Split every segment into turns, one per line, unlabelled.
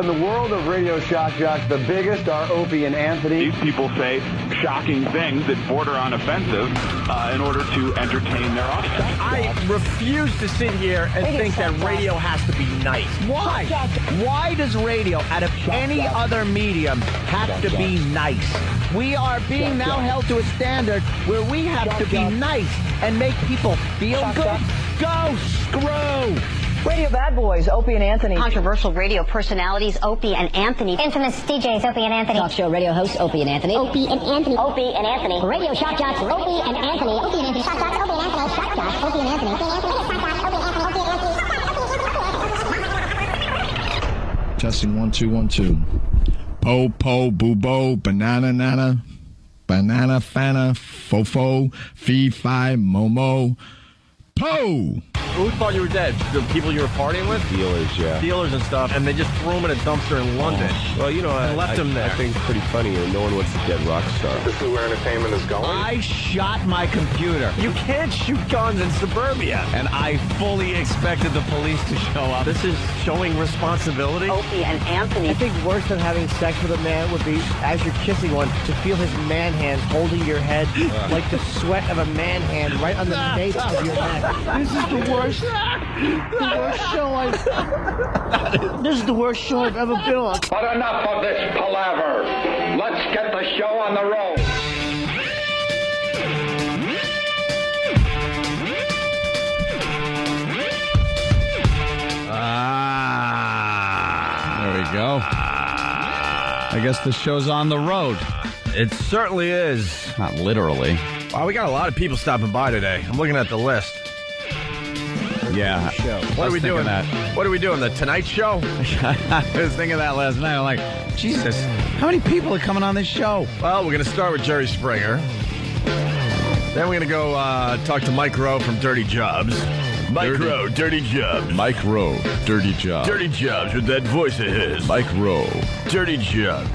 In the world of radio shock jocks, the biggest are Opie and Anthony.
These people say shocking things that border on offensive in order to entertain their audience.
I refuse to sit here and think that radio has to be nice. Why? Why does radio, out of any other medium, have to be nice? We are being now held to a standard where we have to be nice and make people feel good. Go screw!
Radio bad boys, Opie and Anthony.
Controversial radio personalities, Opie and Anthony.
Infamous DJs, Opie and Anthony.
Talk show radio hosts, Opie and Anthony.
Opie and Anthony.
Opie and Anthony.
Radio shock jocks, Opie and Anthony. Opie and Anthony. Shock jocks, Opie and Anthony. Shock jocks, Opie and Anthony. Opie and Anthony. Shock jocks, Opie and Anthony.
Testing 1 2 1 2. Po po boo bo banana nana banana fana fofo fee fi momo po.
Who thought you were dead? The people you were partying with?
Dealers, yeah.
Dealers and stuff, and they just threw him in a dumpster in London.
Well, you know, I
left him there.
I think it's pretty funny. No one wants a dead rock star.
This is where entertainment is going.
I shot my computer. You can't shoot guns in suburbia.
And I fully expected the police to show up.
This is showing responsibility.
Opie and Anthony.
I think worse than having sex with a man would be, as you're kissing one, to feel his man hands holding your head like the sweat of a man hand right on the nape of your neck. This is the worst. This is the worst show I've ever been on.
But enough of this palaver. Let's get the show on the road.
There we go. I guess the show's on the road.
It certainly is.
Not literally.
Wow, we got a lot of people stopping by today. I'm looking at the list.
Yeah.
What are we doing? What are we doing? The Tonight Show?
I was thinking that last night. I'm like, Jesus, how many people are coming on this show?
Well, we're going to start with Jerry Springer. Then we're going to go talk to Mike Rowe from Dirty Jobs.
Rowe,
Dirty Jobs.
Mike Rowe, Dirty Job.
Dirty Jobs with that voice of his.
Mike Rowe,
Dirty Jobs.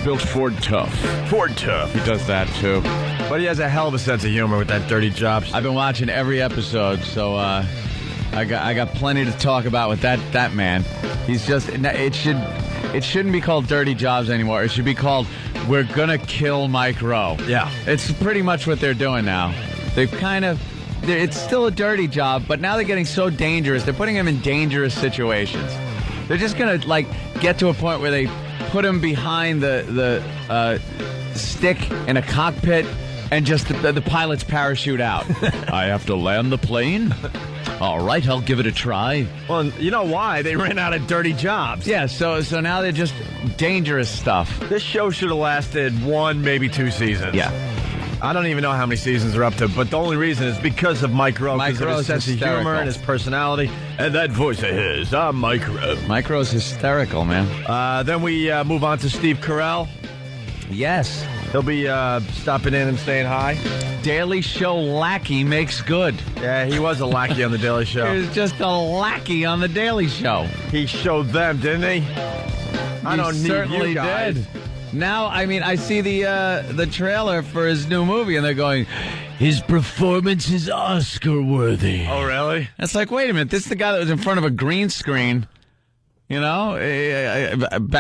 built Ford tough.
Ford tough.
He does that, too.
But he has a hell of a sense of humor with that Dirty Jobs.
I've been watching every episode, so I got plenty to talk about with that man. He's just it shouldn't be called Dirty Jobs anymore. It should be called We're Gonna Kill Mike Rowe.
Yeah,
it's pretty much what they're doing now. It's still a dirty job, but now they're getting so dangerous. They're putting him in dangerous situations. They're just gonna get to a point where they put him behind the stick in a cockpit and just the pilots parachute out. I have to land the plane. All right, I'll give it a try.
Well, you know why? They ran out of dirty jobs.
Yeah, so now they're just dangerous stuff.
This show should have lasted 1, maybe 2 seasons.
Yeah.
I don't even know how many seasons are up to, but the only reason is because of Mike Rowe.
Mike Rowe's
his sense
hysterical.
of humor and his personality and that voice of his. Mike Rowe.
Mike Rowe's hysterical, man.
Then we move on to Steve Carell.
Yes.
He'll be stopping in and saying hi.
Daily Show lackey makes good.
Yeah, he was a lackey on The Daily Show.
He was just a lackey on The Daily Show.
He showed them, didn't he? I don't need you guys.
Did. Now, I mean, I see the trailer for his new movie, and they're going, his performance is Oscar-worthy.
Oh, really?
It's like, wait a minute, this is the guy that was in front of a green screen. You know?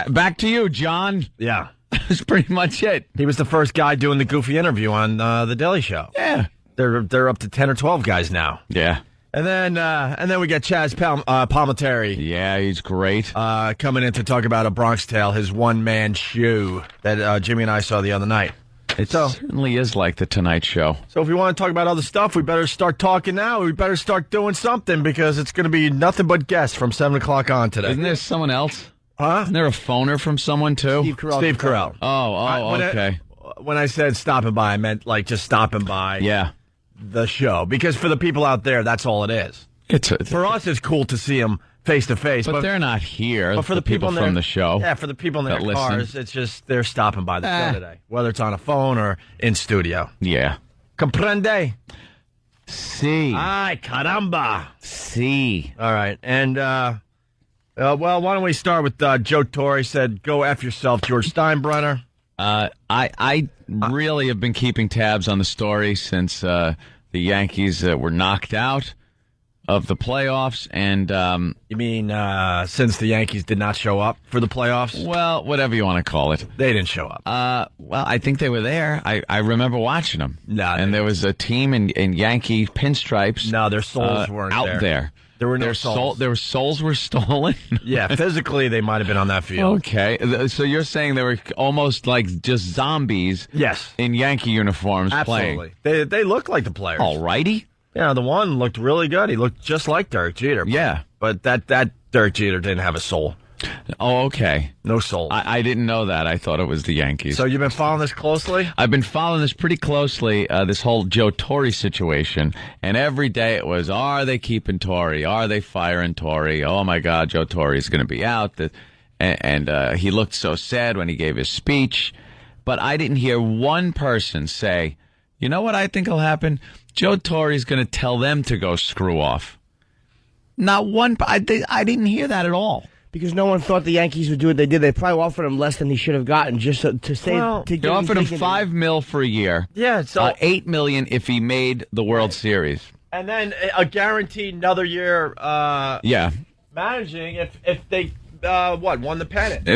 Back to you, John.
Yeah.
That's pretty much it.
He was the first guy doing the goofy interview on The Daily Show.
Yeah.
They're up to 10 or 12 guys now.
Yeah.
And then we get Chaz Palminteri.
Yeah, he's great.
Coming in to talk about A Bronx Tale, his one-man show that Jimmy and I saw the other night.
It certainly is like The Tonight Show.
So if we want to talk about other stuff, we better start talking now. We better start doing something because it's going to be nothing but guests from 7 o'clock on today.
Isn't there someone else?
Huh?
Isn't there a phoner from someone, too?
Steve Carell.
Okay.
When I said stopping by, I meant just stopping by.
Yeah.
The show, because for the people out there, that's all it is. For us, it's cool to see them face to face,
but they're not here.
But for the people
from the show,
yeah, for the people in their cars, it's just they're stopping by the show today, whether it's on a phone or in studio.
Yeah,
comprende?
Si.
Ay, caramba.
Si.
All right, and well, why don't we start with Joe Torre said, "Go F yourself, George Steinbrenner."
I really have been keeping tabs on the story since the Yankees were knocked out. of the playoffs, and
you mean since the Yankees did not show up for the playoffs?
Well, whatever you want to call it.
They didn't show up.
Well, I think they were there. I remember watching them. And there was a team in Yankee pinstripes.
No, their souls weren't
out there.
There were no souls.
Their souls were stolen?
Yeah, physically they might have been on that field.
Okay. So you're saying they were almost like just zombies in Yankee uniforms
Absolutely.
playing?
They looked like the players.
All righty.
Yeah, the one looked really good. He looked just like Derek Jeter. But that Derek Jeter didn't have a soul.
Oh, okay.
No soul.
I didn't know that. I thought it was the Yankees.
So you've been following this closely?
I've been following this pretty closely, this whole Joe Torre situation. And every day it was, are they keeping Torre? Are they firing Torre? Oh, my God, Joe Torre is going to be out. And he looked so sad when he gave his speech. But I didn't hear one person say, you know what I think will happen? Joe Torre is going to tell them to go screw off. Not one. I didn't hear that at all.
Because no one thought the Yankees would do what they did. They probably offered him less than he should have gotten just to say.
They offered him $5 million for a year.
Yeah, so
$8 million if he made the World Series,
and then a guaranteed another year. Managing if they won the pennant.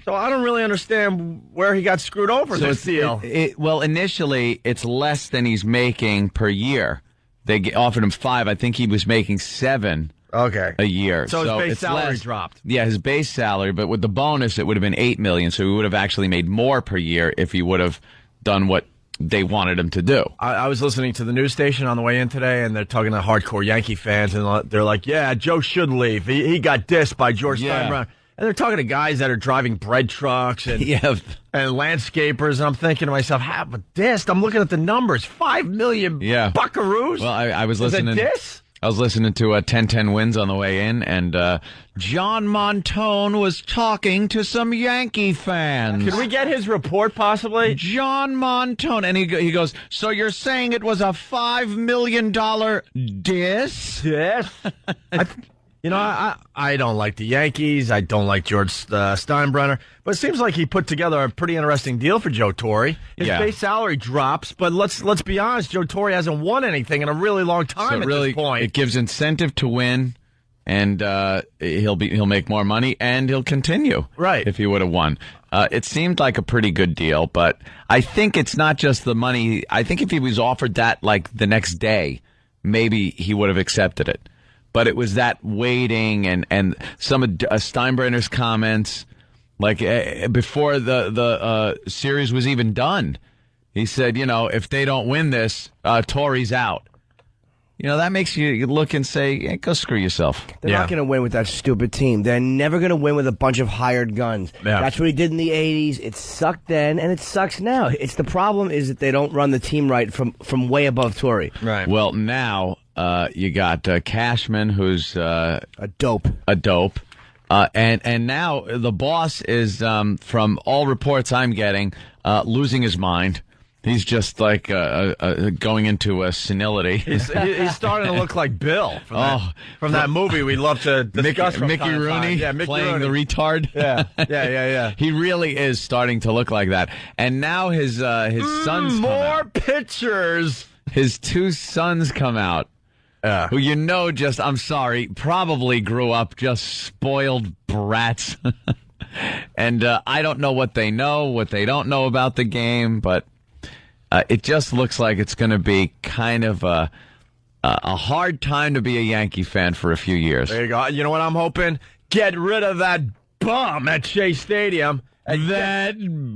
So I don't really understand where he got screwed over this deal.
Well, initially it's less than he's making per year. They offered him $5 million. I think he was making $7 million a year.
So his base salary dropped.
Yeah, his base salary, but with the bonus, it would have been $8 million. So he would have actually made more per year if he would have done what they wanted him to do.
I was listening to the news station on the way in today, and they're talking to hardcore Yankee fans, and they're like, "Yeah, Joe should leave. He got dissed by George Steinbrenner." And they're talking to guys that are driving bread trucks and landscapers, and I'm thinking to myself, "How dissed?" I'm looking at the numbers, 5 million buckaroos.
Well, I was listening.
Is it diss?
I was listening to 1010 Wins on the way in, and John Montone was talking to some Yankee fans.
Can we get his report, possibly?
John Montone. And he goes, so you're saying it was a $5 million diss?
Yes. I don't like the Yankees. I don't like George Steinbrenner. But it seems like he put together a pretty interesting deal for Joe Torre. His base salary drops, but let's be honest, Joe Torre hasn't won anything in a really long time at this point.
It gives incentive to win, and he'll make more money, and he'll continue.
Right.
If he would have won. It seemed like a pretty good deal, but I think it's not just the money. I think if he was offered that like the next day, maybe he would have accepted it. But it was that waiting and some of Steinbrenner's comments, like before the series was even done. He said, if they don't win this, Torre's out. That makes you look and say, hey, go screw yourself.
They're not going to win with that stupid team. They're never going to win with a bunch of hired guns.
Yeah.
That's what he did in the 80s. It sucked then, and it sucks now. It's the problem is that they don't run the team right from way above Torre.
Right.
Well, now you got Cashman, who's
a dope.
And now the boss is, from all reports I'm getting, losing his mind. He's just like going into a senility.
He's starting to look like Bill from that movie we love to discuss.
Mickey Rooney playing the retard.
Yeah.
He really is starting to look like that. And now his sons come
more
out.
pictures.
His two sons come out. Who I'm sorry, probably grew up just spoiled brats. And I don't know what they know, what they don't know about the game, but it just looks like it's going to be kind of a hard time to be a Yankee fan for a few years.
There you go. You know what I'm hoping? Get rid of that bum at Shea Stadium. And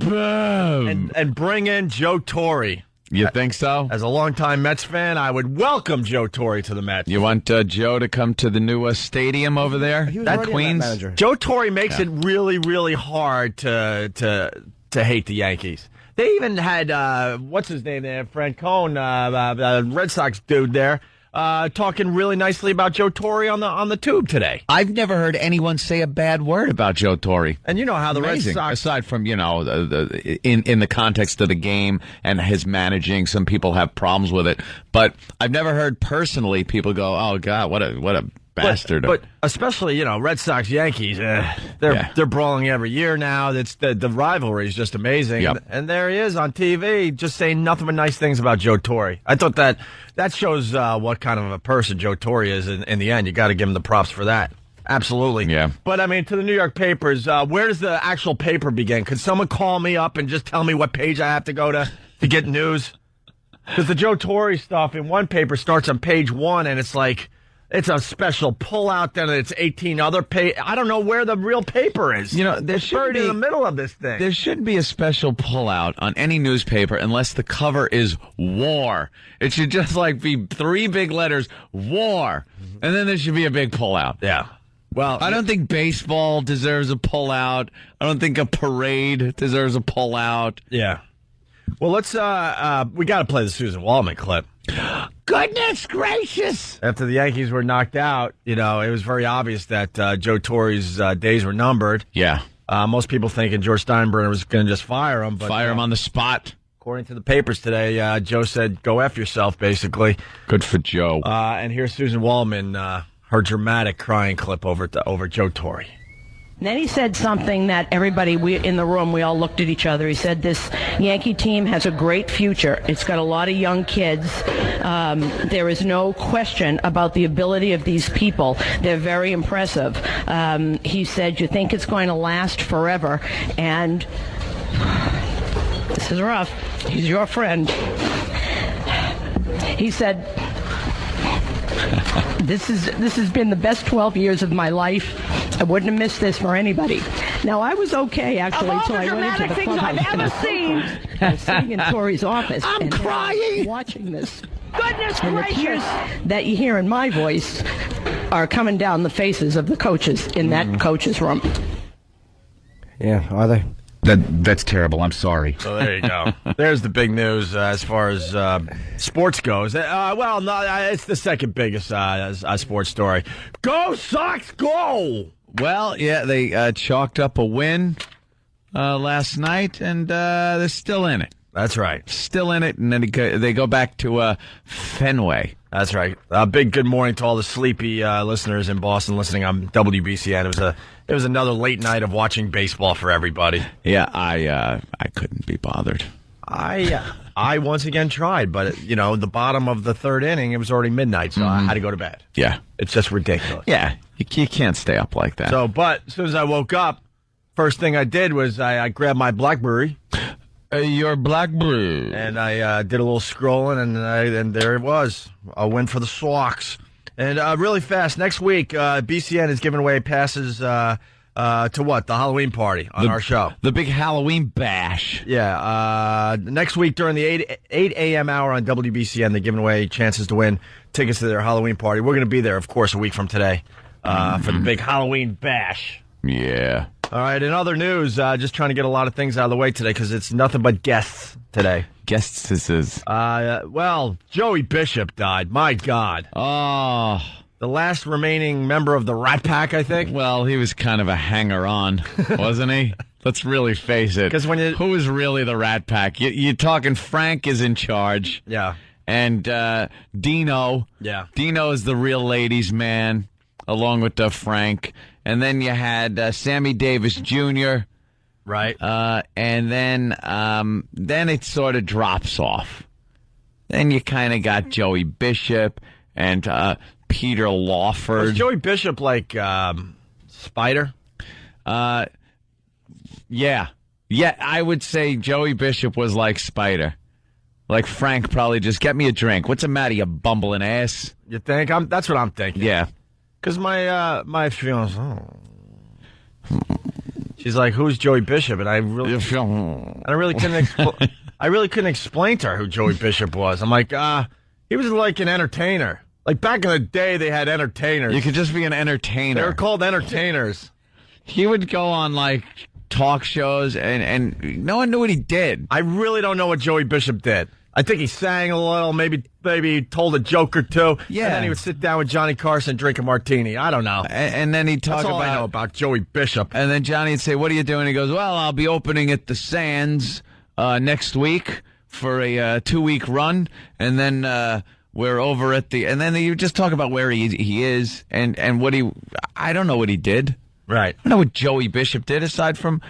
bring in Joe Torre.
You think so?
As a longtime Mets fan, I would welcome Joe Torre to the Mets.
You want Joe to come to the new stadium over there?
That
Queens?
Joe Torre makes it really, really hard to hate the Yankees. They even had, what's his name there, Francone, Red Sox dude there, talking really nicely about Joe Torre on the tube today.
I've never heard anyone say a bad word about Joe Torre.
And you know how the Red Sox,
aside from in the context of the game and his managing, some people have problems with it. But I've never heard personally people go, "Oh God, what a bastard.
But especially, Red Sox, Yankees, they're brawling every year now. That's the rivalry is just amazing.
Yep.
And there he is on TV just saying nothing but nice things about Joe Torre. I thought that shows what kind of a person Joe Torre is in the end. You got to give him the props for that. Absolutely.
Yeah.
But, I mean, to the New York papers, where does the actual paper begin? Could someone call me up and just tell me what page I have to go to get news? Because the Joe Torre stuff in one paper starts on page 1, and it's like, it's a special pullout, then it's 18 other pages. I don't know where the real paper is.
There should be
in the middle of this thing.
There should be a special pullout on any newspaper unless the cover is war. It should just be 3 big letters, war. And then there should be a big pullout.
Yeah. Well,
I don't think baseball deserves a pullout. I don't think a parade deserves a pullout.
Yeah. Well, let's, we got to play the Susan Waldman clip.
Goodness gracious!
After the Yankees were knocked out, it was very obvious that Joe Torre's days were numbered.
Yeah.
Most people thinking George Steinbrenner was going to just fire him. But,
fire him on the spot.
According to the papers today, Joe said, go F yourself, basically.
Good for Joe.
And here's Susan Waldman, her dramatic crying clip over Joe Torre.
And then he said something that everybody in the room, we all looked at each other. He said, this Yankee team has a great future. It's got a lot of young kids. There is no question about the ability of these people. They're very impressive. He said, you think it's going to last forever. And this is rough. He's your friend. He said, this has been the best 12 years of my life. I wouldn't have missed this for anybody. Now, I was okay, actually, until I went into the clubhouse. I've ever seen. I was sitting in Torre's office. I'm crying. Watching this.
Goodness
and
gracious.
the tears that you hear in my voice are coming down the faces of the coaches in that coach's room.
Yeah, are they?
That's terrible. I'm sorry.
So there you go. There's the big news as far as sports goes. It's the second biggest sports story. Go Sox, go!
Well, yeah, they chalked up a win last night, and they're still in it.
That's right.
Still in it, and then they go back to Fenway.
That's right. Big good morning to all the sleepy listeners in Boston listening on WBCN. It was another late night of watching baseball for everybody.
Yeah, I couldn't be bothered.
I once again tried, but the bottom of the third inning, it was already midnight, so I had to go to bed.
Yeah,
it's just ridiculous.
Yeah, you can't stay up like that.
So, but as soon as I woke up, first thing I did was I grabbed my BlackBerry.
Your BlackBerry.
And I did a little scrolling, and there it was. A win for the Sox. And really fast, next week, BCN is giving away passes to what? The Halloween party on our show.
The big Halloween bash.
Yeah. Next week during the 8 a.m. hour on WBCN, they're giving away chances to win tickets to their Halloween party. We're going to be there, of course, a week from today for the big Halloween bash.
Yeah.
All right, in other news, just trying to get a lot of things out of the way today because it's nothing but guests today.
Guests this is.
Well, Joey Bishop died. My God.
Oh.
The last remaining member of the Rat Pack, I think.
Well, he was kind of a hanger-on, wasn't he? Let's really face it.
Because who
is really the Rat Pack? You're talking Frank is in charge.
Yeah.
And Dino.
Yeah.
Dino is the real ladies' man, along with Frank. And then you had Sammy Davis Jr.
Right.
And then it sort of drops off. Then you kind of got Joey Bishop and Peter Lawford.
Was Joey Bishop like Spider?
Yeah. Yeah, I would say Joey Bishop was like Spider. Like Frank probably just, get me a drink. What's the matter, you bumbling ass?
You think? That's what I'm thinking.
Yeah.
Because my fiance, she's like, "Who's Joey Bishop?" And I really couldn't explain to her who Joey Bishop was. I'm like, he was like an entertainer. Like back in the day, they had entertainers.
You could just be an entertainer.
They were called entertainers.
He would go on like talk shows, and no one knew what he did.
I really don't know what Joey Bishop did. I think he sang a little, maybe he told a joke or two.
Yeah.
And then he would sit down with Johnny Carson, drink a martini. I don't know.
And then he'd talk
That's all I know about Joey Bishop.
And then Johnny would say, "What are you doing?" He goes, "Well, I'll be opening at the Sands next week for a 2-week run. And then we're over at the, and then you just talk about where he is and what I don't know what he did.
Right.
I don't know what Joey Bishop did aside from,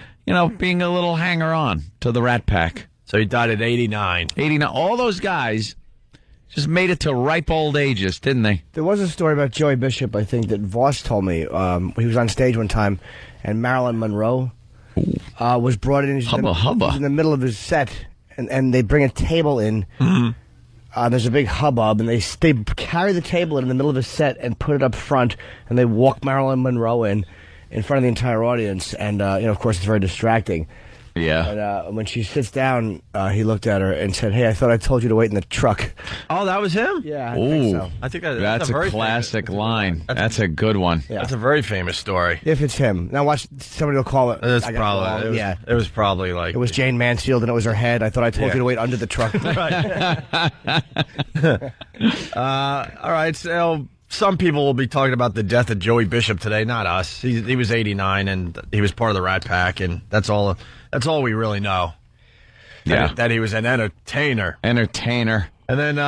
being a little hanger-on to the Rat Pack.
So he died at 89.
89. All those guys just made it to ripe old ages, didn't they?
There was a story about Joey Bishop, I think, that Voss told me. He was on stage one time, and Marilyn Monroe was brought in. He's in the middle of his set, and they bring a table in.
Mm-hmm.
There's a big hubbub, and they carry the table in the middle of his set and put it up front, and they walk Marilyn Monroe in front of the entire audience, and of course it's very distracting.
Yeah.
And when she sits down, he looked at her and said, "Hey, I thought I told you to wait in the truck."
Oh, that was him?
Yeah, I think so.
I think
that's a classic line. That's a good one.
Yeah.
That's a very famous story.
If it's him. Now watch, somebody will call it.
It was probably like...
It was Jane Mansfield, and it was her head. I thought I told you to wait under the truck.
All right, so some people will be talking about the death of Joey Bishop today, not us. He was 89, and he was part of the Rat Pack, and that's all we really know.
Yeah.
That he was an entertainer.
And
then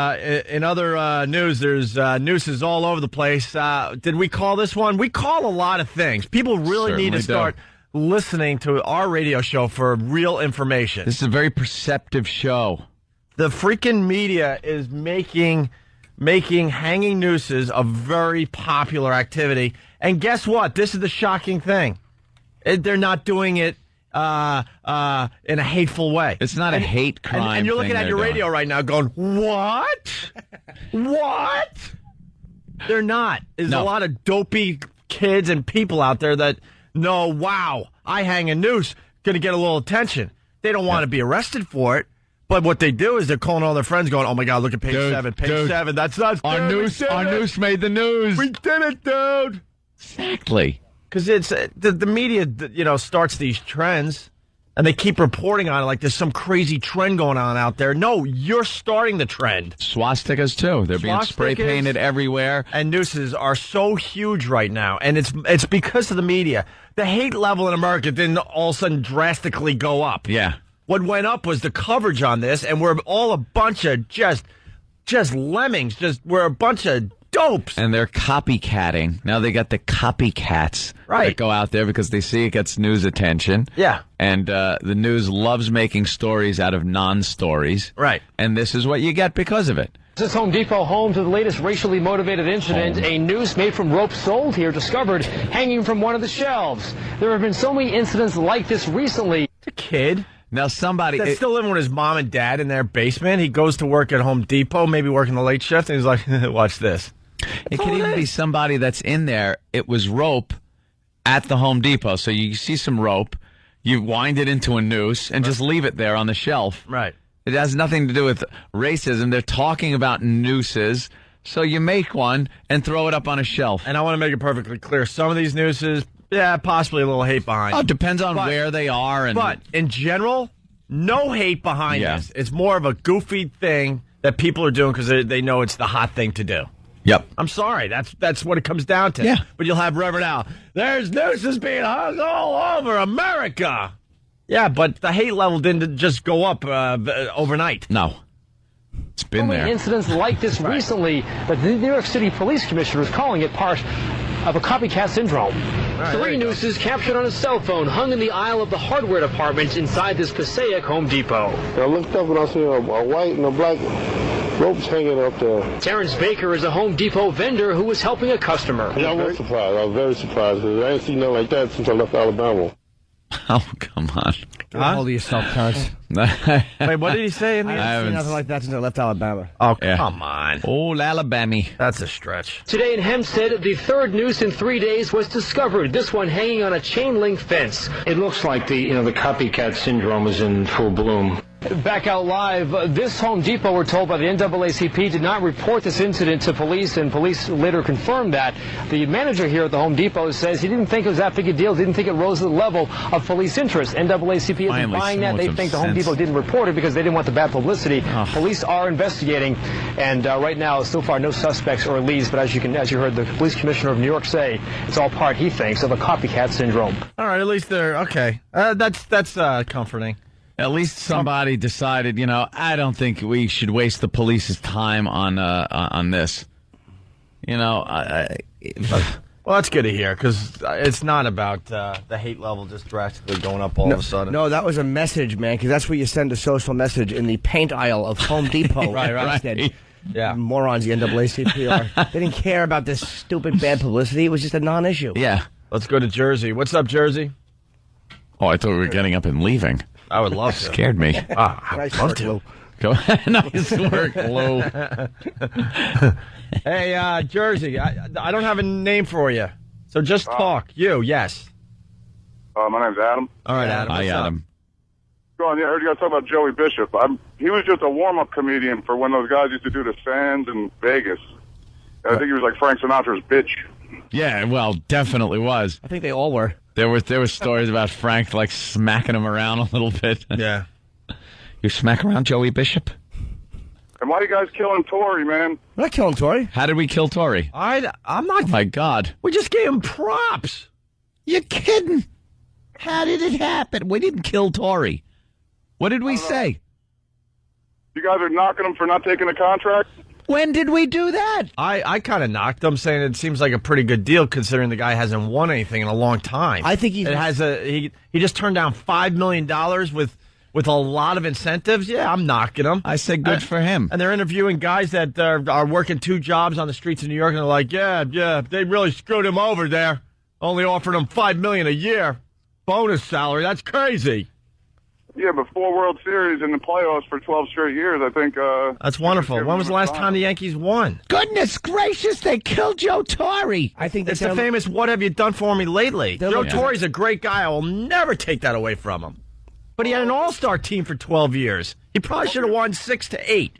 in other news, there's nooses all over the place. Did we call this one? We call a lot of things. People really need to start listening to our radio show for real information.
This is a very perceptive show.
The freaking media is making hanging nooses a very popular activity. And guess what? This is the shocking thing. They're not doing it in a hateful way.
It's not a hate crime.
And you're looking at your radio right now going, what? What? They're not. There's a lot of dopey kids and people out there that know, wow, I hang a noose, going to get a little attention. They don't want to be arrested for it. But what they do is they're calling all their friends going, oh, my God, look at page 7. Page 7. That's us.
Our noose made the news.
We did it, dude.
Exactly.
Because it's the media, starts these trends, and they keep reporting on it like there's some crazy trend going on out there. No, you're starting the trend.
Swastikas, too. They're being spray painted everywhere.
And nooses are so huge right now, and it's because of the media. The hate level in America didn't all of a sudden drastically go up.
Yeah.
What went up was the coverage on this, and we're all a bunch of just lemmings. We're a bunch of dopes.
And they're copycatting. Now they got the copycats that go out there because they see it gets news attention.
Yeah.
And the news loves making stories out of non-stories.
Right.
And this is what you get because of it.
This Home Depot home to the latest racially motivated incident. A noose made from rope sold here discovered hanging from one of the shelves. There have been so many incidents like this recently.
It's a kid.
Now somebody
that's still living with his mom and dad in their basement. He goes to work at Home Depot, maybe working the late shift, and he's like, watch this.
It could even be somebody that's in there. It was rope at the Home Depot. So you see some rope, you wind it into a noose, and just leave it there on the shelf.
Right.
It has nothing to do with racism. They're talking about nooses. So you make one and throw it up on a shelf.
And I want to make it perfectly clear. Some of these nooses, possibly a little hate behind.
Oh, it depends on where they are.
But in general, no hate behind this. It's more of a goofy thing that people are doing because they know it's the hot thing to do.
Yep.
I'm sorry. That's what it comes down to.
Yeah.
But you'll have Reverend Al. There's nooses being hung all over America. Yeah, but the hate level didn't just go up overnight.
No. It's been there.
Incidents like this recently, but the New York City Police Commissioner is calling it part of a copycat syndrome.
Right,
3 nooses captured on a cell phone hung in the aisle of the hardware department inside this Passaic Home Depot.
I looked up and I see a white and a black ropes hanging up there.
Terrence Baker is a Home Depot vendor who was helping a custer.
Yeah, I was surprised. I was very surprised because I ain't seen nothing like that since I left Alabama.
Oh, come on.
Get a hold of yourself, Terrence.
Wait, what did he say?
I haven't seen nothing like that since I left Alabama.
Oh, come on.
Old Alabama.
That's a stretch.
Today in Hempstead, the 3rd noose in 3 days was discovered. This one hanging on a chain-link fence.
It looks like the copycat syndrome is in full bloom.
Back out live, this Home Depot, we're told by the NAACP, did not report this incident to police, and police later confirmed that. The manager here at the Home Depot says he didn't think it was that big a deal, didn't think it rose to the level of police interest. NAACP isn't buying that. They think the Home Depot didn't report it because they didn't want the bad publicity. Police are investigating, and right now, so far, no suspects or leads, but as you heard the police commissioner of New York say, it's all part, he thinks, of a copycat syndrome.
All right, at least they're okay. That's comforting.
At least somebody decided, I don't think we should waste the police's time on this.
Well, that's good to hear, because it's not about the hate level just drastically going up all of a sudden.
No, that was a message, man, because that's where you send a social message in the paint aisle of Home Depot.
Right. Yeah.
Morons, the NAACP are. They didn't care about this stupid bad publicity. It was just a non-issue.
Yeah.
Let's go to Jersey. What's up, Jersey?
Oh, I thought we were getting up and leaving.
I would love to.
Scared me.
Nice work, Lou.
Go. Nice work, Lou.
Hey, Jersey, I don't have a name for you, so just talk. Yes.
My name's Adam.
All right, Adam.
Hi, Adam.
Go on. Yeah, I heard you guys talk about Joey Bishop. He was just a warm-up comedian for when those guys used to do the Sands in Vegas. I think he was like Frank Sinatra's bitch.
Yeah, well, definitely was.
I think they all were.
There were stories about Frank like smacking him around a little bit.
Yeah.
You smack around Joey Bishop?
And why are you guys killing Torre, man?
We're not killing Torre.
How did we kill Torre?
I'm not.
Oh my God.
We just gave him props.
You're kidding. How did it happen? We didn't kill Torre. What did we say?
You guys are knocking him for not taking a contract?
When did we do that?
I kind of knocked him, saying it seems like a pretty good deal considering the guy hasn't won anything in a long time.
I think
he just turned down $5 million with a lot of incentives. Yeah, I'm knocking him.
I said good for him.
And they're interviewing guys that are working 2 jobs on the streets of New York, and they're like, yeah, they really screwed him over there. Only offered him $5 million a year bonus salary. That's crazy.
Yeah, but 4 World Series in the playoffs for 12 straight years, I think.
That's wonderful. When was the last time the Yankees won?
Goodness gracious, they killed Joe Torre.
I think
it's the famous "What have you done for me lately?" Joe Torre's a great guy. I will never take that away from him. But he had an all-star team for 12 years. He probably should have won 6 to 8.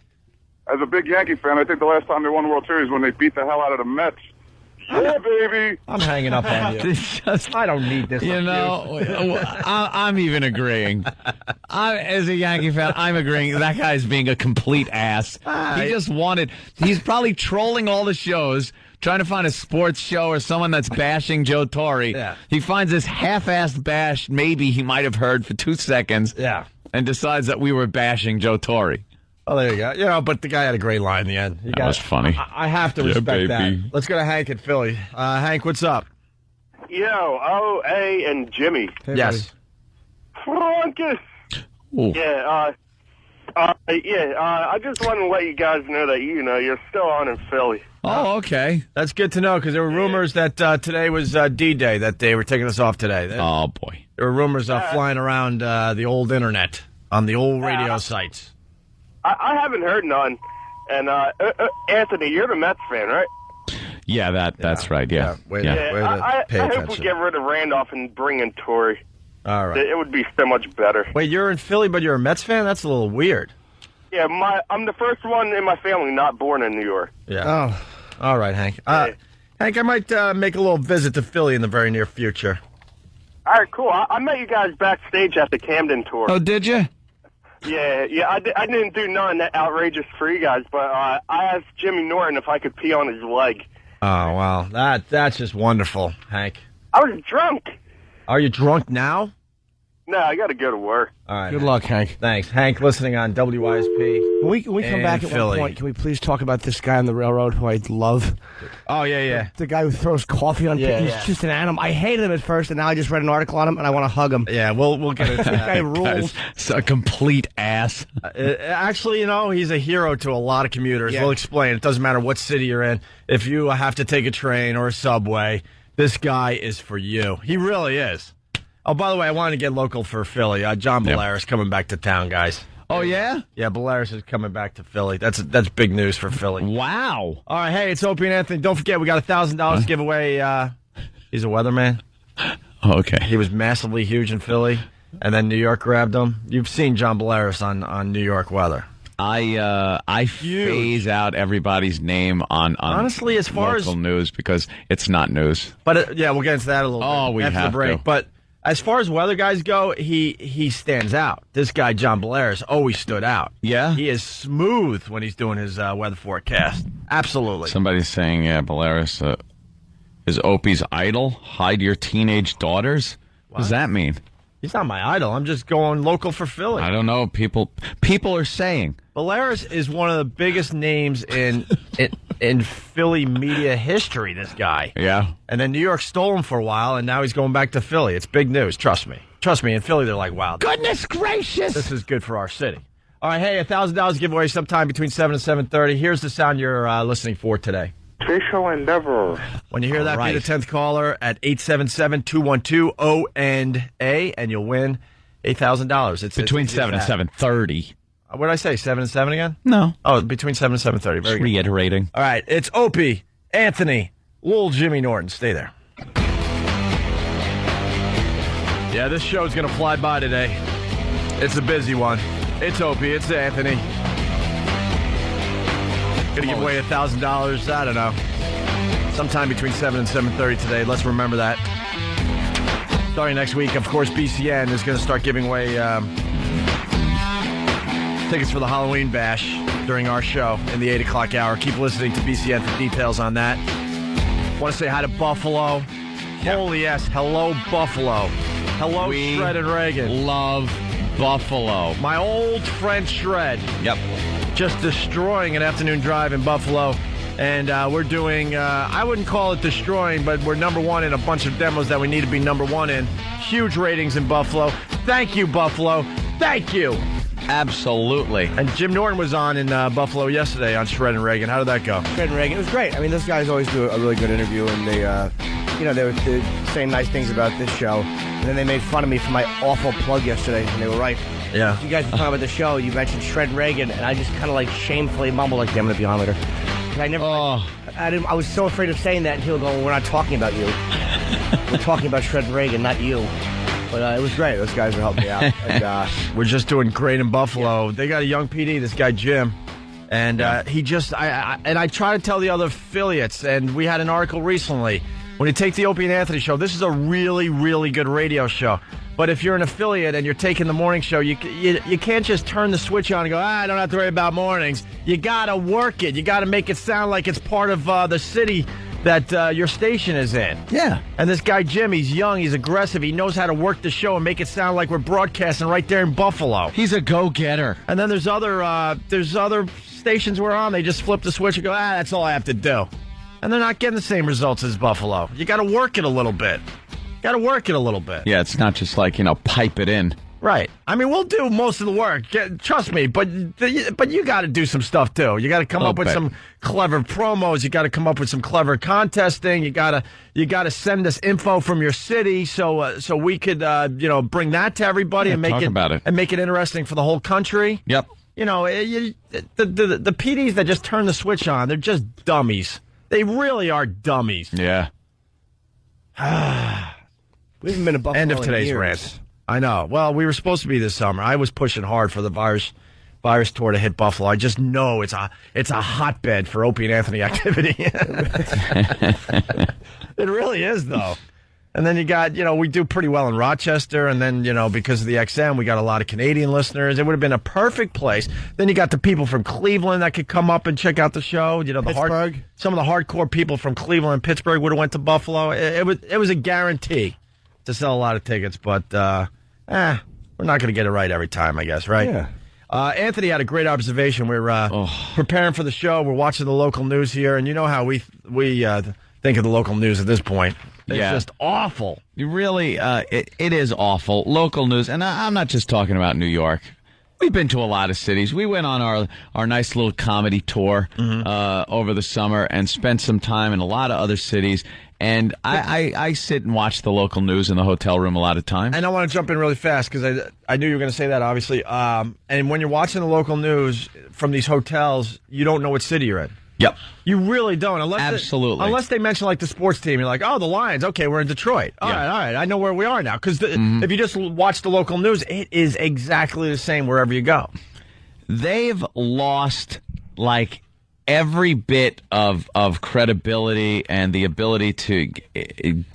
As a big Yankee fan, I think the last time they won the World Series when they beat the hell out of the Mets. Yeah, baby.
I'm hanging up on you. I don't need this.
I'm even agreeing. As a Yankee fan, I'm agreeing. That guy's being a complete ass. He's probably trolling all the shows, trying to find a sports show or someone that's bashing Joe Torre.
Yeah.
He finds this half-assed bash maybe he might have heard for 2 seconds.
Yeah.
And decides that we were bashing Joe Torre.
Oh, there you go. But the guy had a great line in the end.
That was funny.
I have to respect that. Let's go to Hank at Philly. Hank, what's up?
Yo, O.A. and Jimmy.
Hey, yes.
Frankus. Yeah, I just wanted to let you guys know that, you're still on in Philly.
Oh, okay.
That's good to know, because there were rumors that today was D-Day, that they were taking us off today.
Oh, boy.
There were rumors flying around the old internet, on the old radio sites.
I haven't heard none. And, Anthony, you're the Mets fan, right?
Yeah, that's right, yeah.
Way to pay
I
attention.
hope we get rid of Randolph and bring in Torre.
All right.
It would be so much better.
Wait, you're in Philly, but you're a Mets fan? That's a little weird.
Yeah, I'm the first one in my family not born in New York.
Yeah. Oh, all right, Hank. Hank, I might make a little visit to Philly in the very near future.
All right, cool. I met you guys backstage at the Camden tour.
Oh, did you?
Yeah. I didn't do none that outrageous for you guys, but I asked Jimmy Norton if I could pee on his leg.
Oh, wow. That's just wonderful, Hank.
I was drunk.
Are you drunk now?
No, I got to go to work.
All right.
Good luck, Hank.
Thanks. Hank, listening on WYSP.
Can we come back at
Philly.
one point? Can we please talk about this guy on the railroad who I love?
Oh, yeah.
The guy who throws coffee on people. He's just an animal. I hated him at first, and now I just read an article on him, and I want to hug him.
Yeah, we'll get into that.
That guy rules.
He's a complete ass.
Actually, he's a hero to a lot of commuters.
Yeah.
We'll explain. It doesn't matter what city you're in. If you have to take a train or a subway, this guy is for you. He really is. Oh, by the way, I wanted to get local for Philly. John Belaris coming back to town, guys.
Oh, yeah?
Yeah, Belaris is coming back to Philly. That's big news for Philly.
Wow.
All right, hey, it's Opie and Anthony. Don't forget, we got $1,000 to give away. He's a weatherman.
Oh, okay.
He was massively huge in Philly, and then New York grabbed him. You've seen John Belaris on New York weather.
I phase out everybody's name on
honestly, as far
local news because it's not news.
But we'll get into that a little bit after the break.
To.
But as far as weather guys go, he stands out. This guy, John Belaris, always stood out.
Yeah?
He is smooth when he's doing his weather forecast. Absolutely.
Somebody's saying, Belaris is Opie's idol? Hide your teenage daughters? What does that mean?
He's not my idol. I'm just going local for Philly.
I don't know. People are saying.
Valeris is one of the biggest names in Philly media history, this guy.
Yeah.
And then New York stole him for a while, and now he's going back to Philly. It's big news. Trust me. Trust me. In Philly, they're like, wow.
Goodness gracious.
This is good for our city. All right, hey, $1,000 giveaway sometime between 7 and 7:30. Here's the sound you're listening for today.
Official endeavor.
When you hear that, be the 10th caller at 877-212-ONA, and you'll win $8,000. It's
between 7 and 7:30.
What did I say, 7 and 7 again?
No.
Oh, between 7 and 7:30. Very good.
Reiterating.
All right, it's Opie, Anthony, little Jimmy Norton. Stay there. Yeah, this show's going to fly by today. It's a busy one. It's Opie. It's Anthony. Going to give away $1,000. I don't know. Sometime between 7 and 7:30 today. Let's remember that. Starting next week, of course, BCN is going to start giving away tickets for the Halloween Bash during our show in the 8 o'clock hour. Keep listening to BCN for details on that. Want to say hi to Buffalo. Yep. Holy yes. Hello, Buffalo. Hello, Shred and Reagan.
Love Buffalo.
My old friend Shred.
Yep.
Just destroying an afternoon drive in Buffalo. And we're doing, I wouldn't call it destroying, but we're number one in a bunch of demos that we need to be number one in. Huge ratings in Buffalo. Thank you, Buffalo. Thank you.
Absolutely.
And Jim Norton was on in Buffalo yesterday on Shred and Reagan. How did that go?
Shred and Reagan. It was great. I mean, those guys always do a really good interview, and they were saying nice things about this show. And then they made fun of me for my awful plug yesterday, and they were right.
Yeah.
You guys were talking about the show. You mentioned Shred and Reagan, and I just kind of like shamefully mumbled like, I'm going to be on with her. I never. I was so afraid of saying that until going, we're not talking about you. We're talking about Shred and Reagan, not you. But it was great. Those guys were helping me out. And,
we're just doing great in Buffalo. Yeah. They got a young PD, this guy Jim. And he just, I try to tell the other affiliates, and we had an article recently. When you take the Opie and Anthony show, this is a really, really good radio show. But if you're an affiliate and you're taking the morning show, you can't just turn the switch on and go, I don't have to worry about mornings. You got to work it. You got to make it sound like it's part of the city that your station is in.
Yeah.
And this guy, Jim, he's young, he's aggressive, he knows how to work the show and make it sound like we're broadcasting right there in Buffalo.
He's a go-getter.
And then there's other stations we're on, they just flip the switch and go, that's all I have to do. And they're not getting the same results as Buffalo. You got to work it a little bit.
Yeah, it's not just like, pipe it in.
Right. I mean, we'll do most of the work. Trust me. But you got to do some stuff too. You got to come up with some clever promos. You got to come up with some clever contesting. You got to send us info from your city so we could bring that to everybody and make it interesting for the whole country.
Yep.
The PDs that just turn the switch on, they're just dummies. They really are dummies.
Yeah.
We haven't been to Buffalo
End of today's
in years.
rant. I know. Well, we were supposed to be this summer. I was pushing hard for the virus tour to hit Buffalo. I just know it's a hotbed for Opie and Anthony activity. It really is, though. And then you got, we do pretty well in Rochester, and then, because of the XM, we got a lot of Canadian listeners. It would have been a perfect place. Then you got the people from Cleveland that could come up and check out the show.
Pittsburgh.
Some of the hardcore people from Cleveland and Pittsburgh would have went to Buffalo. It was a guarantee to sell a lot of tickets, but we're not going to get it right every time, I guess, right?
Yeah.
Anthony had a great observation. We're preparing for the show. We're watching the local news here, and you know how we think of the local news at this point. It's just awful.
You really, it is awful. Local news, and I'm not just talking about New York. We've been to a lot of cities. We went on our nice little comedy tour over the summer and spent some time in a lot of other cities. And I sit and watch the local news in the hotel room a lot of time.
And I want to jump in really fast because I knew you were going to say that, obviously. And when you're watching the local news from these hotels, you don't know what city you're in.
Yep.
You really don't.
Absolutely.
Unless they mention, like, the sports team. You're like, oh, the Lions. Okay, we're in Detroit. All right. I know where we are now. Because if you just watch the local news, it is exactly the same wherever you go.
They've lost, like, every bit of credibility and the ability to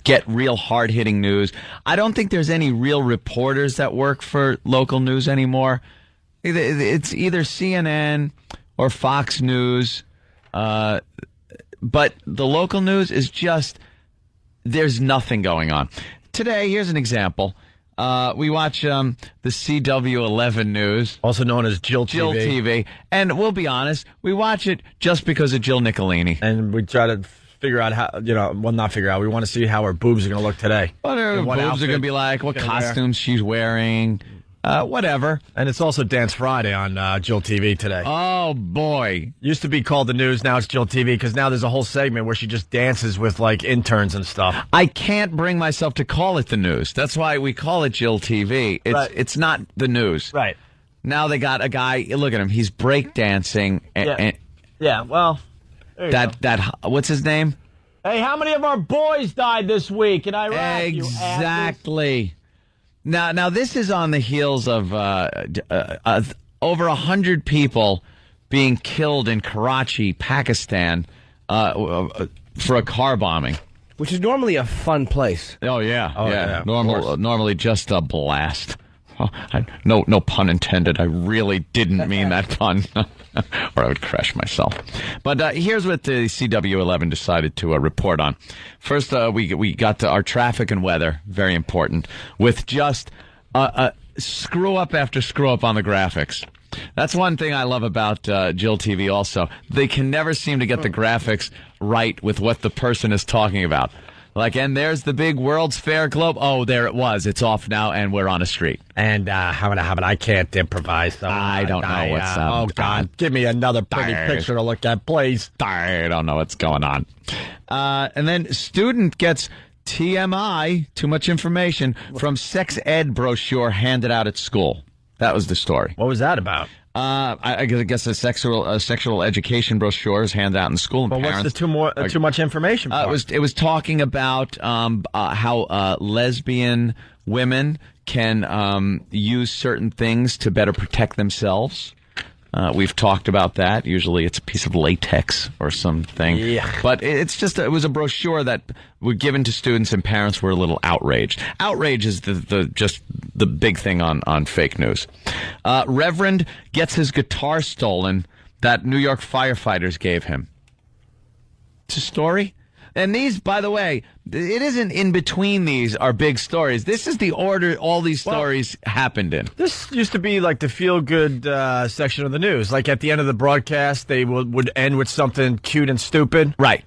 get real hard-hitting news. I don't think there's any real reporters that work for local news anymore. It's either CNN or Fox News. But the local news is just, there's nothing going on. Today, here's an example. We watch the CW11 News.
Also known as Jill TV.
Jill TV. And we'll be honest, we watch it just because of Jill Nicolini.
And we try to figure out how, not figure out. We want to see how her boobs are going to look today.
What her boobs are going to be like, what costumes she's wearing. Whatever.
And it's also Dance Friday on Jill TV today.
Oh, boy.
Used to be called The News. Now it's Jill TV because now there's a whole segment where she just dances with, interns and stuff.
I can't bring myself to call it The News. That's why we call it Jill TV. It's not The News.
Right.
Now they got a guy, look at him. He's breakdancing.
Well,
what's his name?
Hey, how many of our boys died this week in Iraq?
Exactly. Now, this is on the heels of over 100 people being killed in Karachi, Pakistan, for a car bombing.
Which is normally a fun place.
Oh, yeah. Normally just a blast. Oh, no pun intended. I really didn't mean that pun, or I would crash myself. But here's what the CW11 decided to report on. First, we got to our traffic and weather, very important, with just screw up after screw up on the graphics. That's one thing I love about Jill TV also. They can never seem to get the graphics right with what the person is talking about. And there's the big World's Fair globe. Oh, there it was. It's off now, and we're on a street.
And how about I can't improvise. So
I don't know what's up.
Oh, God. Give me another pretty picture to look at, please.
I don't know what's going on. And then student gets TMI, too much information, from sex ed brochure handed out at school. That was the story.
What was that about?
I guess a sexual education brochure is handed out in school. And
what's the too much information part?
It was talking about how lesbian women can use certain things to better protect themselves. We've talked about that. Usually it's a piece of latex or something.
Yeah.
But it was a brochure that was given to students, and parents were a little outraged. Outrage is the big thing on fake news. Reverend gets his guitar stolen that New York firefighters gave him. It's a story. And these, by the way, it isn't in between these are big stories. This is the order all these stories happened in.
This used to be like the feel-good section of the news. Like at the end of the broadcast, they would end with something cute and stupid.
Right.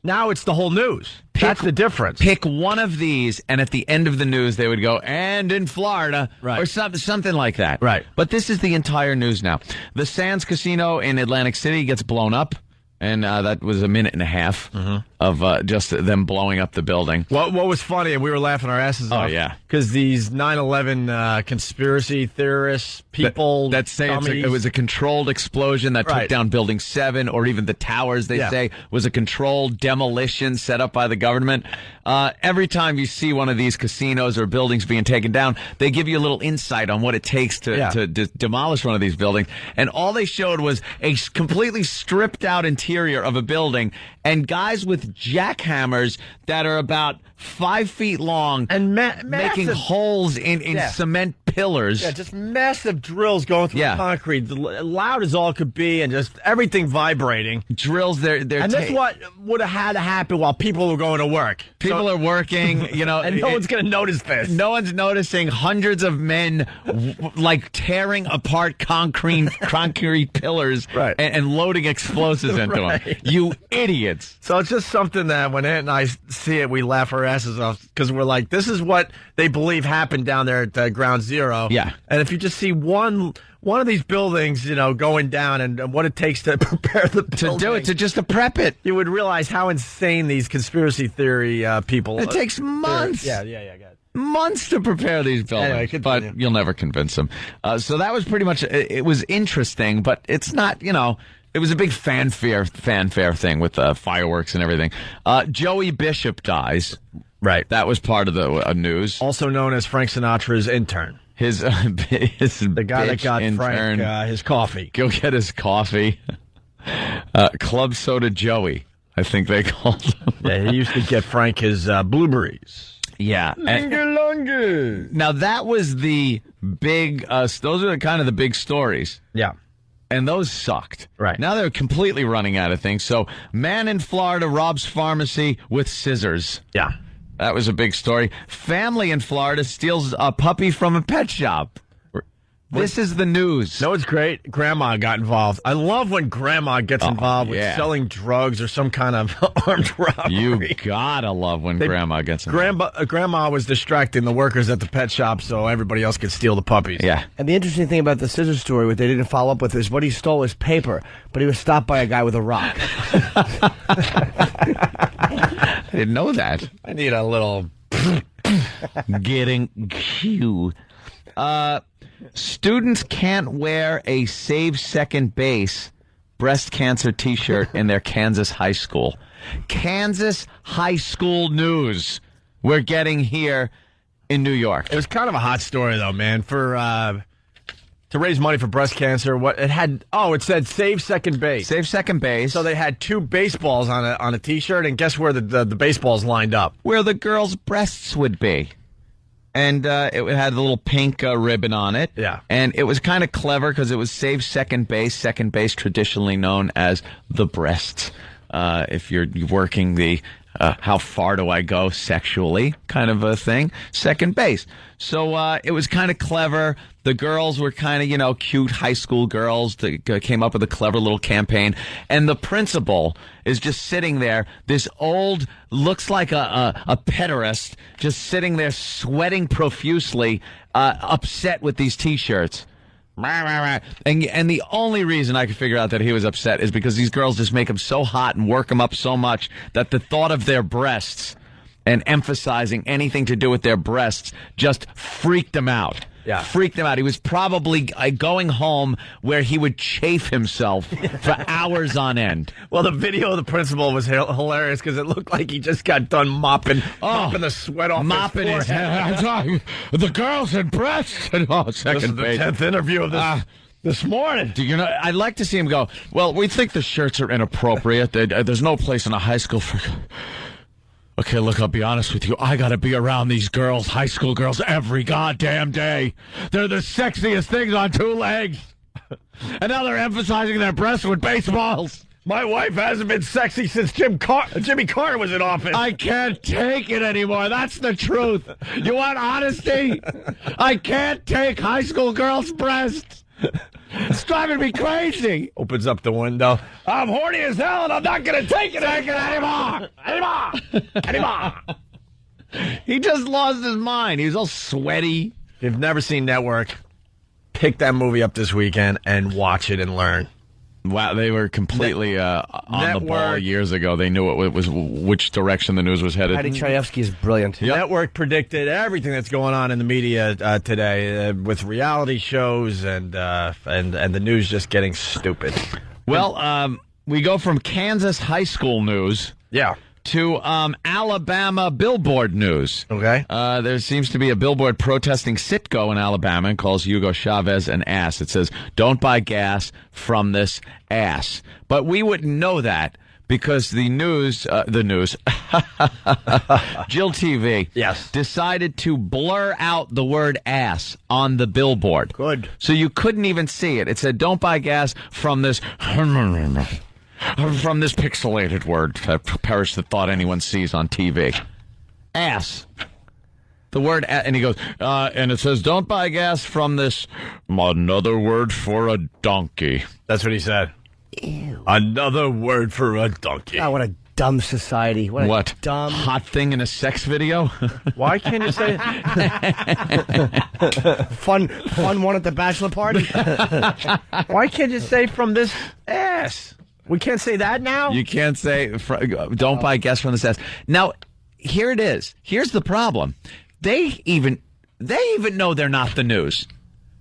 Now it's the whole news. That's the difference.
Pick one of these, and at the end of the news, they would go, and in Florida,
right,
or something like that.
Right.
But this is the entire news now. The Sands Casino in Atlantic City gets blown up. And that was a minute and a half of just them blowing up the building.
What was funny, and we were laughing our asses off.
Oh, yeah.
Because these 9/11 conspiracy theorists, people,
that say it was a controlled explosion that took down Building 7, or even the towers, they say, was a controlled demolition set up by the government. Every time you see one of these casinos or buildings being taken down, they give you a little insight on what it takes to demolish one of these buildings. And all they showed was a completely stripped out interior of a building, and guys with jackhammers that are about 5 feet long
and
making holes in cement pillars.
Yeah, just massive drills going through concrete, loud as all could be, and just everything vibrating.
Drills.
And that's what would have had to happen while people were going to work.
People are working,
and no one's going to notice this.
No one's noticing hundreds of men tearing apart concrete pillars and loading explosives into them. You idiots.
So it's just something that when Ant and I see it, we laugh our asses off because we're like, this is what they believe happened down there at Ground Zero.
Yeah.
And if you just see one of these buildings, going down and what it takes to prepare the building.
To do it, to prep it.
You would realize how insane these conspiracy theory people.
It takes months.
Yeah.
Months to prepare these buildings, but you'll never convince them. So that was pretty much, it was interesting, but it's not, it was a big fanfare thing with fireworks and everything. Joey Bishop dies.
Right.
That was part of the news.
Also known as Frank Sinatra's intern.
The
guy that got
intern,
Frank his coffee.
Go get his coffee. Club Soda Joey, I think they called him.
Yeah, he used to get Frank his blueberries.
Yeah.
Longer.
Now, that was the big, those are kind of the big stories.
Yeah.
And those sucked.
Right.
Now they're completely running out of things. So, man in Florida robs pharmacy with scissors.
Yeah.
That was a big story. Family in Florida steals a puppy from a pet shop. This is the news.
No, it's great. Grandma got involved. I love when Grandma gets involved with selling drugs or some kind of armed robbery.
You gotta love when Grandma gets involved.
Grandma was distracting the workers at the pet shop so everybody else could steal the puppies.
Yeah.
And the interesting thing about the scissor story, what they didn't follow up with, is what he stole was paper, but he was stopped by a guy with a rock.
I didn't know that.
I need a little
getting cute. Students can't wear a Save Second Base breast cancer T-shirt in their Kansas high school. Kansas high school news we're getting here in New York.
It was kind of a hot story, though, man, for to raise money for breast cancer. It said Save Second Base.
Save Second Base.
So they had 2 baseballs on a T-shirt, and guess where the baseballs lined up?
Where the girls' breasts would be. And it had a little pink ribbon on it.
Yeah.
And it was kind of clever because it was Save Second Base. Second base traditionally known as the breasts. If you're working the how far do I go sexually kind of a thing. Second base. So it was kind of clever. The girls were kind of, cute high school girls that came up with a clever little campaign. And the principal is just sitting there, this old, looks like a pederast, just sitting there sweating profusely, upset with these T-shirts. And the only reason I could figure out that he was upset is because these girls just make him so hot and work him up so much that the thought of their breasts and emphasizing anything to do with their breasts just freaked him out.
Yeah.
Freaked him out. He was probably going home where he would chafe himself for hours on end.
Well, the video of the principal was hilarious because it looked like he just got done mopping the sweat off his
head. The girls and breasts.
This is the 10th interview of this morning.
I'd like to see him go, well, we think the shirts are inappropriate. There's no place in a high school for... Okay, look, I'll be honest with you. I gotta be around these girls, high school girls, every goddamn day. They're the sexiest things on 2 legs. And now they're emphasizing their breasts with baseballs.
My wife hasn't been sexy since Jimmy Carter was in office.
I can't take it anymore. That's the truth. You want honesty? I can't take high school girls' breasts. It's driving me crazy.
Opens up the window. I'm horny as hell, and I'm not going to take it anymore.
He just lost his mind. He was all sweaty.
If you've never seen Network, pick that movie up this weekend and watch it and learn.
Wow, they were completely on the ball years ago. They knew it was which direction the news was headed.
Heidi Chayefsky is brilliant.
Yep. Network predicted everything that's going on in the media today with reality shows and the news just getting stupid.
Well, we go from Kansas high school news, to Alabama billboard news.
Okay.
There seems to be a billboard protesting Citgo in Alabama and calls Hugo Chavez an ass. It says, "Don't buy gas from this ass." But we wouldn't know that because the news, Jill TV, decided to blur out the word ass on the billboard.
Good.
So you couldn't even see it. It said, "Don't buy gas from this pixelated word that perish the thought anyone sees on TV. Ass. The word, and he goes, and it says, "Don't buy gas from this," another word for a donkey.
That's what he said.
Ew.
Another word for a donkey.
Oh, what a dumb society. What a dumb...
hot thing in a sex video?
Why can't you say...
fun one at the bachelor party?
Why can't you say from this ass? We can't say that now?
You can't say, don't buy gas from this ass. Now, here it is. Here's the problem. They even know they're not the news.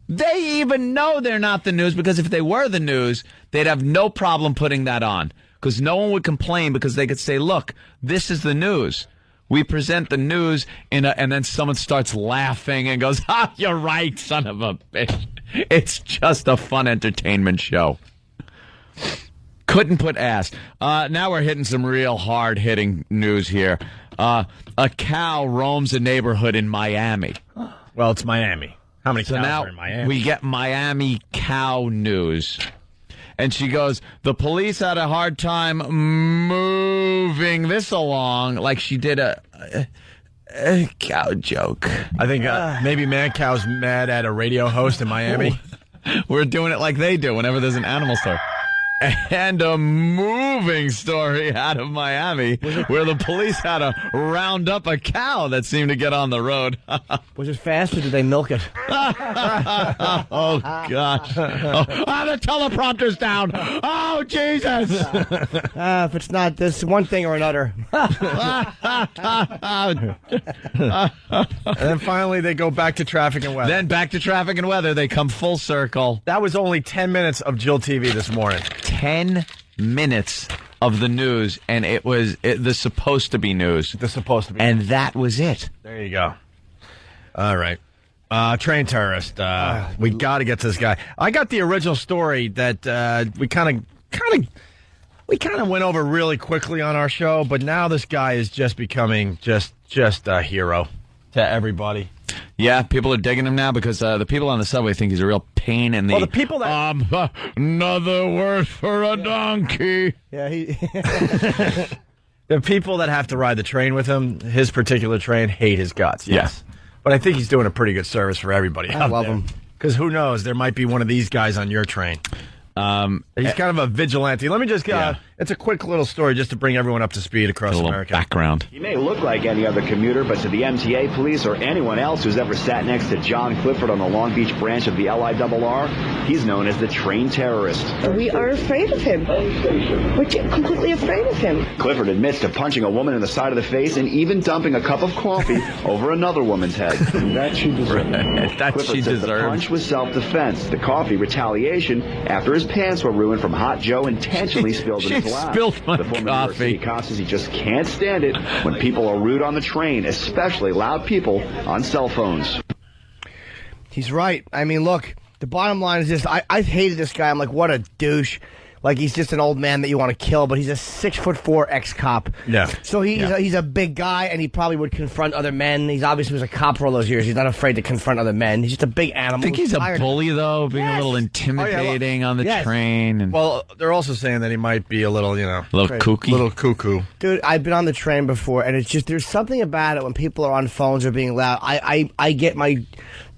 They even know they're not the news because if they were the news, they'd have no problem putting that on because no one would complain because they could say, look, this is the news. We present the news and then someone starts laughing and goes, you're right, son of a bitch. It's just a fun entertainment show. Couldn't put ass. Now we're hitting some real hard-hitting news here. A cow roams a neighborhood in Miami.
Well, it's Miami. How many cows
now
are in Miami?
We get Miami cow news. And she goes, the police had a hard time moving this along like she did Cow joke.
I think maybe Mancow's mad at a radio host in Miami.
We're doing it like they do whenever there's an animal story. And a moving story out of Miami where the police had to round up a cow that seemed to get on the road.
Was it fast or did they milk it?
Oh, gosh. The teleprompter's down. Oh, Jesus.
If it's not this one thing or another.
And then finally they go back to traffic and weather.
Then back to traffic and weather. They come full circle.
That was only 10 minutes of Jill TV this morning.
10 minutes of the news, and it was the supposed to be news.
The supposed to be.
And that was it.
There you go. All right. Train terrorist. We got to get to this guy. I got the original story that we kind of went over really quickly on our show, but now this guy is just becoming just a hero to everybody.
Yeah, people are digging him now because the people on the subway think he's a real pain in the...
Well, the people that...
another word for a donkey.
Yeah,
The people that have to ride the train with him, his particular train, hate his guts. Yes. Yeah. But I think he's doing a pretty good service for everybody.
I love him.
Because who knows, there might be one of these guys on your train. He's kind of a vigilante. Let me just it's a quick little story just to bring everyone up to speed across America.
Background.
He may look like any other commuter, but to the MTA police or anyone else who's ever sat next to John Clifford on the Long Beach branch of the LIRR, he's known as the train terrorist.
We are afraid of him. We're completely afraid of him.
Clifford admits to punching a woman in the side of the face and even dumping a cup of coffee over another woman's head.
That she deserved.
Clifford says the punch was self-defense, the coffee retaliation after his pants were ruined from Hot Joe intentionally spilled in his lap.
Spilled my
the former New York
coffee.
City cop says he just can't stand it when people are rude on the train, especially loud people on cell phones.
He's right. I mean, look, the bottom line is this. I hated this guy. I'm like, what a douche. Like, he's just an old man that you want to kill, but he's a 6'4" ex-cop.
Yeah.
So he's a big guy, and he probably would confront other men. He's obviously was a cop for all those years. He's not afraid to confront other men. He's just a big animal.
I think he's a bully, though, being a little intimidating on the train. And
well, they're also saying that he might be a little,
kooky.
Little cuckoo.
Dude, I've been on the train before, and it's just, there's something about it when people are on phones or being loud. I get my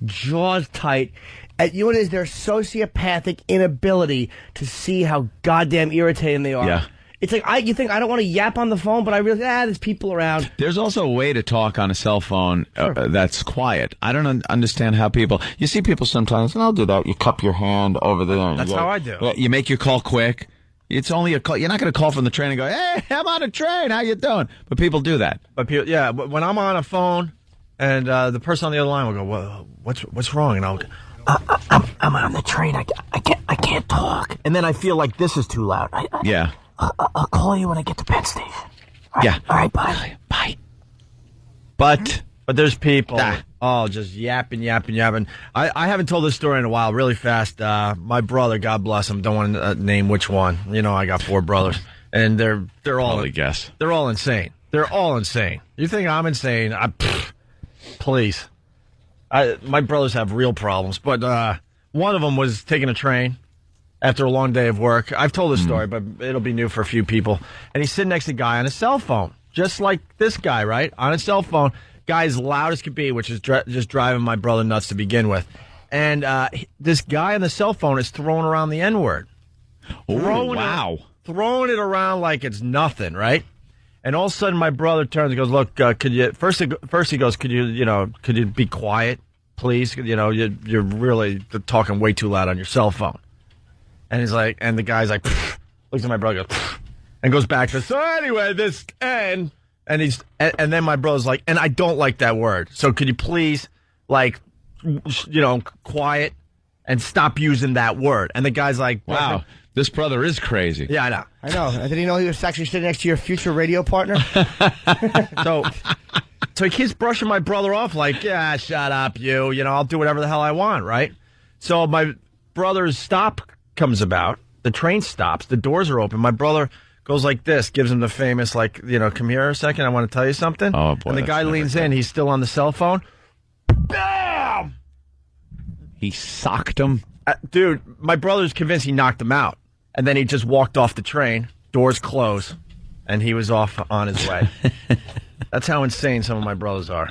jaws tight. You know what it is? Their sociopathic inability to see how goddamn irritating they are.
Yeah.
It's like, you think I don't want to yap on the phone, but I realize, there's people around.
There's also a way to talk on a cell phone that's quiet. I don't understand how you see people sometimes, and I'll do that. You cup your hand over there.
That's how I do.
You make your call quick. It's only a call. You're not going to call from the train and go, hey, I'm on a train. How you doing? But people do that.
But people, when I'm on a phone and the person on the other line will go, well, what's wrong? And I'll go, I'm on the train. I can't talk. And then I feel like this is too loud. I'll call you when I get to Penn Station. All right, all right, bye. But there's people just yapping. I haven't told this story in a while. Really fast. My brother, God bless him, don't want to name which one. I got 4 brothers, and they're all
probably guess.
They're all insane. They're all insane. You think I'm insane? Please. My brothers have real problems, but one of them was taking a train after a long day of work. I've told this story, but it'll be new for a few people. And he's sitting next to a guy on a cell phone, just like this guy, right? On a cell phone. Guy's loud as could be, which is just driving my brother nuts to begin with. And this guy on the cell phone is throwing around the N-word. Throwing it around like it's nothing, right? And all of a sudden, my brother turns and goes, "Look, could you?" First he goes, "Could you be quiet, please? You're really talking way too loud on your cell phone." And he's like, and the guy's like, looks at my brother, goes, and goes back to. So anyway, and then my brother's like, and I don't like that word. So could you please, quiet and stop using that word? And the guy's like,
wow. This brother is crazy.
Yeah, I know.
Did he know he was actually sitting next to your future radio partner?
So he keeps brushing my brother off like, yeah, shut up, you. I'll do whatever the hell I want, right? So my brother's stop comes about. The train stops. The doors are open. My brother goes like this, gives him the famous, come here a second. I want to tell you something.
Oh, boy.
And the guy leans in. He's still on the cell phone. Bam!
He socked him.
Dude, my brother's convinced he knocked him out. And then he just walked off the train, doors closed, and he was off on his way. That's how insane some of my brothers are.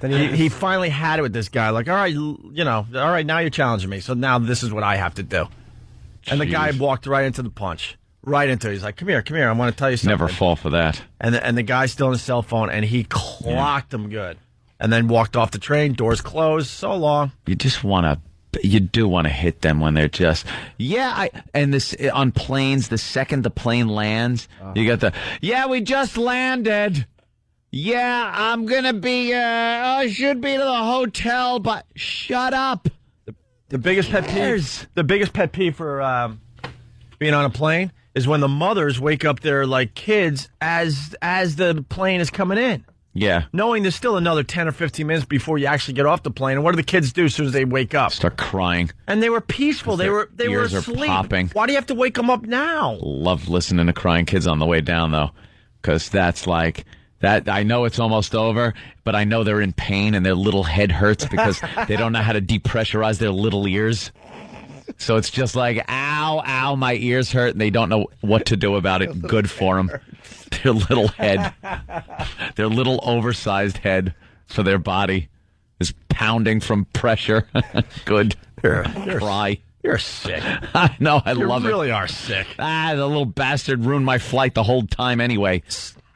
Then he finally had it with this guy. Like, all right, now you're challenging me. So now this is what I have to do. And the guy walked right into the punch. Right into it. He's like, come here. I want to tell you something.
Never fall for that.
And the guy's still on his cell phone, and he clocked him good. And then walked off the train, doors closed, so long.
You do want to hit them when they're just, and this on planes, the second the plane lands, you got we just landed. Yeah, I'm going to be, I should be to the hotel, but shut up.
The biggest pet peeve for being on a plane is when the mothers wake up their kids as the plane is coming in.
Yeah.
Knowing there's still another 10 or 15 minutes before you actually get off the plane. And what do the kids do as soon as they wake up?
Start crying.
And they were peaceful. They were
ears
asleep.
Are popping.
Why do you have to wake them up now?
Love listening to crying kids on the way down, though, because that's like... That I know it's almost over, but I know they're in pain and their little head hurts because they don't know how to depressurize their little ears. So it's just like, ow, my ears hurt, and they don't know what to do about it. Good for them. Their little head, their little oversized head for their body is pounding from pressure. Good. Cry.
You're sick.
I know, I love it.
You really are sick.
The little bastard ruined my flight the whole time anyway.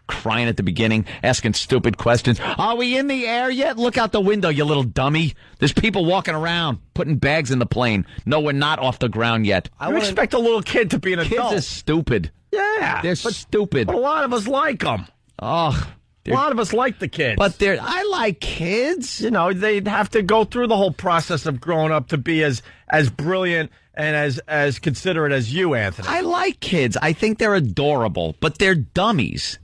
Crying at the beginning, asking stupid questions. Are we in the air yet? Look out the window, you little dummy. There's people walking around, putting bags in the plane. No, we're not off the ground yet.
You expect a little kid to be an adult.
Kids are stupid.
Yeah.
They're stupid.
But a lot of us like them.
Oh.
A lot of us like the kids.
But I like kids.
They have to go through the whole process of growing up to be as brilliant and as considerate as you, Anthony.
I like kids. I think they're adorable, but they're dummies.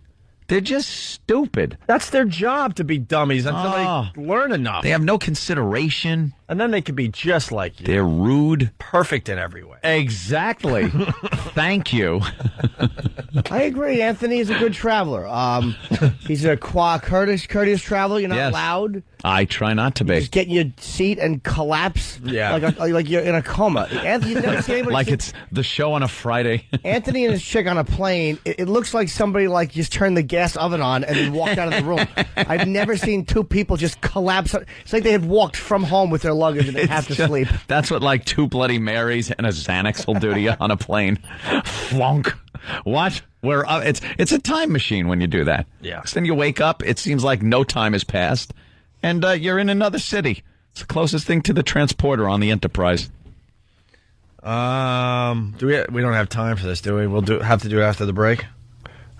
They're just stupid.
That's their job, to be dummies until they learn enough.
They have no consideration.
And then they can be just like you.
They're rude.
Perfect in every way.
Exactly. Thank you.
I agree. Anthony is a good traveler. He's a courteous traveler. You're not loud.
I try not to be.
Just get in your seat and collapse like you're in a coma. Anthony, you never see anybody
like it's the show on a Friday.
Anthony and his chick on a plane, it looks like somebody just turned the gas oven on and then walked out of the room. I've never seen two people just collapse. It's like they had walked from home with their luggage and they have to sleep.
That's what two Bloody Marys and a Xanax will do to you on a plane. Flunk. What? It's a time machine when you do that.
Yeah.
So then you wake up, it seems like no time has passed, and you're in another city. It's the closest thing to the transporter on the Enterprise.
We don't have time for this, do we? We'll have to do it after the break.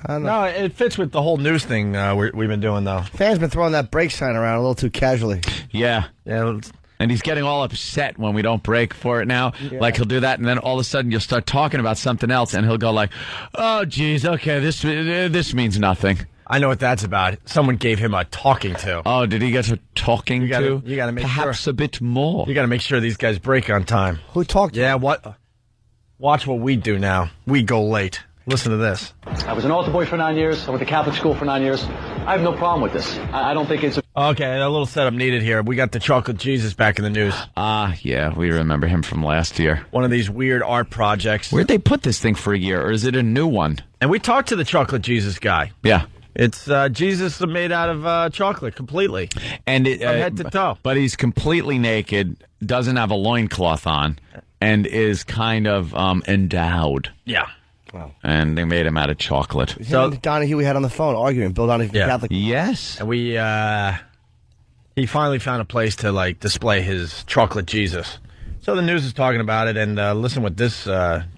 No, it fits with the whole news thing we've been doing, though.
Fans been throwing that break sign around a little too casually.
Yeah. And he's getting all upset when we don't break for it now. Yeah. Like, he'll do that, and then all of a sudden you'll start talking about something else, and he'll go like, oh, geez, okay, this means nothing.
I know what that's about. Someone gave him a talking to.
Oh, did he get a talking to?
You got to make
perhaps a bit more.
You got to make sure these guys break on time.
Who talked to him?
What? Watch what we do now. We go late. Listen to this.
I was an altar boy for 9 years. I went to Catholic school for 9 years. I have no problem with this. I don't think it's...
Okay, a little setup needed here. We got the Chocolate Jesus back in the news.
Yeah, we remember him from last year.
One of these weird art projects.
Where'd they put this thing for a year, or is it a new one?
And we talked to the Chocolate Jesus guy.
Yeah.
It's Jesus made out of chocolate completely.
And
from head to toe.
But he's completely naked, doesn't have a loincloth on, and is kind of endowed.
Yeah.
Wow.
And they made him out of chocolate.
So Donahue we had on the phone arguing. Bill Donahue, Catholic.
Yes.
And he finally found a place to display his chocolate Jesus. So the news is talking about it, and listen what this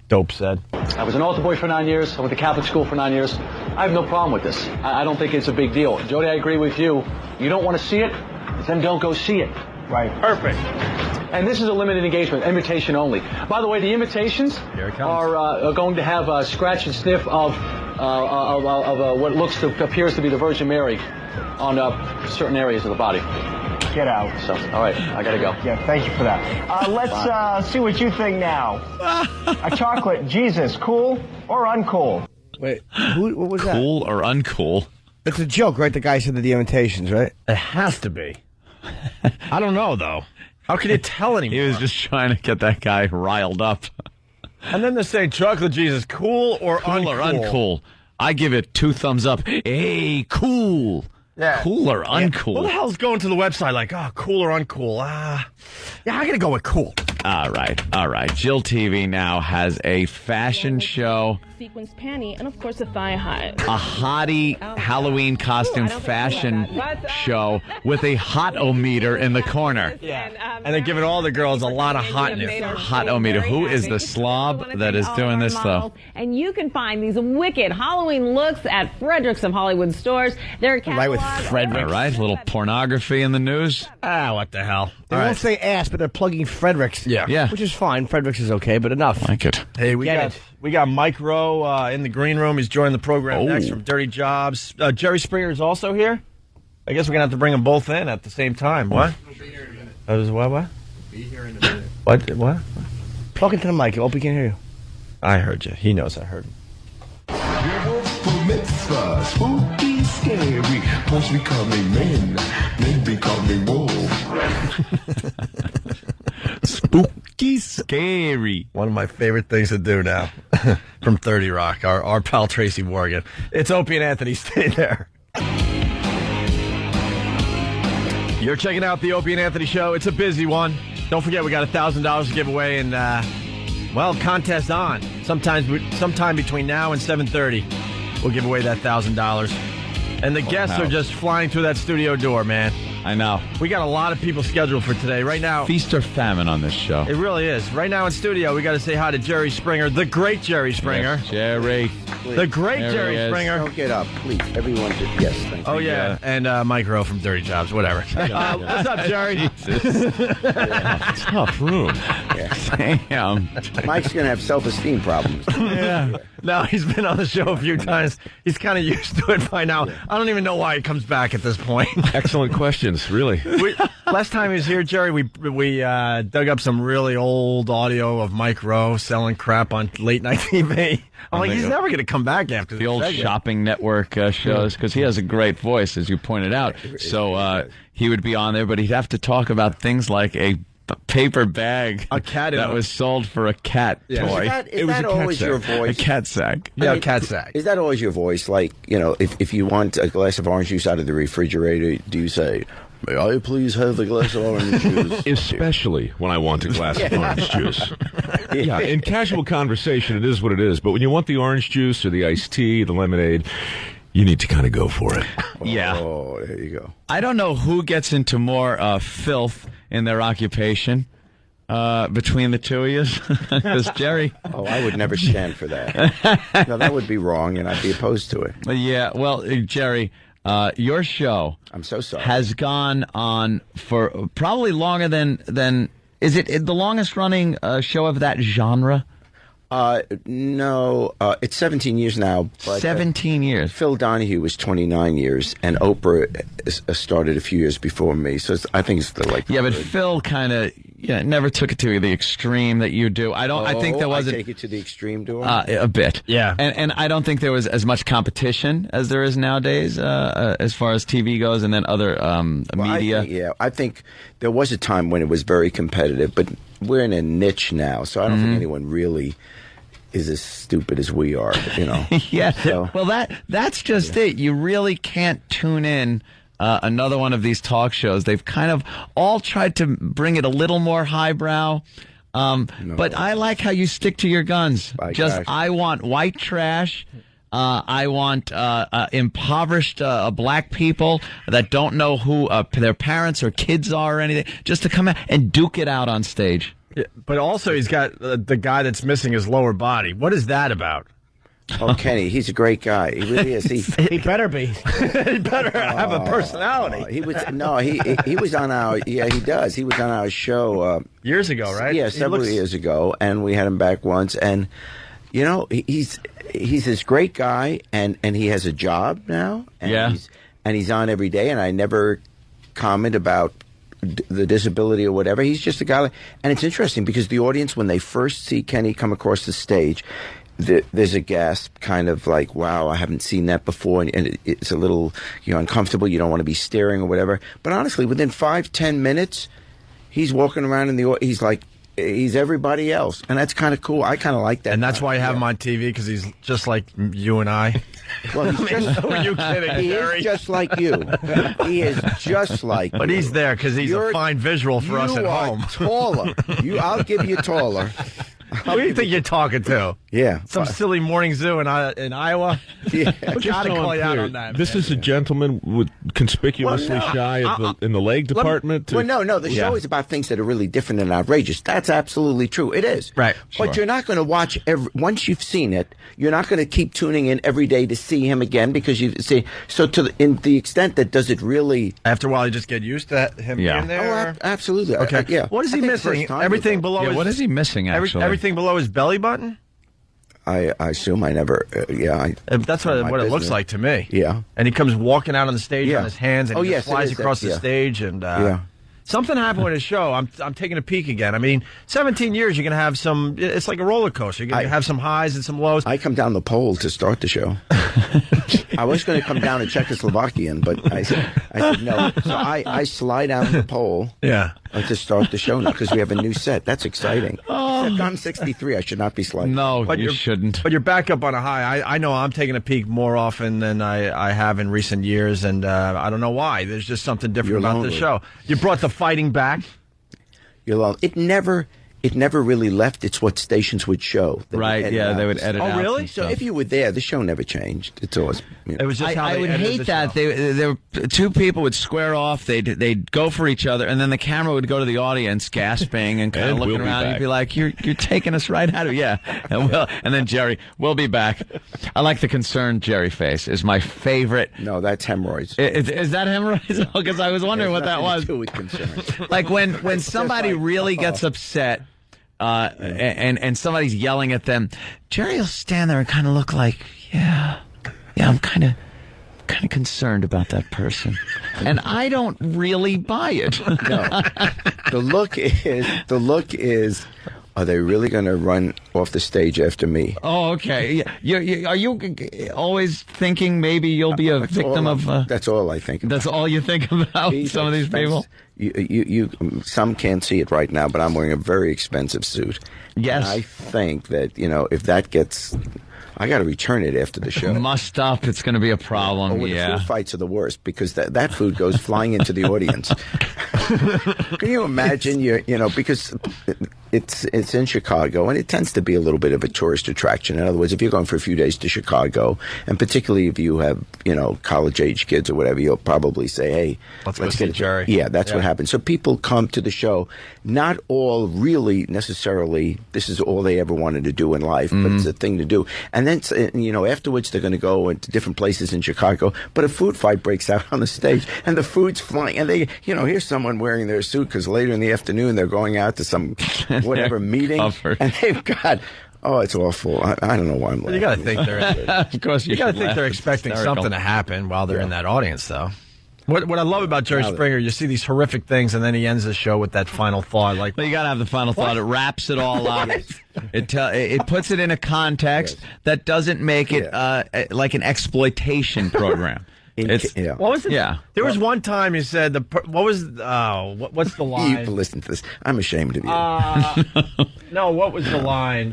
dope said.
I was an altar boy for 9 years. I went to Catholic school for 9 years. I have no problem with this. I don't think it's a big deal. Jody, I agree with you. You don't want to see it, then don't go see it.
Right. Perfect.
And this is a limited engagement, invitation only. By the way, the invitations are going to have a scratch and sniff of what appears to be the Virgin Mary on certain areas of the body.
Get out.
So, all right, I gotta go.
Yeah, thank you for that. Let's see what you think now. A chocolate Jesus, cool or uncool?
Wait, what was that?
Cool or uncool?
It's a joke, right? The guy said the invitations, right?
It has to be. I don't know, though. How can you tell anymore?
He was just trying to get that guy riled up.
And then they're saying chocolate Jesus, cool or uncool?
Cool or uncool. I give it 2 thumbs up. Hey, cool.
Yeah.
Cool or uncool?
Who the hell's going to the website like, cool or uncool? Yeah, I'm going to go with cool.
All right. Jill TV now has a fashion show.
Sequins panty, and of course a thigh high.
A hottie Halloween costume fashion show with a hot-o-meter in the corner.
Yeah. And they're giving all the girls a lot of hotness.
Hot-o-meter. Who is the slob that is doing this, though?
And you can find these wicked Halloween looks at Fredericks of Hollywood stores. They're
Right with Frederick. All right, a little pornography in the news.
What the hell?
They won't say ass, but they're plugging Fredericks.
Yeah.
Which is fine. Fredericks is okay, but enough.
Like it.
Hey, we got Mike Rowe in the green room. He's joining the program next from Dirty Jobs. Jerry Springer is also here. I guess we're going to have to bring them both in at the same time. What?
I'll be here in a minute.
What?
Be here in a minute.
What?
Talking to the mic. Opie can't hear you.
I heard you. He knows I heard him.
Mitzvah, spooky, scary. Horse becoming men becoming wolves.
Spooky, scary.
One of my favorite things to do now from 30 Rock, our pal Tracy Morgan. It's Opie and Anthony. Stay there. You're checking out the Opie and Anthony show. It's a busy one. Don't forget, we got $1,000 to give away, and contest on. Sometime between now and 7:30, we'll give away that $1,000. And the guests are just flying through that studio door, man.
I know.
We got a lot of people scheduled for today. Right now,
feast or famine on this show.
It really is. Right now in studio, we got to say hi to Jerry Springer, the great Jerry Springer.
Yes, Jerry.
Please.
The great Jerry Springer.
Don't get up, please. Everyone just, yes, thank you.
Oh, yeah. And Mike Rowe from Dirty Jobs, whatever. What's up, Jerry?
Tough room. Damn.
Mike's going to have self-esteem problems.
Yeah. No, he's been on the show a few times. He's kind of used to it by now. I don't even know why he comes back at this point.
Excellent questions, really.
Last time he was here, Jerry, we dug up some really old audio of Mike Rowe selling crap on late night TV. I'm like, he's never going to come back after
the old shopping network shows, because he has a great voice, as you pointed out. So he would be on there, but he'd have to talk about things like a paper bag,
a cat
that was sold for a cat toy.
Is that always your voice?
A cat sack.
Yeah, a cat sack.
Is that always your voice? Like, if you want a glass of orange juice out of the refrigerator, do you say, "May I please have the glass of orange juice"?
Especially when I want a glass of orange juice. Yeah, in casual conversation, it is what it is. But when you want the orange juice or the iced tea, the lemonade, you need to kind of go for it.
Yeah.
Oh, there you go.
I don't know who gets into more filth in their occupation between the two of you. Because Jerry...
Oh, I would never stand for that. No, that would be wrong, and I'd be opposed to it.
Yeah, well, Jerry... your show,
I'm so sorry,
has gone on for probably longer than is it the longest running show of that genre?
No, it's 17 years now. But,
17 years.
Phil Donahue was 29 years, and Oprah started a few years before me. So I think it's
Yeah, but Phil kind of never took it to the extreme that you do. I think there wasn't.
I take it to the extreme, do
a bit.
Yeah,
and I don't think there was as much competition as there is nowadays as far as TV goes, and then other media.
I think there was a time when it was very competitive, but we're in a niche now, so I don't think anyone really is as stupid as we are,
Yeah. So. Well, that's just it. You really can't tune in another one of these talk shows. They've kind of all tried to bring it a little more highbrow. But I like how you stick to your guns. I want white trash. I want impoverished black people that don't know who their parents or kids are or anything, just to come out and duke it out on stage.
Yeah, but also he's got the guy that's missing his lower body. What is that about?
Oh, Kenny, he's a great guy. He really is.
He better be.
He better have a personality.
He was on our. Yeah, he does. He was on our show
years ago, right?
Yeah, several years ago, and we had him back once. And he's this great guy, and he has a job now. And he's on every day, and I never comment about the disability or whatever. He's just a guy. And it's interesting because the audience, when they first see Kenny come across the stage, there's a gasp, kind of like, wow, I haven't seen that before. And it's a little, uncomfortable. You don't want to be staring or whatever. But honestly, within 5-10 minutes, he's walking around he's like he's everybody else, and that's kind of cool. I kind of like that.
And that's why you have him on TV, because he's just like you and I.
Well, he's just,
who are you kidding,
he
Jerry?
is just like you. He is just like
But
you.
he's there because he's a fine visual for us at home.
Taller. I'll give you taller.
Who do you think you're talking to?
Yeah.
Some silly morning zoo in Iowa?
Yeah.
We got to call you out on that.
This is a gentleman with conspicuously shy in the leg department.
No. The show is about things that are really different and outrageous. That's absolutely true. It is.
Right.
But you're not going to watch once you've seen it. You're not going to keep tuning in every day to see him again because you see. So in the extent that does it really?
After a while, you just get used to him being there.
Oh, absolutely.
Okay.
Yeah.
What is he missing? Everything below.
Yeah, what is he missing? Actually,
everything below his belly button.
I assume I never.
That's what it looks like to me.
Yeah.
And he comes walking out on the stage on his hands, and he just flies across the stage, and something happened with his show. I'm taking a peek again. I mean, 17 years, you're going to have some. It's like a roller coaster. You're going to have some highs and some lows.
I come down the pole to start the show. I was going to come down to Czechoslovakian, but I said no. So I slide down the pole.
Yeah.
To start the show now because we have a new set. That's exciting. Except I'm 63. I should not be sliding.
No, but you shouldn't.
But you're back up on a high. I know I'm taking a peak more often than I have in recent years, and I don't know why. There's just something different about the show. You brought the fighting back.
You're lonely. It never really left. It's what stations would show.
Right, yeah, they would edit out.
Oh, really?
So if you were there, the show never changed. It's always.
It was just how
I
they
would
edited
hate
the
that.
show.
There were two people would square off. They'd go for each other, and then the camera would go to the audience, gasping and kind of looking around. And you'd be like, "You're taking us right out of and then Jerry, we'll be back." I like the concerned Jerry face. Is my favorite.
No, that's hemorrhoids.
Is that hemorrhoids? Because I was wondering what that was. Like when somebody really gets upset. And somebody's yelling at them, Jerry will stand there and kind of look like, yeah, I'm kind of concerned about that person, and I don't really buy it.
No, the look is. Are they really going to run off the stage after me?
Oh, okay. Are you always thinking maybe you'll be a victim of?
That's all I think about.
That's all you think about some of these people?
You some can't see it right now, but I'm wearing a very expensive suit.
Yes.
And I think that, if that gets... I got to return it after the show.
Must up. It's going to be a problem.
The food fights are the worst because that food goes flying into the audience. Can you imagine? Because it's in Chicago and it tends to be a little bit of a tourist attraction. In other words, if you're going for a few days to Chicago, and particularly if you have college age kids or whatever, you'll probably say, "Hey,
let's go see Jerry."
Yeah, that's what happens. So people come to the show. Not all really necessarily. This is all they ever wanted to do in life, but it's a thing to do. And then, afterwards they're going to go into different places in Chicago. But a food fight breaks out on the stage, and the food's flying. And they, here's someone wearing their suit because later in the afternoon they're going out to some whatever meeting, and they've got. Oh, it's awful. I don't know why I'm laughing.
You got to think
of course
you got to think they're expecting something to happen while they're in that audience, though. What I love about Jerry Springer, you see these horrific things, and then he ends the show with that final thought. Well,
you got to have the final thought. It wraps it all up. It puts it in a context that doesn't make it like an exploitation program.
What was it?
Yeah.
There was one time you said what's the line?
You listen to this. I'm ashamed of you.
No, what was the line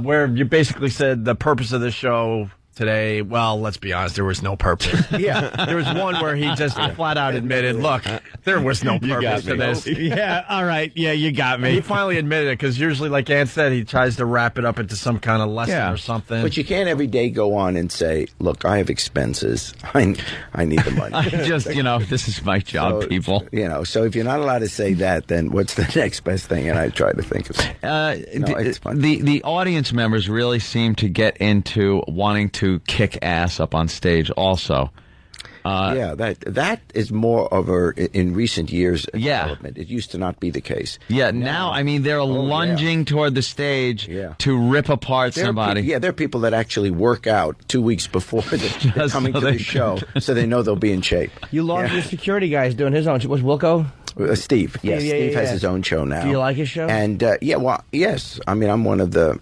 where you basically said the purpose of the show today? Well, let's be honest, there was no purpose.
Yeah.
There was one where he just flat out admitted, look, there was no purpose to this.
Yeah, all right. Yeah, you got me.
He finally admitted it because usually, like Ann said, he tries to wrap it up into some kind of lesson or something.
But you can't every day go on and say, look, I have expenses. I need the money.
I just, this is my job, people.
So if you're not allowed to say that, then what's the next best thing? And I try to think of it's fun.
The audience members really seem to get into wanting to kick ass up on stage also.
That is more of in recent years development. It used to not be the case.
Yeah, now I mean they're lunging toward the stage to rip apart somebody.
There are people that actually work out 2 weeks before they're coming to the show, so they know they'll be in shape.
You lost your security guy is doing his own. Was Wilco?
Steve. Yes, Steve has his own show now.
Do you like his show?
And yes. I mean, I'm one of the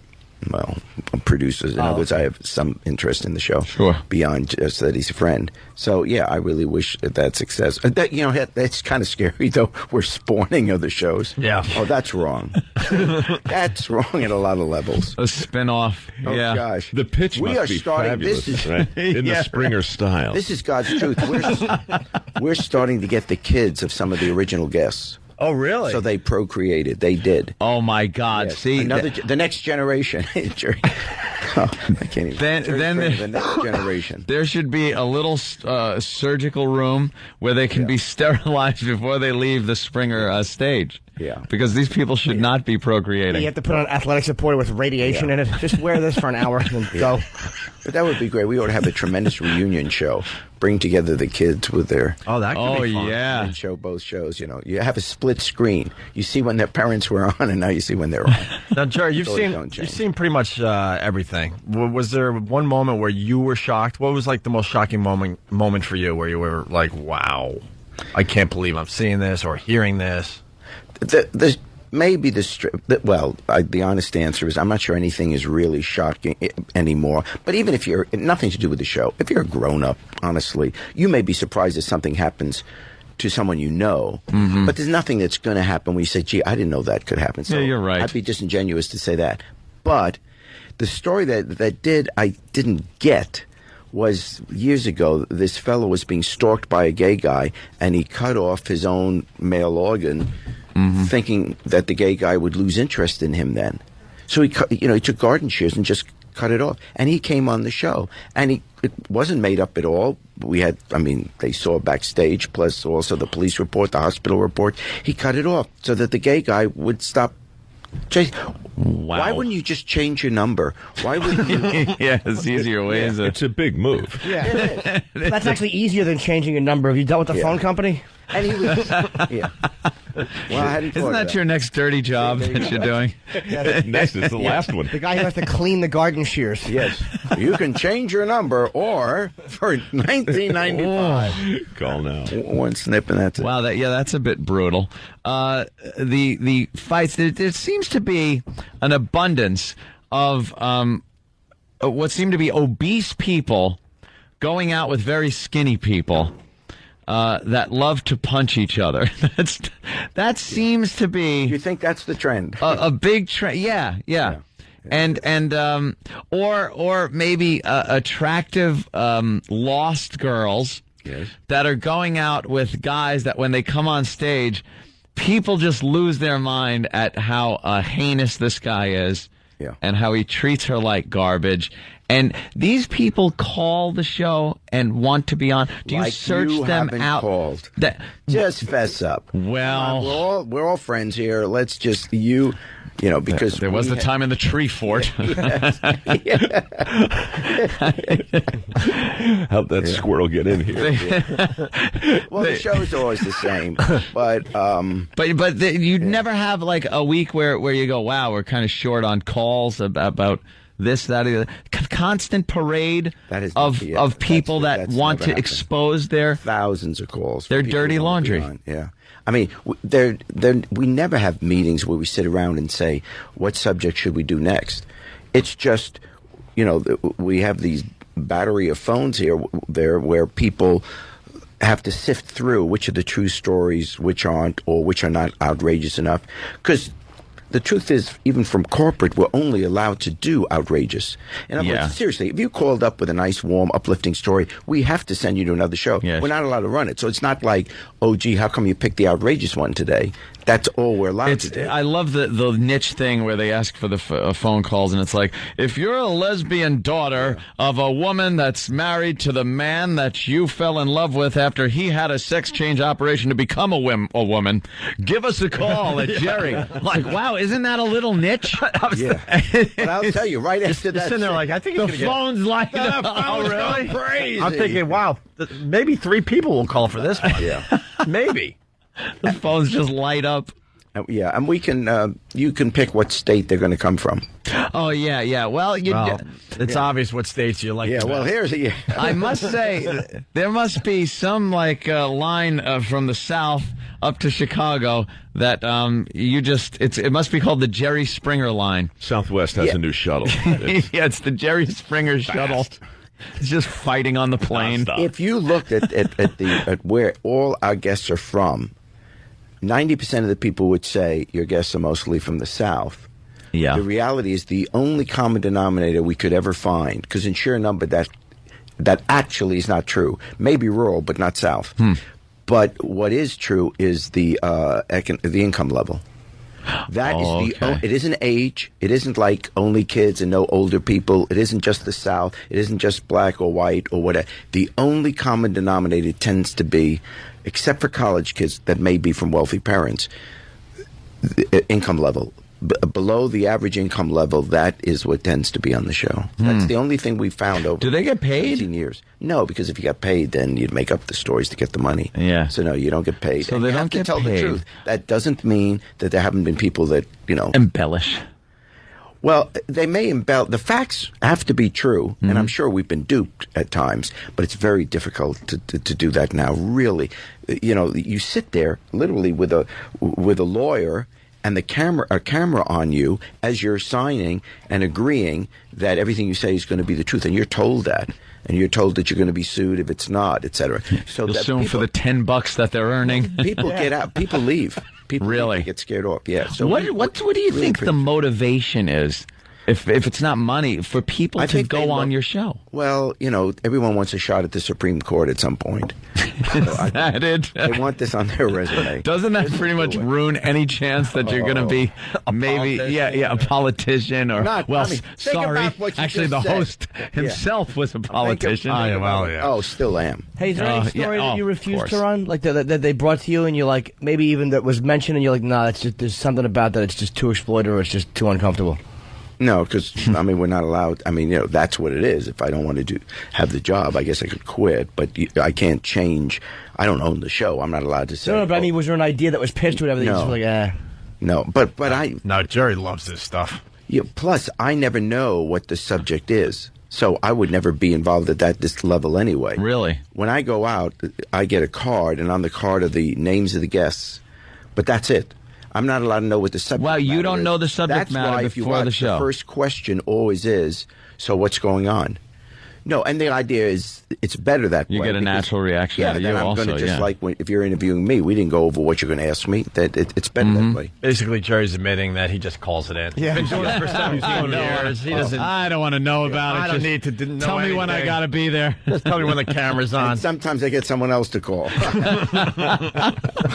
producers. In other words, I have some interest in the show beyond just that he's a friend. So, yeah, I really wish that success. That's kind of scary, though. We're spawning other shows.
Yeah.
Oh, that's wrong. That's wrong at a lot of levels.
A spin-off.
Oh,
yeah.
gosh.
The pitch
we
must
are
be
starting,
fabulous,
this is,
right? In the Springer style.
This is God's truth. We're starting to get the kids of some of the original guests.
Oh, really?
So they procreated. They did.
Oh, my God.
Yes.
See?
The next generation. I can't even.
Then
the next generation.
There should be a little surgical room where they can be sterilized before they leave the Springer stage.
Yeah.
Because these people should not be procreating.
You have to put on athletic supporter with radiation in it. Just wear this for an hour and go.
But that would be great. We ought to have a tremendous reunion show. Bring together the kids with their...
Oh, that could be fun.
Yeah. And show both shows, You have a split screen. You see when their parents were on, and now you see when they're on.
Now, Jerry, you've seen pretty much everything. Was there one moment where you were shocked? What was, like, the most shocking moment for you where you were like, wow, I can't believe I'm seeing this or hearing this?
The honest answer is I'm not sure anything is really shocking anymore. But even if you're nothing to do with the show, if you're a grown up, honestly, you may be surprised if something happens to someone you know. Mm-hmm. But there's nothing that's going to happen when you say, "Gee, I didn't know that could happen." So
yeah, you're right.
I'd be disingenuous to say that. But the story that I didn't get was years ago. This fellow was being stalked by a gay guy, and he cut off his own male organ. Mm-hmm. Thinking that the gay guy would lose interest in him then. So he took garden shears and just cut it off. And he came on the show. And it wasn't made up at all. They saw backstage, plus also the police report, the hospital report. He cut it off so that the gay guy would stop.
Wow.
Why wouldn't you just change your number? Why wouldn't you?
Yeah, it's easier ways.
It's a big move.
Yeah. That's actually easier than changing a number. Have you dealt with the phone company?
And he was, yeah. Well, I hadn't
Isn't that your next dirty job that you're doing?
Next is the last one.
The guy who has to clean the garden shears.
Yes. You can change your number, or for $19.95.
Call now.
One snip and that's it.
Wow, that's a bit brutal. The fights, there seems to be an abundance of what seem to be obese people going out with very skinny people. That love to punch each other. That seems to be.
You think that's the trend?
A big trend. Yeah. And or maybe attractive lost girls that are going out with guys that when they come on stage, people just lose their mind at how heinous this guy is.
Yeah.
And how he treats her like garbage. And these people call the show and want to be on. Do you search them out?
Called. Just fess up.
Well,
we're all friends here. Let's just because
there was the time in the tree fort.
How'd that squirrel get in here?
Well, the show's always the same, but
you'd never have like a week where you go, wow, we're kind of short on calls about this, that, or the other. Constant parade of people that want to expose their
thousands of calls,
their dirty laundry.
Yeah. I mean, we never have meetings where we sit around and say, what subject should we do next? It's just, we have these battery of phones there where people have to sift through which are the true stories, which aren't, or which are not outrageous enough. Because the truth is, even from corporate, we're only allowed to do outrageous. In other words, seriously, if you called up with a nice, warm, uplifting story, we have to send you to another show.
Yes.
We're not allowed to run it. So it's not like, oh, gee, how come you picked the outrageous one today? That's all we're allowed to do.
I love the niche thing where they ask for the phone calls, and it's like, if you're a lesbian daughter of a woman that's married to the man that you fell in love with after he had a sex change operation to become a woman, give us a call at Jerry. Like, wow, isn't that a little niche?
Yeah. But I'll tell you, right after that,
sitting there like, I think
the phone's lighting up.
Oh, really?
Crazy.
I'm thinking, wow, maybe 3 people will call for this one.
Yeah.
Maybe.
The phones just light up.
Yeah, and we can. You can pick what state they're going to come from.
Oh yeah. Well,
it's obvious what states you like.
Yeah. Well, here's the.
I must say, there must be some line from the South up to Chicago that it must be called the Jerry Springer line.
Southwest has a new shuttle.
Yeah, it's the Jerry Springer shuttle. It's just fighting on the plane.
If you looked at where all our guests are from, 90% of the people would say your guests are mostly from the South.
Yeah.
The reality is the only common denominator we could ever find, because in sheer number that actually is not true. Maybe rural, but not South. But what is true is the income level. That is it isn't age. It isn't like only kids and no older people. It isn't just the South. It isn't just black or white or whatever. The only common denominator tends to be, except for college kids that may be from wealthy parents, the income level. Below the average income level, that is what tends to be on the show. That's the only thing we found over.
Do they get paid?
15 years. No, because if you got paid, then you'd make up the stories to get the money.
Yeah.
So no, you don't get paid.
So they don't get
tell
paid.
the truth. That doesn't mean that there haven't been people that
embellish.
Well, they may embellish. The facts have to be true, and I'm sure we've been duped at times. But it's very difficult to do that now. Really, you sit there literally with a lawyer and a camera on you as you're signing and agreeing that everything you say is going to be the truth, and you're told that, and you're told that you're going to be sued if it's not, etc. So
you'll sue them for the $10 that they're earning.
People get out. People leave. People
really
get scared off. Yeah. So
what do you think the motivation is? If it's not money, for people to go on your show?
Well, everyone wants a shot at the Supreme Court at some point.
Is that it?
They want this on their resume.
Doesn't that pretty much ruin any chance that you're going to be a politician or sorry, actually the host himself was a politician.
Still am.
Hey, is there any story that you refused to run, like that they brought to you and you're like, maybe even that was mentioned and you're like, nah, it's just there's something about that, it's just too exploited or it's just too uncomfortable?
No, because we're not allowed. That's what it is. If I don't want to have the job, I guess I could quit. But I can't change. I don't own the show. I'm not allowed to say.
No, but was there an idea that was pitched or whatever?
No,
that you just
no. But
No, Jerry loves this stuff.
Yeah. Plus, I never know what the subject is, so I would never be involved at this level anyway.
Really?
When I go out, I get a card, and on the card are the names of the guests, but that's it. I'm not allowed to know what the subject matter is.
Wow, you don't know the subject matter before the show.
The first question always is, so what's going on? No, and the idea is it's better that way.
You get a natural reaction out of you also.
I'm going to like if you're interviewing me, we didn't go over what you're going to ask me. That it's better that way.
Basically, Jerry's admitting that he just calls it in.
Yeah.
He's been doing it for 17 years. He doesn't.
I don't want to know about it.
I don't need to know
Tell me when I got to be there.
Just tell me when the camera's on.
And sometimes I get someone else to call.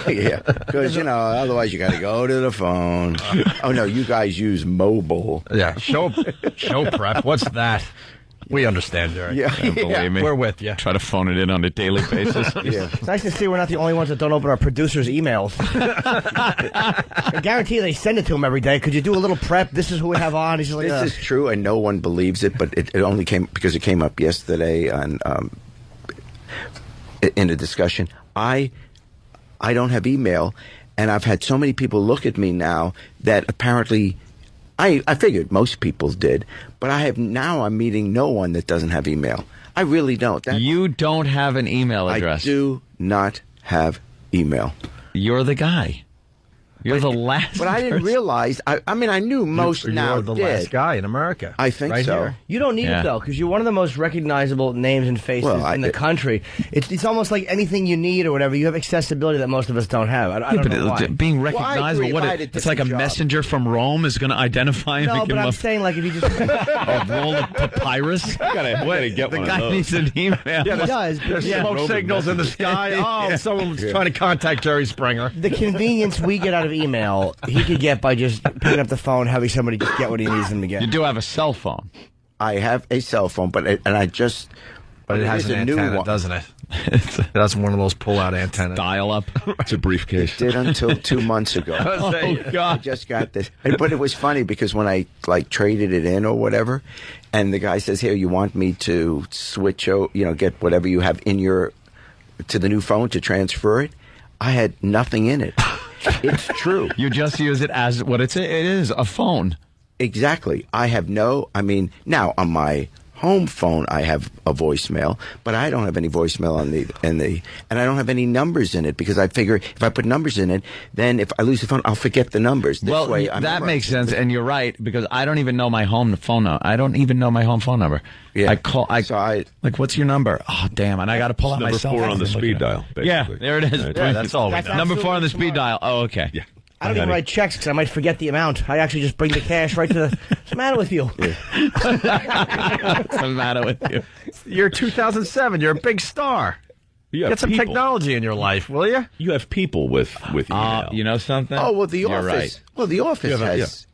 Yeah, because otherwise you got to go to the phone. Oh no, you guys use mobile.
Yeah, show prep. What's that? We understand, Jerry.
Yeah,
believe me.
We're with you.
Try to phone it in on a daily basis.
Yeah.
It's nice to see we're not the only ones that don't open our producers' emails. I guarantee they send it to him every day. Could you do a little prep? This is who we have on. He's just like,
this is true, and no one believes it, but it only came because it came up yesterday and in a discussion. I don't have email, and I've had so many people look at me now that apparently I figured most people did, but I'm meeting no one that doesn't have email. I really don't.
You don't have an email address.
I do not have email.
You're the guy. You're the last.
But I didn't realize. I knew most now.
You're the last guy in America.
I think
right
so.
Here.
You don't need it though, because you're one of the most recognizable names and faces in the country. It's almost like anything you need or whatever. You have accessibility that most of us don't have. I don't know why.
Being recognizable, it's like a messenger from Rome is going to identify him.
No, but I'm saying like if you just
a roll of papyrus.
Gotta get
the
one
guy
of those.
needs an email.
Yeah, he does.
There's smoke signals in the sky. Oh, someone's trying to contact Jerry Springer.
The convenience we get out of email, he could get by just picking up the phone, having somebody just get what he needs him to get.
You do have a cell phone.
I have a cell phone, but it
has an antenna, doesn't it? That's one of those pull-out antennas.
Dial-up.
It's a briefcase.
It did until 2 months ago.
Oh, God.
I just got this. But it was funny because when I traded it in or whatever, and the guy says, here, you want me to switch, get whatever you have to the new phone to transfer it? I had nothing in it. It's true.
You just use it as what it is, a phone.
Exactly. I have now on my home phone, I have a voicemail, but I don't have any voicemail and I don't have any numbers in it because I figure if I put numbers in it, then if I lose the phone, I'll forget the numbers. This way,
that makes sense, and you're right because I don't even know my home phone number. I don't even know my home phone number.
Yeah.
Like, what's your number? Oh, damn, and I got to pull out my cell phone.
Number 4 on the speed dial. Basically.
Yeah, there it is.
Yeah,
that's all.
Number 4 on the speed dial. Oh, okay.
Yeah.
I don't even write checks because I might forget the amount. I actually just bring the cash right to the... What's the matter with you?
What's the matter with you?
You're 2007. You're a big star. Get some technology in your life, will you?
You have people with email.
You know something?
Oh, well, the office.
Right.
Well, the office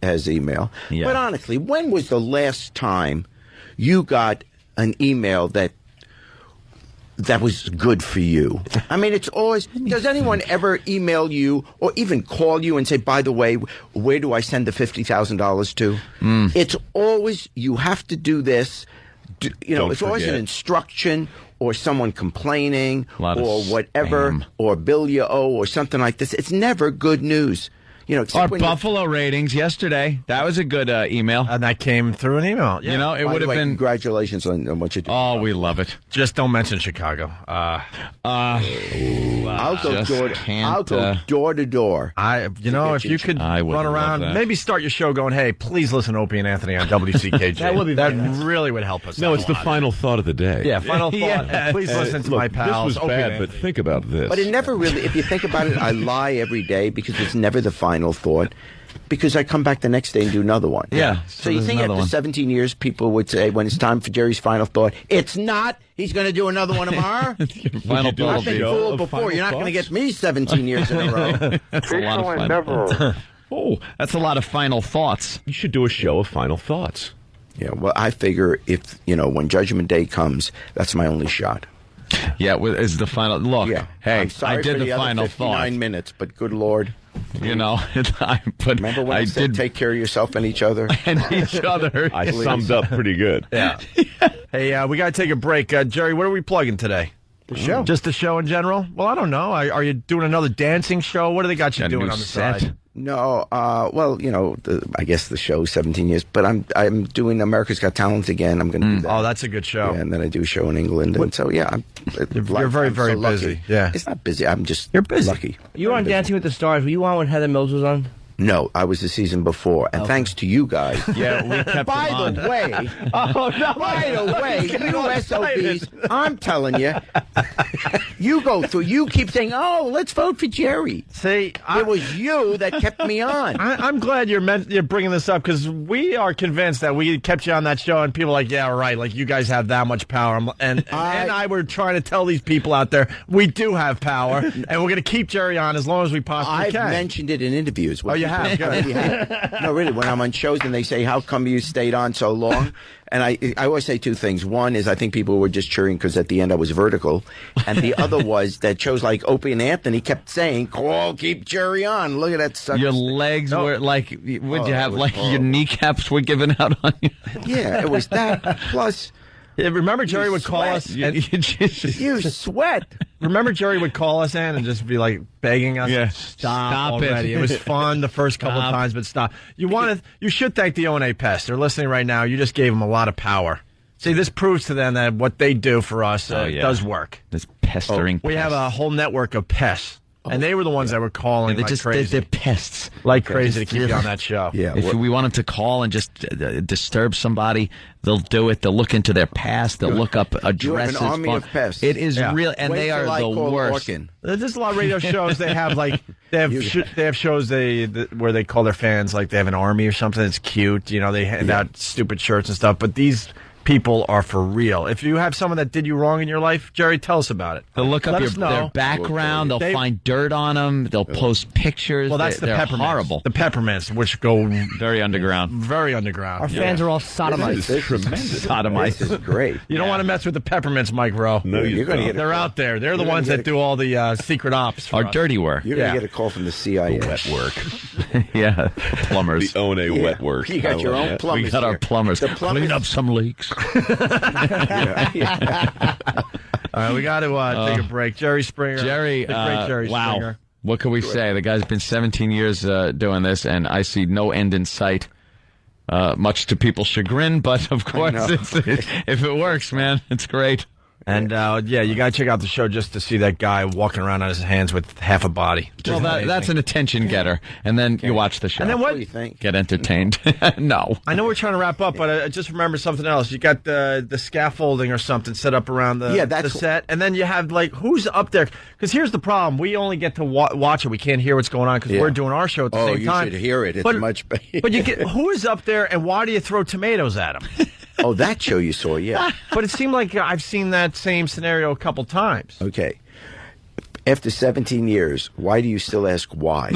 has email.
Yeah.
But honestly, when was the last time you got an email that was good for you? I mean, it's always... Does anyone ever email you or even call you and say, by the way, where do I send the $50,000 to? It's always, you have to do this. It's always an instruction or someone complaining or whatever, or bill you owe or something like this. It's never good news.
Our Buffalo ratings yesterday. That was a good email.
And that came through an email. Yeah.
It would have been... Congratulations on what you did.
Oh, we love it.
Just don't mention Chicago.
I'll go door to door.
If you could run around, maybe start your show going, hey, please listen to Opie and Anthony on WCKJ. that really would help us.
No, it's the final thought of the day.
Yeah, final thought. Please listen to my pals.
This was bad, but think about this.
But it never really, if you think about it, I lie every day because it's never the final thought, because I come back the next day and do another one.
Yeah.
So you think after 17 years, people would say, when it's time for Jerry's final thought, it's not. He's going to do another one tomorrow.
Final thought.
I've been fooled before. You're not going to get me 17 years in a row.
That's a lot of final thoughts. Oh, that's a lot of final thoughts.
You should do a show of final thoughts.
Yeah. Well, I figure if when Judgment Day comes, that's my only shot.
Yeah. Is the final look?
Yeah.
Hey,
I'm sorry
I did
for
the final thought.
59 minutes, but good Lord.
Remember
when I said take care of yourself and each other?
And each other.
I summed up pretty good.
Yeah. Hey, we got to take a break. Jerry, what are we plugging today?
The show.
Just the show in general? Well, I don't know. Are you doing another dancing show? What do they got you doing on the side?
No, I guess the show's 17 years, but I'm doing America's Got Talent again. I'm going to do that.
Oh, that's a good show.
Yeah, and then I do a show in England, and so
you're very, very busy. Yeah,
it's not busy. I'm just lucky.
You were on Dancing with the Stars. Were you on when Heather Mills was on?
No, I was the season before, and thanks to you guys.
Yeah, we kept
By the way, you SOBs, I'm telling you, you go through. You keep saying, "Oh, let's vote for Jerry."
See,
it was you that kept me on.
I'm glad you're bringing this up because we are convinced that we kept you on that show, and people are like, yeah, right, like you guys have that much power, and I were trying to tell these people out there we do have power, and we're going to keep Jerry on as long as we possibly can.
I've mentioned it in interviews.
Oh, you have?
No, really, when I'm on shows and they say, how come you stayed on so long? And I always say two things. One is I think people were just cheering because at the end I was vertical. And the other was that shows like Opie and Anthony kept saying, keep Jerry on. Look at that sucker.
Your legs were like, would you have like horrible. Your kneecaps were given out on you?
Yeah, it was that. Plus...
Remember Jerry would call us and
you sweat.
Remember Jerry would call us in and just be like begging us, stop already. It was fun the first couple of times, but stop. You should thank the O&A Pest. They're listening right now. You just gave them a lot of power. See, this proves to them that what they do for us does work.
This pestering.
We have a whole network of pests. And they were the ones that were calling crazy.
They're pests.
Like crazy to keep you on that show.
Yeah,
if we want them to call and just disturb somebody, they'll do it. They'll look into their past. They'll look up addresses.
You have an army of pests.
It is real, and they are the worst.
There's a lot of radio shows. They have they have shows where they call their fans like they have an army or something. It's cute. They hand out stupid shirts and stuff. But these people are for real. If you have someone that did you wrong in your life, Jerry, tell us about it.
They'll look up their background. They'll find dirt on them. They'll post pictures.
Well, that's
they're horrible.
The peppermints, which go
very underground.
Very underground.
Our fans are all sodomites.
This is tremendous.
Sodomites.
This is great.
You don't want to mess with the peppermints, Mike Rowe.
No, you're going to get.
They're out there. They're the ones that do all the secret ops.
Our dirty work.
You're going to get a call from the CIA.
The wet work.
Yeah, plumbers.
The O&A wet work.
You got your own plumbers.
We got our plumbers. Clean up some leaks.
All right, we got to take a break. Jerry Springer.
Great Jerry Springer. What can we say? The guy's been 17 years doing this, and I see no end in sight. much to people's chagrin, but of course, if it works, man, it's great.
And, you got to check out the show just to see that guy walking around on his hands with half a body.
Well, that's an attention getter. And then you watch the show.
And then what
do you think?
Get entertained. No.
I know we're trying to wrap up, but I just remember something else. You got the scaffolding or something set up around the set. And then you have, who's up there? Because here's the problem. We only get to watch it. We can't hear what's going on because we're doing our show at the same time.
Oh, you should hear it. It's much better.
But who is up there, and why do you throw tomatoes at him?
Oh, that show you saw, yeah.
But it seemed like I've seen that same scenario a couple times.
Okay. After 17 years, why do you still ask why?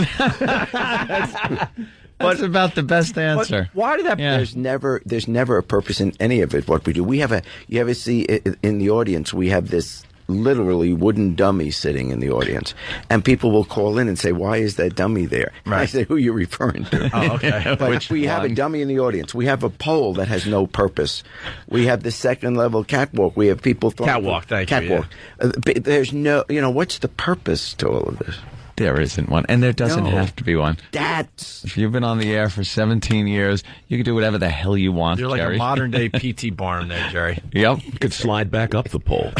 That's about the best answer.
Why did that? Yeah. There's never a purpose in any of it. What we do, you ever see in the audience, we have this literally wooden dummy sitting in the audience, and people will call in and say, "Why is that dummy there?" Right. I say, "Who you're referring to?"
Oh, okay.
But we have a dummy in the audience. We have a pole that has no purpose. We have the second level catwalk. We have people
catwalk.
Catwalk. There's no, what's the purpose to all of this?
There isn't one, and there doesn't have to be one.
If
you've been on the air for 17 years, you can do whatever the hell you want,
You're like
Jerry.
a modern-day P.T. Barnum there, Jerry.
Yep.
You could slide back up the pole.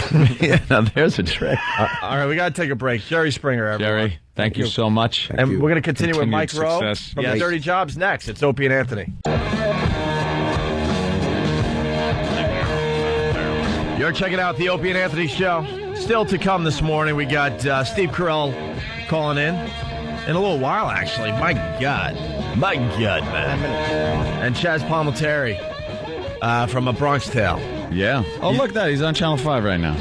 Yeah, now there's a trick.
All right, we got to take a break. Jerry Springer, everyone.
Jerry, thank you so much.
And we're going to continue with Mike Rowe from
yes.
the Dirty Jobs next. It's Opie and Anthony. You're checking out the Opie and Anthony show. Still to come this morning, we got Steve Carell calling in a little while, actually. My God, man. And Chaz Palminteri from A Bronx Tale.
Yeah. Oh, look at that. He's on Channel 5 right now.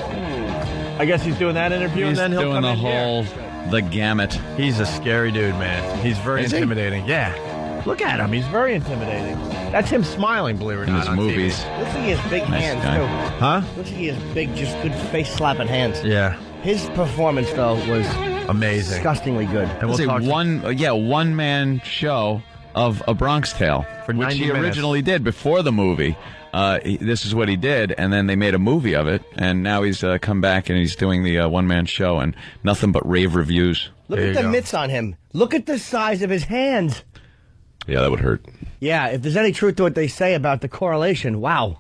I guess he's doing that interview, and then he'll
doing
come
the
in
whole,
here.
the gamut.
He's a scary dude, man. He's very intimidating. Yeah. Look at him. He's very intimidating. That's him smiling, believe it or not,
in his movies.
TV.
Looks like he has big hands, too.
Huh?
Looks like he has big, just good face-slapping hands.
Yeah.
His performance, though, was
amazing,
disgustingly good.
And we'll talk
one-man show of A Bronx Tale,
for
which
90
he
minutes.
originally did before the movie. This is what he did, and then they made a movie of it, and now he's come back and he's doing the one-man show, and nothing but rave reviews.
Look at the mitts on him. Look at the size of his hands.
Yeah, that would hurt.
Yeah, if there's any truth to what they say about the correlation, wow.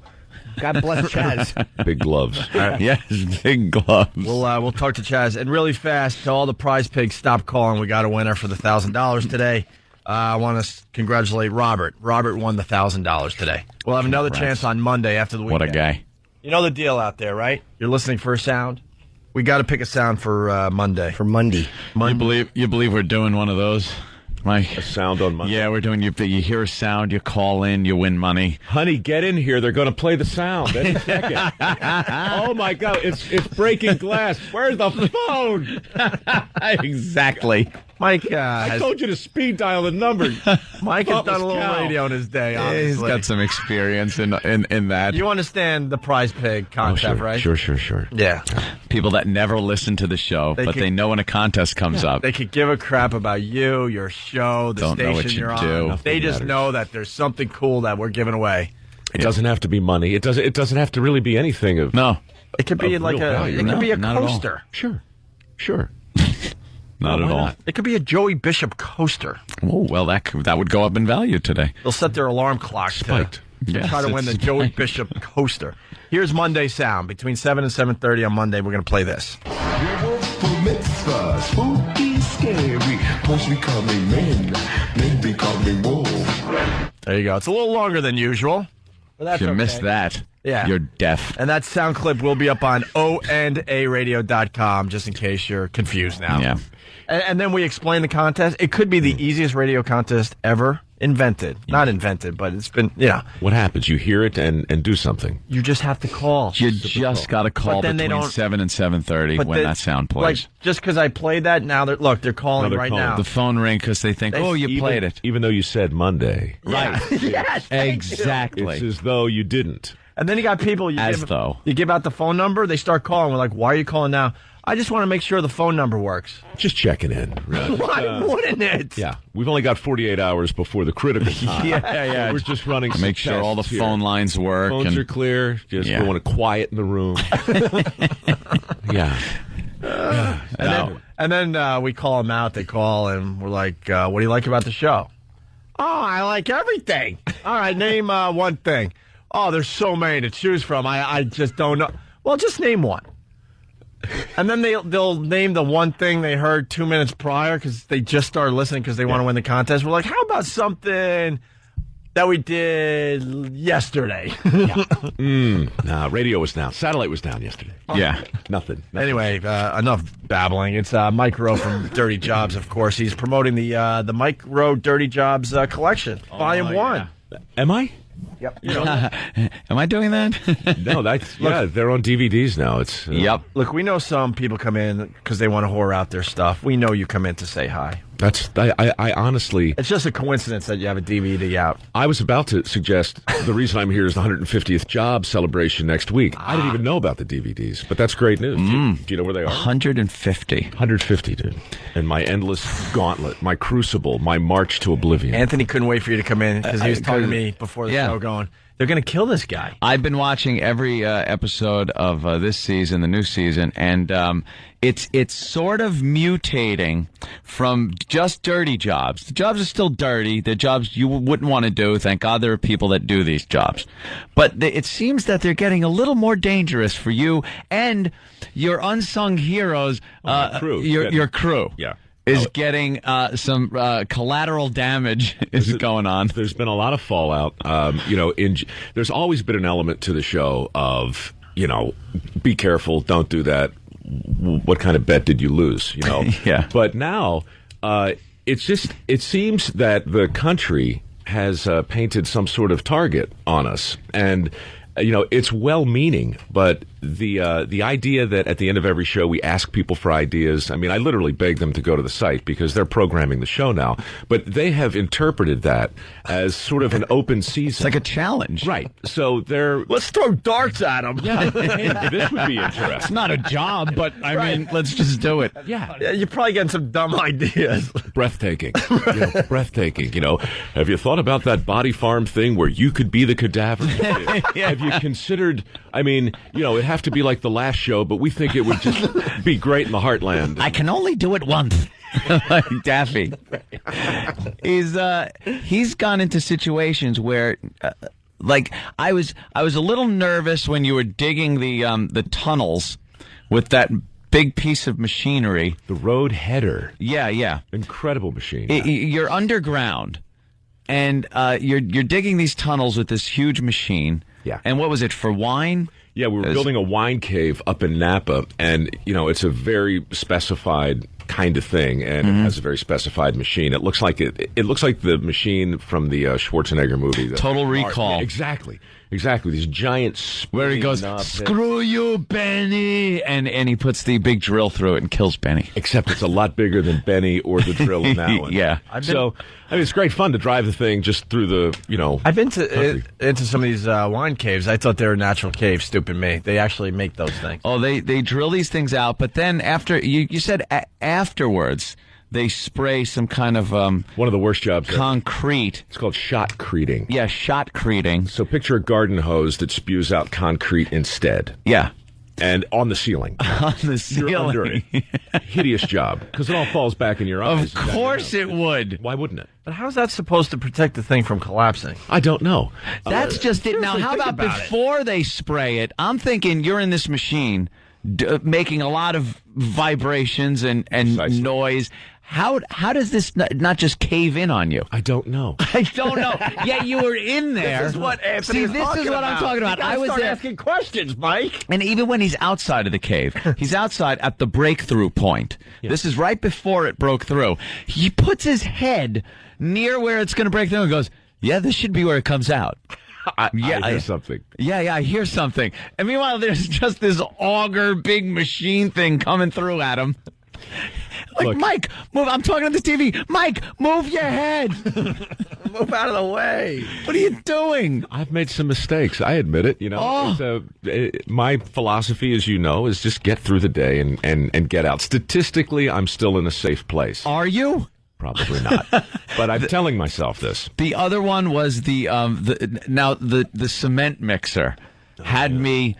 God bless Chaz.
Big gloves.
Yes, big gloves.
We'll talk to Chaz. And really fast, to all the prize pigs, stop calling. We got a winner for the $1,000 today. I want to congratulate Robert. Robert won the $1,000 today. We'll have another chance on Monday after the weekend.
What a guy.
You know the deal out there, right? You're listening for a sound. We got to pick a sound for Monday.
For Monday.
You believe we're doing one of those? Mike?
A sound on Monday.
Yeah, we're doing. You hear a sound, you call in, you win money.
Honey, get in here. They're going to play the sound any second. Oh my God, it's breaking glass. Where's the phone?
Exactly.
Mike,
I told you to speed dial the number.
Mike has done a little radio in his day. Honestly.
He's got some experience in that.
You understand the prize pig concept, right?
Sure.
Yeah.
People that never listen to the show, they know when a contest comes up.
They could give a crap about you, your show, the
Don't know
station
what you
you're
do.
on. They just know that there's something cool that we're giving away.
It doesn't have to be money. It doesn't have to really be anything of.
No.
It could be like a coaster.
Sure.
Not at all.
Not? It could be a Joey Bishop coaster.
Oh, well, that would go up in value today.
They'll set their alarm clock to try to win the Joey Bishop coaster. Here's Monday Sound. Between 7 and 7:30 on Monday, we're going to play this.
Spooky, scary, post becoming men becoming wolves.
There you go. It's a little longer than usual. But that's
if you
okay.
missed that,
yeah,
you're deaf.
And that sound clip will be up on onaradio.com, just in case you're confused now.
Yeah.
And then we explain the contest. It could be the easiest radio contest ever invented. Yeah. Not invented, but it's been,
What happens? You hear it and do something.
You just have to call.
You just got to call between 7 and 7:30 when that sound plays.
Like, just because I played that, now they're calling right now.
The phone ring because they think, you played it.
Even though you said Monday.
Right. Yes.
Exactly.
It's as though you didn't.
And then you got people, you give out the phone number, they start calling. We're like, why are you calling now? I just want to make sure the phone number works.
Just checking in.
Why wouldn't it?
Yeah. We've only got 48 hours before the critical time.
Yeah.
We're just running
to make sure all the phone lines work.
Phones are clear. Just we want to quiet in the room. Yeah.
And then we call them out. They call, and we're like, what do you like about the show? Oh, I like everything. All right, name one thing. Oh, there's so many to choose from. I just don't know. Well, just name one. And then they'll name the one thing they heard 2 minutes prior because they just started listening because they want to win the contest. We're like, how about something that we did yesterday?
Nah, radio was down. Satellite was down yesterday.
Yeah.
Nothing.
Anyway, enough babbling. It's Mike Rowe from Dirty Jobs, of course. He's promoting the Mike Rowe Dirty Jobs collection, Volume 1.
Am I?
Yep.
Am I doing that?
No, they're on DVDs now. It's
Yep.
Look, we know some people come in because they want to whore out their stuff. We know you come in to say hi.
I honestly...
It's just a coincidence that you have a DVD out.
I was about to suggest the reason I'm here is the 150th job celebration next week. I didn't even know about the DVDs, but that's great news. Do you know where they are?
150.
150, dude. And my endless gauntlet, my crucible, my march to oblivion.
Anthony couldn't wait for you to come in because he was talking to me before the show going, they're going to kill this guy.
I've been watching every episode of this season, the new season, and it's sort of mutating from just dirty jobs. The jobs are still dirty. The jobs you wouldn't want to do. Thank God there are people that do these jobs. But it seems that they're getting a little more dangerous for you and your unsung heroes, your crew.
Yeah.
Is getting some collateral damage is going on.
There's been a lot of fallout. There's always been an element to the show of, be careful, don't do that. What kind of bet did you lose?
Yeah.
But now, it seems that the country has painted some sort of target on us, and it's well-meaning, but the idea that at the end of every show we ask people for ideas, I mean, I literally beg them to go to the site because they're programming the show now, but they have interpreted that as sort of an open season.
It's like a challenge.
Right. So
let's throw darts at them.
Yeah. Hey, this would be interesting.
It's not a job, but I mean, let's just do it.
Yeah.
You're probably getting some dumb ideas.
Breathtaking. Breathtaking. Have you thought about that body farm thing where you could be the cadaver? Have you considered, it'd have to be like the last show, but we think it would just be great in the heartland.
I can only do it once. Like Daffy. He's gone into situations where, I was a little nervous when you were digging the tunnels with that big piece of machinery.
The road header.
Yeah.
Incredible machine.
You're underground, and you're digging these tunnels with this huge machine.
Yeah.
And what was it, for wine?
Yeah, we were building a wine cave up in Napa, and, it's a very specified kind of thing, and it has a very specified machine. It looks like it looks like the machine from the Schwarzenegger movie.
Total Recall.
Exactly. These giant
where he goes, "Screw you, Benny," and he puts the big drill through it and kills Benny.
Except it's a lot bigger than Benny or the drill in that one.
Yeah.
It's great fun to drive the thing just through the,
I've been into some of these wine caves. I thought they were natural caves. Stupid me. They actually make those things.
Oh, they drill these things out, but then after you said afterwards they spray some kind of
one of the worst jobs
concrete.
It's called shotcreting.
Yeah, shotcreting.
So picture a garden hose that spews out concrete instead.
Yeah.
And on the ceiling.
On the ceiling.
You're under it. Hideous job. Because it all falls back in your eyes.
Of course it would.
Why wouldn't it?
But how's that supposed to protect the thing from collapsing?
I don't know.
That's just it. Now, how about before they spray it? I'm thinking you're in this machine making a lot of vibrations and noise. How does this not just cave in on you?
I don't know.
Yeah, you were in there.
This is what Anthony
I'm talking about.
I was asking questions, Mike.
And even when he's outside of the cave, he's outside at the breakthrough point. Yeah. This is right before it broke through. He puts his head near where it's going to break through and goes, "Yeah, this should be where it comes out."
I hear something.
Yeah, I hear something. And meanwhile, there's just this auger, big machine thing coming through at him. Look, Mike, move. I'm talking on this TV. Mike, move your head.
Move out of the way.
What are you doing?
I've made some mistakes. I admit it. My philosophy, as you know, is just get through the day and get out. Statistically, I'm still in a safe place.
Are you?
Probably not. But I'm telling myself this.
The other one was the cement mixer had me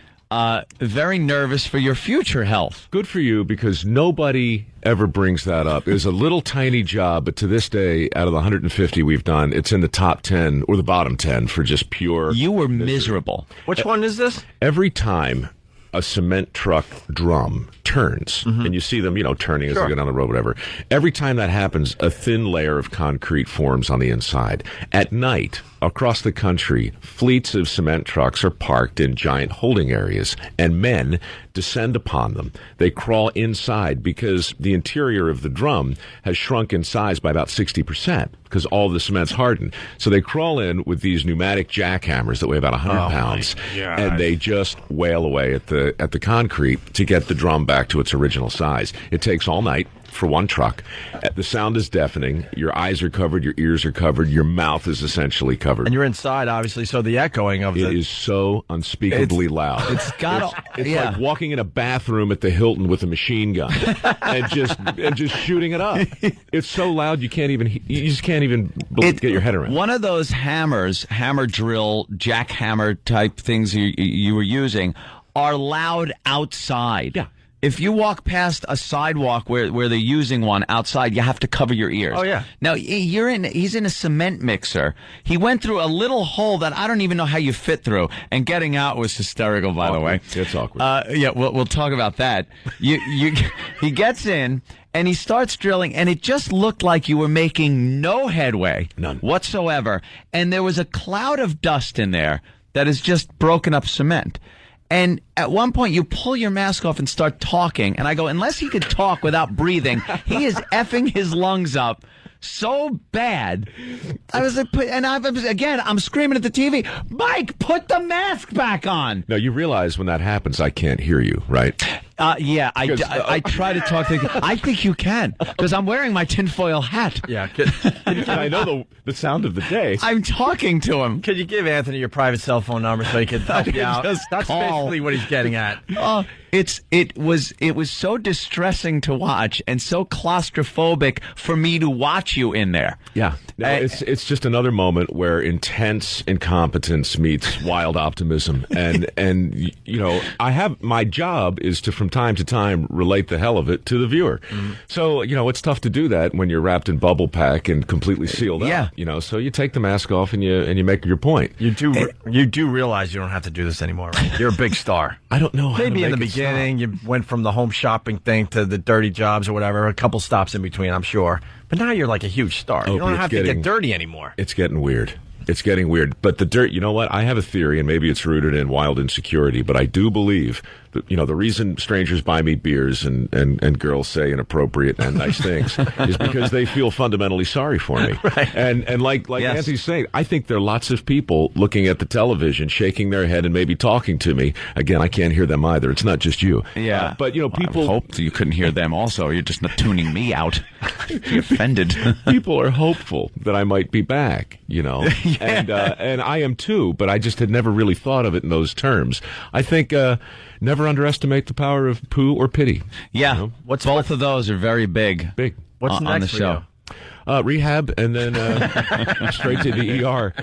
very nervous for your future health.
Good for you, because nobody ever brings that up. It was a little tiny job, but to this day, out of the 150 we've done, it's in the top 10 or the bottom 10 for just pure.
You were miserable.
Which one is this?
Every time a cement truck drum turns, and you see them, turning as they go down the road, whatever. Every time that happens, a thin layer of concrete forms on the inside. At night, across the country, fleets of cement trucks are parked in giant holding areas, and men descend upon them. They crawl inside because the interior of the drum has shrunk in size by about 60% because all the cement's hardened. So they crawl in with these pneumatic jackhammers that weigh about 100 pounds, and they just wail away at the concrete to get the drum back to its original size. It takes all night for one truck. The sound is deafening. Your eyes are covered. Your ears are covered. Your mouth is essentially covered.
And you're inside, obviously, so the echoing of
it is so unspeakably loud.
It's got.
It's like walking in a bathroom at the Hilton with a machine gun and just shooting it up. It's so loud you just can't even get your head around.
One of those hammers, hammer drill, jackhammer type things you were using, are loud outside.
Yeah.
If you walk past a sidewalk where they're using one outside, you have to cover your ears.
Oh, yeah.
Now, he's in a cement mixer. He went through a little hole that I don't even know how you fit through, and getting out was hysterical, by the way.
It's awkward.
Yeah, we'll talk about that. He gets in, and he starts drilling, and it just looked like you were making no headway.
None.
Whatsoever. And there was a cloud of dust in there that is just broken up cement. And at one point, you pull your mask off and start talking. And I go, unless he could talk without breathing, he is effing his lungs up so bad. I'm screaming at the TV, Mike, put the mask back on.
Now, you realize when that happens, I can't hear you, right?
Yeah, I try to talk to. I think you can, because I'm wearing my tinfoil hat.
Yeah,
and I know the sound of the day.
I'm talking to him.
Could you give Anthony your private cell phone number so he can help you out? That's basically what he's getting at.
It was so distressing to watch and so claustrophobic for me to watch you in there.
Yeah, no, it's just another moment where intense incompetence meets wild optimism, and I have my job is to from time to time relate the hell of it to the viewer. So it's tough to do that when you're wrapped in bubble pack and completely sealed up. So you take the mask off and you make your point.
You do realize you don't have to do this anymore, right? You're a big star.
I don't know.
Maybe in the beginning you went from the home shopping thing to the dirty jobs or whatever, a couple stops in between, I'm sure. But now you're like a huge star. You don't have to get dirty anymore.
It's getting weird. It's getting weird. But the dirt, you know what? I have a theory, and maybe it's rooted in wild insecurity, but I do believe that, the reason strangers buy me beers and girls say inappropriate and nice things is because they feel fundamentally sorry for me.
Right.
And like
Yes.
Anthony's saying, I think there are lots of people looking at the television, shaking their head and maybe talking to me. Again, I can't hear them either. It's not just you.
Yeah.
But, people...
I hope you couldn't hear them also. You're just not tuning me out. You're offended.
People are hopeful that I might be back, and I am too, but I just had never really thought of it in those terms. I think never underestimate the power of poo or pity.
Yeah, both of those are very big.
What's
on
next
the show?
For
rehab, and then straight to the ER.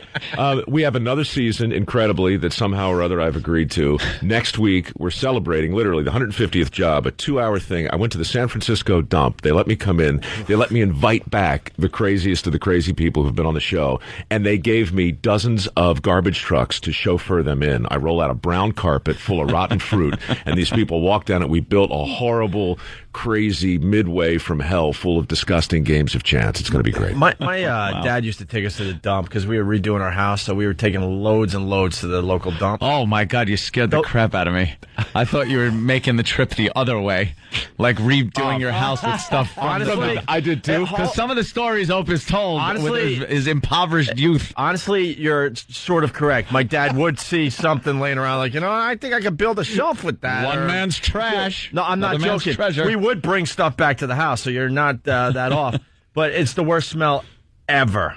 We have another season, incredibly, that somehow or other I've agreed to. Next week, we're celebrating literally the 150th job, a 2-hour thing. I went to the San Francisco dump. They let me come in. They let me invite back the craziest of the crazy people who've been on the show, and they gave me dozens of garbage trucks to chauffeur them in. I roll out a brown carpet full of rotten fruit, and these people walk down it. We built a horrible, crazy midway from hell full of disgusting games of chance. It's going to be great.
My dad used to take us to the dump because we were redoing our house, so we were taking loads and loads to the local dump.
Oh, my God, you scared the crap out of me. I thought you were making the trip the other way, like redoing your house with stuff.
Honestly,
I did too.
Because some of the stories Opie's told with his impoverished youth.
Honestly, you're sort of correct. My dad would see something laying around like, I think I could build a shelf with that.
One man's trash.
No, I'm not joking.
Treasure.
We would bring stuff back to the house, so you're not that off. But it's the worst smell ever.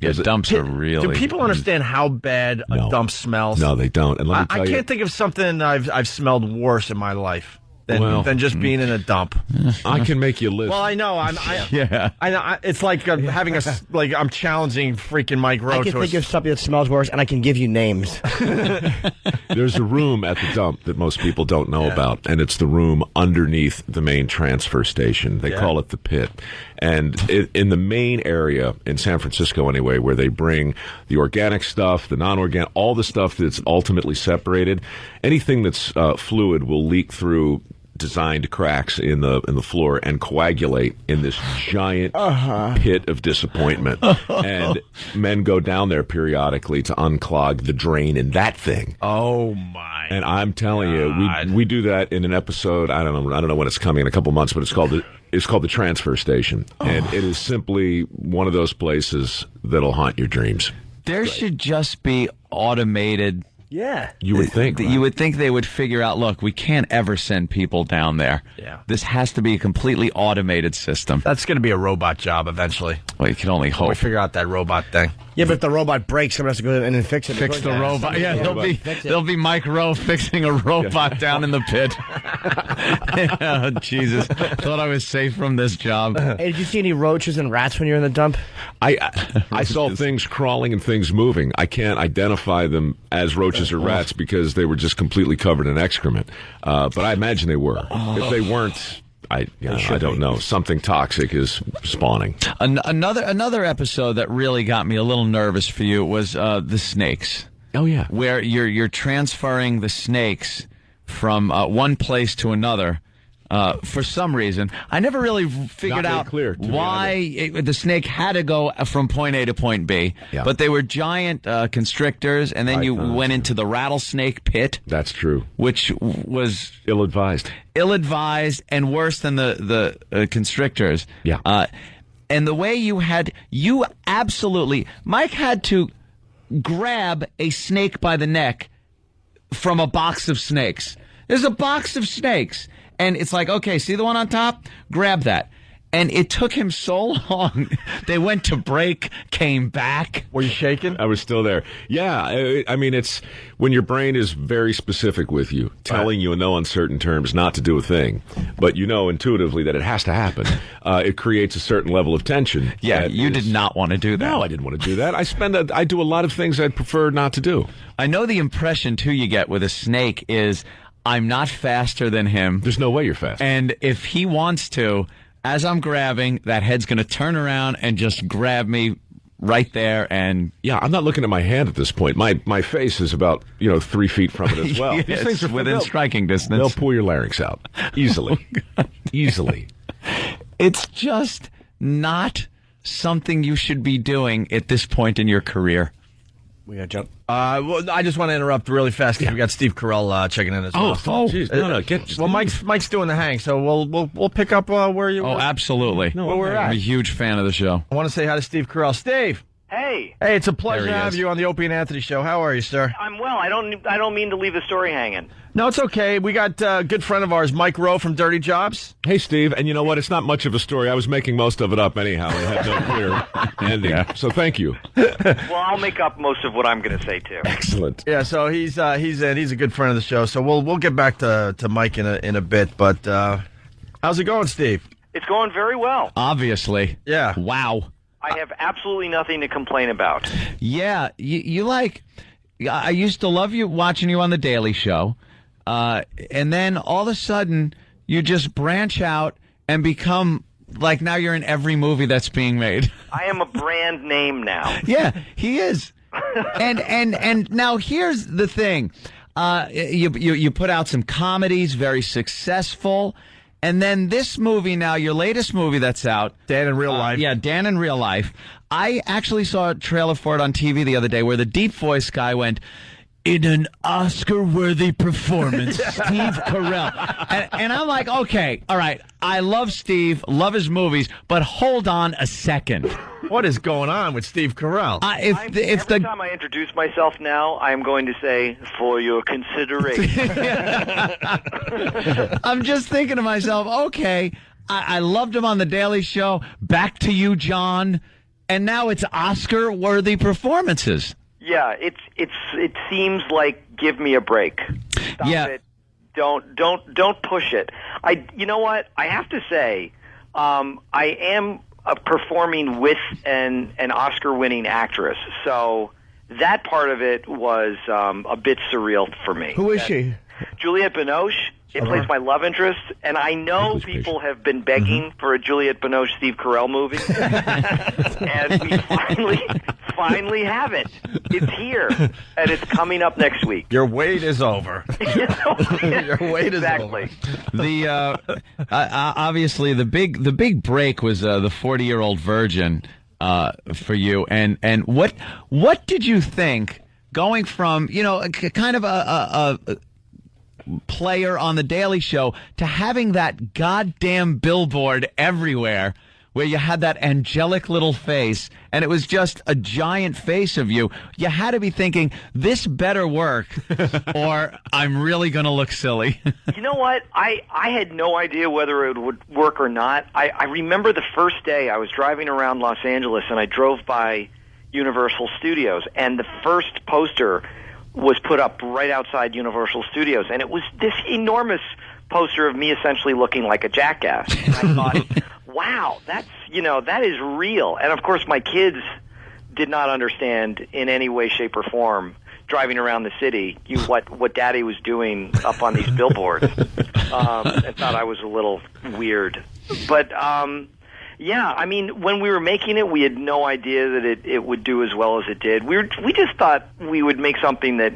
Yeah, dumps are really...
Do people understand how bad a dump smells?
No, they don't. And let me tell you,
I can't think of something I've smelled worse in my life than just being in a dump.
I can make you list.
Well, I know. It's like having I'm challenging freaking Mike Rowe.
I can think of something that smells worse, and I can give you names.
There's a room at the dump that most people don't know about, and it's the room underneath the main transfer station. They call it the pit. And in the main area, in San Francisco anyway, where they bring the organic stuff, the non-organic, all the stuff that's ultimately separated, anything that's fluid will leak through designed cracks in the floor and coagulate in this giant pit of disappointment. And men go down there periodically to unclog the drain in that thing.
Oh my!
And I'm telling you, we do that in an episode. I don't know when it's coming in a couple months, but it's called the transfer station, and it is simply one of those places that'll haunt your dreams.
There should just be automated.
Yeah.
You would think.
You would think they would figure out, look, we can't ever send people down there.
Yeah.
This has to be a completely automated system.
That's going to be a robot job eventually.
Well, you can only hope.
We figure out that robot thing.
Yeah, but if the robot breaks, someone has to go in and fix it.
Fix the robot. Yeah, there'll be Mike Rowe fixing a robot down in the pit. Oh, Jesus. Thought I was safe from this job.
Hey, did you see any roaches and rats when you were in the dump?
I saw things crawling and things moving. I can't identify them as roaches or rats because they were just completely covered in excrement. But I imagine they were. If they weren't, I don't know. Something toxic is spawning.
Another episode that really got me a little nervous for you was the snakes.
Oh yeah,
where you're transferring the snakes from one place to another. For some reason, I never really figured out why the snake had to go from point A to point B. Yeah. But they were giant constrictors, and then you went into the rattlesnake pit.
That's true.
Which was
ill-advised.
Ill-advised and worse than the constrictors.
Yeah.
And the way Mike had to grab a snake by the neck from a box of snakes. There's a box of snakes. And it's like, okay, see the one on top? Grab that. And it took him so long. They went to break, came back.
Were you shaking?
I was still there. Yeah, I mean, it's when your brain is very specific with you, telling you in no uncertain terms not to do a thing, but you know intuitively that it has to happen. It creates a certain level of tension.
Yeah, you did not want to do that.
No, I didn't want to do that. I do a lot of things I'd prefer not to do.
I know the impression, too, you get with a snake is, I'm not faster than him.
There's no way you're faster.
And if he wants to, as I'm grabbing, that head's going to turn around and just grab me right there. And
yeah, I'm not looking at my hand at this point. My face is about 3 feet from it as well.
Yes, these things are within striking distance.
They'll pull your larynx out easily. Easily.
It's just not something you should be doing at this point in your career.
We got to jump.
Well, I just want to interrupt really fast because we got Steve Carell checking in as well.
Geez.
Well, Mike's doing the hang, so we'll pick up where you.
Oh, absolutely.
Where we're at.
I'm a huge fan of the show.
I want to say hi to Steve Carell. Steve.
Hey.
Hey, it's a pleasure to have you on the Opie and Anthony show. How are you, sir?
I'm well. I don't mean to leave the story hanging.
No, it's okay. We got a good friend of ours, Mike Rowe from Dirty Jobs.
Hey, Steve. And you know what? It's not much of a story. I was making most of it up anyhow. It had no clear ending. Yeah. So thank you.
Well, I'll make up most of what I'm going to say, too.
Excellent.
Yeah, so he's a good friend of the show. So we'll get back to Mike in a bit. But how's it going, Steve?
It's going very well.
Obviously.
Yeah.
Wow.
I have absolutely nothing to complain about.
Yeah, you I used to love you watching you on The Daily Show, and then all of a sudden you just branch out and become like now you're in every movie that's being made.
I am a brand name now.
Yeah, he is. and now here's the thing: you put out some comedies, very successful. And then this movie now, your latest movie that's out.
Dan in Real Life.
Yeah, Dan in Real Life. I actually saw a trailer for it on TV the other day where the deep voice guy went, in an Oscar-worthy performance, Steve Carell. And I'm like, okay, all right, I love Steve, love his movies, but hold on a second.
What is going on with Steve Carell?
Every time I introduce myself now, I'm going to say, for your consideration.
I'm just thinking to myself, okay, I loved him on The Daily Show, Back to You, John, and now it's Oscar-worthy performances.
Yeah, it seems like give me a break. Stop it. Don't push it. You know what? I have to say, I am performing with an Oscar-winning actress, so that part of it was a bit surreal for me.
Who is she?
Juliette Binoche. It plays my love interest, and I know people have been begging for a Juliette Binoche Steve Carell movie, and we finally have it. It's here, and it's coming up next week.
Your wait is over. Your wait is over.
The obviously the big break was the 40-Year-Old Virgin for you, and what did you think going from kind of a player on the Daily Show to having that goddamn billboard everywhere where you had that angelic little face and it was just a giant face of you? You had to be thinking, this better work or I'm really going to look silly.
You know what? I had no idea whether it would work or not. I remember the first day I was driving around Los Angeles and I drove by Universal Studios, and the first poster was put up right outside Universal Studios, and it was this enormous poster of me essentially looking like a jackass. And I thought, wow, that is real. And of course my kids did not understand in any way, shape, or form driving around the city what Daddy was doing up on these billboards, and thought I was a little weird. But yeah, I mean, when we were making it, we had no idea that it would do as well as it did. We just thought we would make something that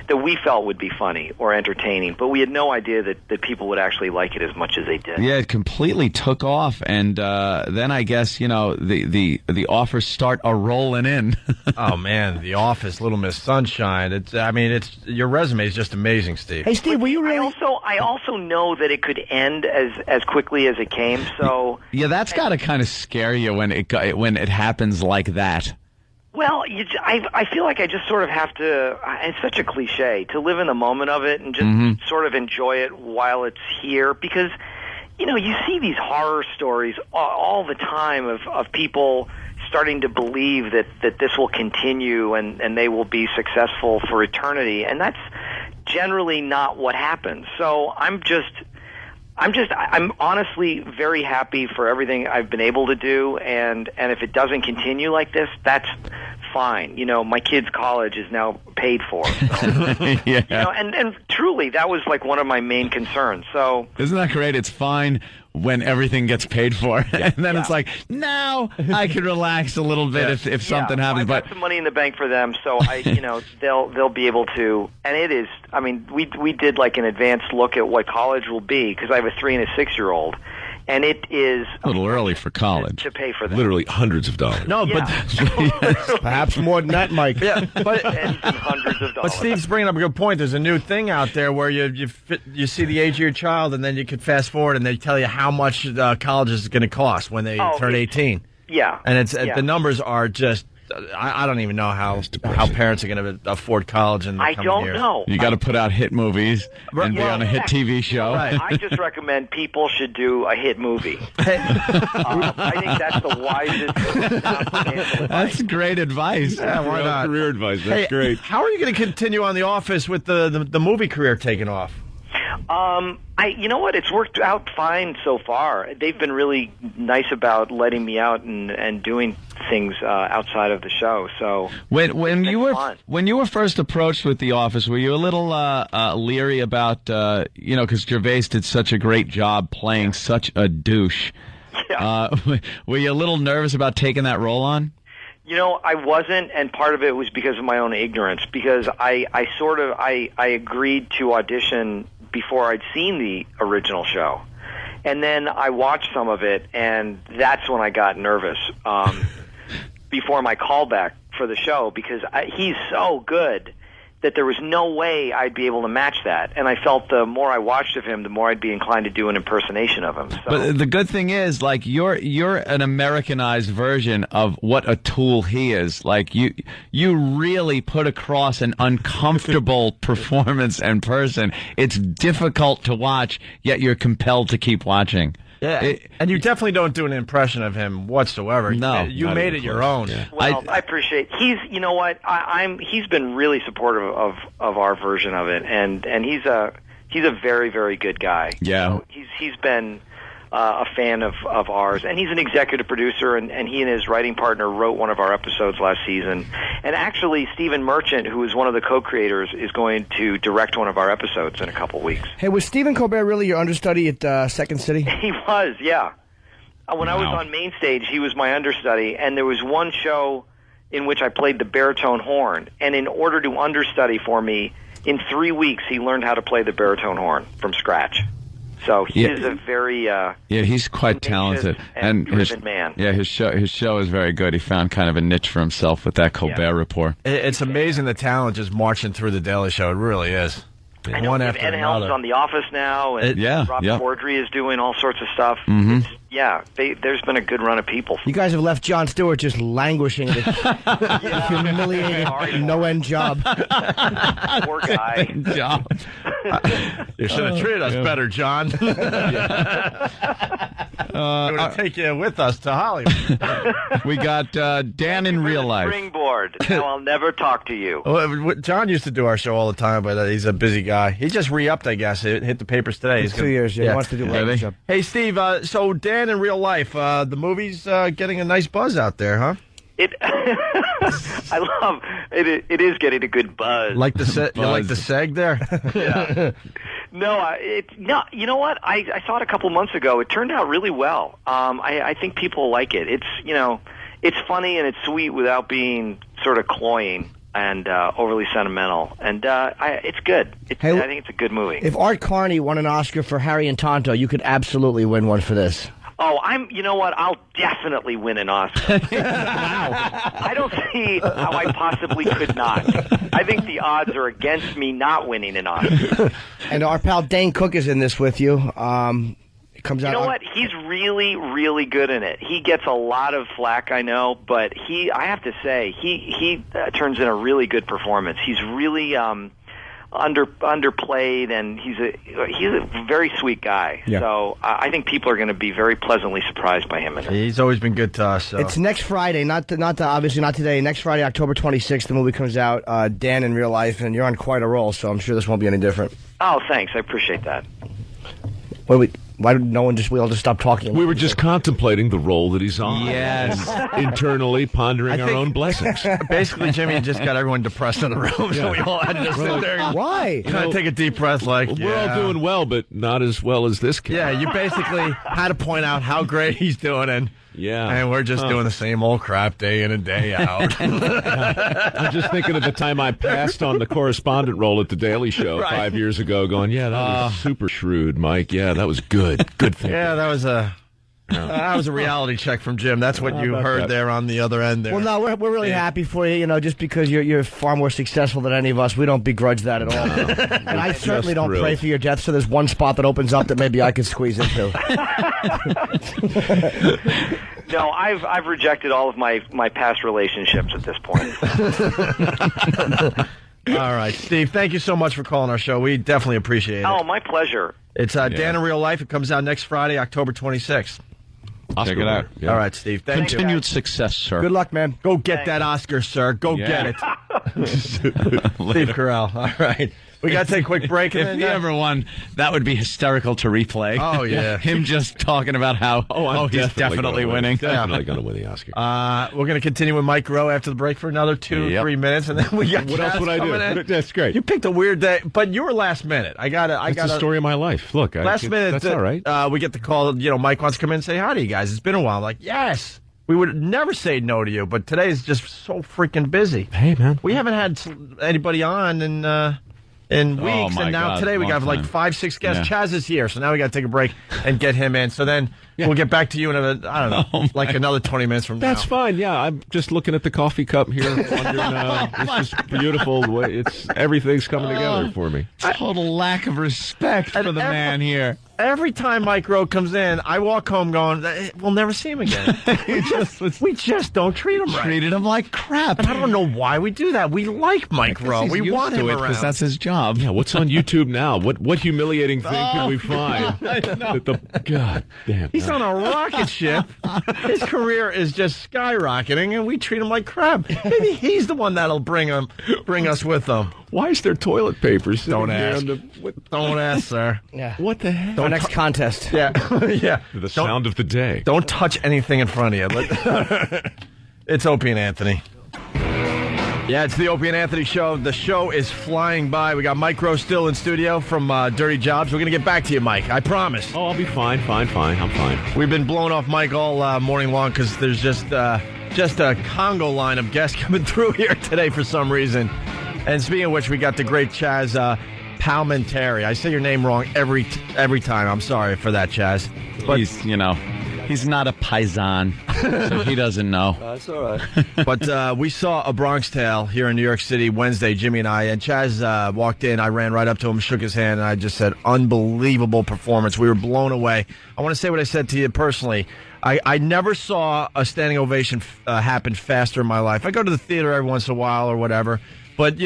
that we felt would be funny or entertaining, but we had no idea that people would actually like it as much as they did.
Yeah, it completely took off, and then I guess the offers start a rolling in.
Oh man, The Office, Little Miss Sunshine. It's your resume is just amazing, Steve.
Hey, Steve, were you really?
I also know that it could end as quickly as it came. So
yeah, that's got to kind of scare you when it happens like that.
Well, I feel like I just sort of have to, it's such a cliche, to live in the moment of it and just sort of enjoy it while it's here. Because, you see these horror stories all the time of people starting to believe that this will continue and they will be successful for eternity. And that's generally not what happens. So I'm honestly very happy for everything I've been able to do, and if it doesn't continue like this, that's fine. My kid's college is now paid for. So,
yeah.
And truly, that was like one of my main concerns. So
isn't that great? It's fine when everything gets paid for, and then it's like, now I can relax a little bit if something happens.
I've got some money in the bank for them, so they'll be able to. And it is. I mean, we did like an advanced look at what college will be because I have a 3- and a 6-year-old. And it is
a little early for college
to pay for that.
Literally hundreds of dollars.
No, but
perhaps more than that, Mike.
Yeah, but
and hundreds of dollars.
But Steve's bringing up a good point. There's a new thing out there where you see the age of your child, and then you can fast forward, and they tell you how much college is going to cost when they turn 18.
Yeah,
and the numbers are just. I don't even know how parents are going to afford college in the coming years.
I don't know.
You got to put out hit movies and be on a hit TV show.
Right.
I just recommend people should do a hit movie. I think that's the wisest.
That's great advice.
Yeah, why not?
Career advice. That's great.
How are you going to continue on The Office with the movie career taking off?
You know what? It's worked out fine so far. They've been really nice about letting me out and doing things outside of the show. So
when you were first approached with The Office, were you a little leery about because Gervais did such a great job playing such a douche?
Yeah.
Were you a little nervous about taking that role on?
I wasn't, and part of it was because of my own ignorance. Because I agreed to audition before I'd seen the original show, and then I watched some of it, and that's when I got nervous before my callback for the show, because he's so good that there was no way I'd be able to match that. And I felt the more I watched of him, the more I'd be inclined to do an impersonation of him. So.
But the good thing is, like, you're an Americanized version of what a tool he is. Like, you really put across an uncomfortable performance and person. It's difficult to watch, yet you're compelled to keep watching.
Yeah, and you definitely don't do an impression of him whatsoever.
No,
you made it your own. Yeah.
Well, I appreciate. You know what? He's been really supportive of our version of it, and he's a He's a very, very good guy.
Yeah.
So he's been a fan of ours, and he's an executive producer, and he and his writing partner wrote one of our episodes last season. And actually, Stephen Merchant, who is one of the co-creators, is going to direct one of our episodes in a couple weeks.
Hey, was Stephen Colbert really your understudy at Second City?
He was, yeah. When I was on Main Stage, he was my understudy, and there was one show in which I played the baritone horn, and in order to understudy for me, in 3 weeks, he learned how to play the baritone horn from scratch. So he is a very
he's quite talented
and driven man.
Yeah, his show is very good. He found kind of a niche for himself with that Colbert Report.
It's amazing the talent just marching through the Daily Show. It really is.
I know Ed Helms on The Office now, and Rob Corddry is doing all sorts of stuff.
Mm-hmm.
There's been a good run of people.
You guys have left Jon Stewart just languishing at a humiliating, no-end job.
Poor guy.
Job.
You should have treated us better, John. We're going to take you with us to Hollywood.
We got Dan in real life.
Springboard. Now I'll never talk to you.
John used to do our show all the time, but he's a busy guy. He just re-upped, I guess. It hit the papers today.
He's 2 years, He wants to do a show.
Hey, Steve, so Dan in real life, the movie's getting a nice buzz out there, huh?
I love it. It is getting a good buzz.
You like the seg there?
Yeah. No, you know what? I saw it a couple months ago. It turned out really well. I think people like it. It's funny and it's sweet without being sort of cloying and overly sentimental. And it's good. I think it's a good movie.
If Art Carney won an Oscar for Harry and Tonto, you could absolutely win one for this.
Oh, you know what? I'll definitely win an Oscar. Wow. I don't see how I possibly could not. I think the odds are against me not winning an Oscar.
And our pal Dane Cook is in this with you. It comes out.
You know what? He's really, really good in it. He gets a lot of flack, I know, but I have to say, he turns in a really good performance. He's really underplayed, and he's a very sweet guy. Yeah. So I think people are going to be very pleasantly surprised by him.
He's always been good to us. So.
It's next Friday, obviously not today. Next Friday, October 26th, the movie comes out. Dan in real life, and you're on quite a roll, so I'm sure this won't be any different.
Oh, thanks. I appreciate that.
Why did we all just stop talking?
We were just contemplating the role that he's on.
Yes.
Internally pondering our own blessings.
Basically, Jimmy just got everyone depressed in the room, so we all had to just sit there.
Why?
Kind of take a deep breath
we're all doing well, but not as well as this kid.
Yeah, you basically had to point out how great he's doing, and we're just doing the same old crap day in and day out.
I'm just thinking of the time I passed on the correspondent role at The Daily Show 5 years ago, going, that was super shrewd, Mike. Yeah, that was good. Good thing.
Yeah, that was a reality check from Jim. That's what you heard there on the other end there.
Well, no, we're really happy for you, just because you're far more successful than any of us. We don't begrudge that at all. And I certainly don't pray for your death, so there's one spot that opens up that maybe I could squeeze into.
No, I've rejected all of my past relationships at this point.
All right, Steve, thank you so much for calling our show. We definitely appreciate it.
Oh, my pleasure.
It's Dan in Real Life. It comes out next Friday, October 26th.
Check it out.
Yeah. All right, Steve. Thank you.
Continued success, sir.
Good luck, man.
Go get that Oscar, sir. Go get it. Steve Carell. All right. We got to take a quick break.
If he ever won, that would be hysterical to replay.
Oh, yeah.
Him just talking about how he's definitely winning.
Definitely going to win the Oscar.
We're going to continue with Mike Rowe after the break for another 3 minutes, and then we got
What else would I do? That's great.
You picked a weird day, but you were last minute.
That's the story of my life. Look,
last minute.
That's all right.
We get the call. Mike wants to come in and say hi to you guys. It's been a while. I'm like, yes. We would never say no to you, but today is just so freaking busy.
Hey, man.
We haven't had anybody on in weeks, and now today we got 5-6 guests. Yeah. Chaz is here, so now we got to take a break and get him in. So then we'll get back to you in another 20 minutes from now.
That's fine. Yeah, I'm just looking at the coffee cup here, wondering, it's just beautiful. The way everything's coming together for me.
Total lack of respect for the man here.
Every time Mike Rowe comes in, I walk home going, we'll never see him again. we just don't treat him right.
Treated him like crap.
And I don't know why we do that. We like Mike Rowe. We want him around.
Because that's his job.
Yeah, what's on YouTube now? What humiliating thing can we find?
I know.
God damn.
He's He's on a rocket ship. His career is just skyrocketing, and we treat him like crap. Maybe he's the one that'll bring us with him.
Why is there toilet paper?
Don't ask. Don't ask, sir.
Yeah.
What the heck?
Our next contest.
Yeah. Yeah.
The sound of the day.
Don't touch anything in front of you. It's Opie and Anthony. Yeah, it's the Opie and Anthony show. The show is flying by. We got Mike Rowe still in studio from Dirty Jobs. We're going to get back to you, Mike. I promise.
Oh, I'll be fine. I'm fine.
We've been blowing off Mike all morning long because there's just a Congo line of guests coming through here today for some reason. And speaking of which, we got the great Chaz Palminteri. I say your name wrong every time. I'm sorry for that, Chaz.
But he's not a paisan, so he doesn't know.
That's all right.
But we saw A Bronx Tale here in New York City Wednesday, Jimmy and I, and Chaz walked in. I ran right up to him, shook his hand, and I just said, unbelievable performance. We were blown away. I want to say what I said to you personally. I never saw a standing ovation happen faster in my life. I go to the theater every once in a while or whatever. But,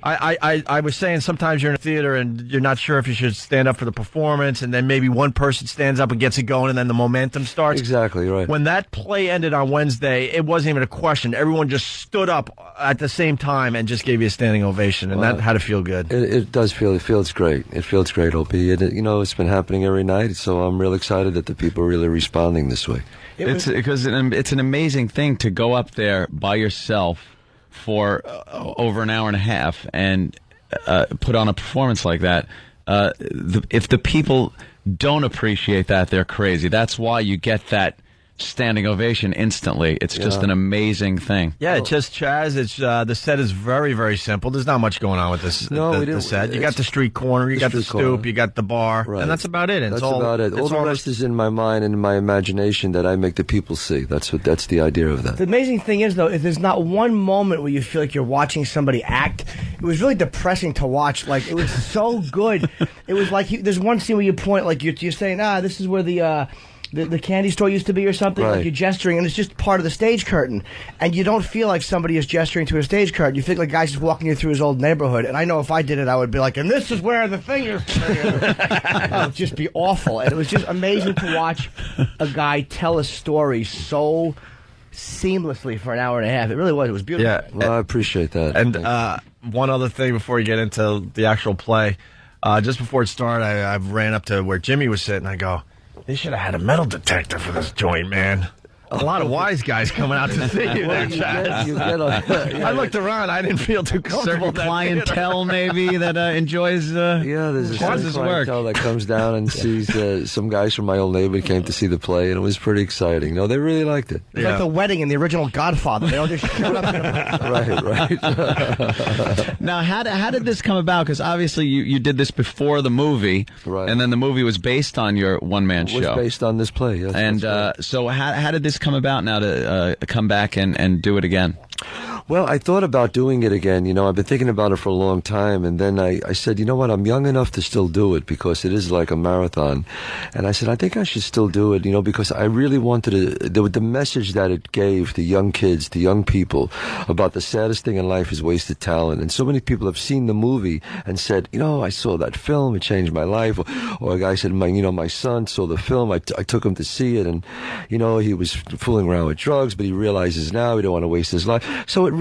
I was saying sometimes you're in a theater and you're not sure if you should stand up for the performance, and then maybe one person stands up and gets it going, and then the momentum starts.
Exactly, right.
When that play ended on Wednesday, it wasn't even a question. Everyone just stood up at the same time and just gave you a standing ovation, and that had to feel good.
It does feel, it feels great. It feels great, Opie. It's been happening every night, so I'm real excited that the people are really responding this way.
It's an amazing thing to go up there by yourself for over an hour and a half and put on a performance like that. If the people don't appreciate that, they're crazy. That's why you get that standing ovation instantly. It's just an amazing thing.
Yeah, it's just Chaz. It's the set is very, very simple. There's not much going on with this. The set. You got the street corner, you got the stoop, you got the bar, and that's about it.
That's about it. All the rest is in my mind and in my imagination that I make the people see. That's the idea of that.
The amazing thing is, though, if there's not one moment where you feel like you're watching somebody act, it was really depressing to watch. Like, it was so good. It was like there's one scene where you point, like you're saying, this is where the candy store used to be or something,
right.
Like you're gesturing, and it's just part of the stage curtain. And you don't feel like somebody is gesturing to a stage curtain. You feel like a guy's just walking you through his old neighborhood. And I know if I did it, I would be like, and this is where the thing is. It would just be awful. And it was just amazing to watch a guy tell a story so seamlessly for an hour and a half. It really was. It was beautiful.
Yeah, well, I appreciate that.
And one other thing before you get into the actual play. Just before it started, I ran up to where Jimmy was sitting. I go, they should have had a metal detector for this joint, man. A lot of wise guys coming out to see you there, Chaz. I looked around. I didn't feel too comfortable.
Certain clientele, maybe, that enjoys
there's a certain clientele that comes down and sees some guys from my old neighborhood came to see the play, and it was pretty exciting. No, they really liked it.
It's like the wedding in the original Godfather. They all just showed up.
Right.
Now, how did this come about? Because obviously you did this before the movie,
right?
And then the movie was based on your one-man show.
It was based on this play, yes.
And so how did this come about now to come back and do it again?
Well, I thought about doing it again. I've been thinking about it for a long time. And then I said, you know what, I'm young enough to still do it because it is like a marathon. And I said, I think I should still do it, because I really wanted the message that it gave to young kids, to young people about the saddest thing in life is wasted talent. And so many people have seen the movie and said, I saw that film, it changed my life. Or a guy said, my son saw the film, I took him to see it. And, he was fooling around with drugs, but he realizes now he don't want to waste his life. So it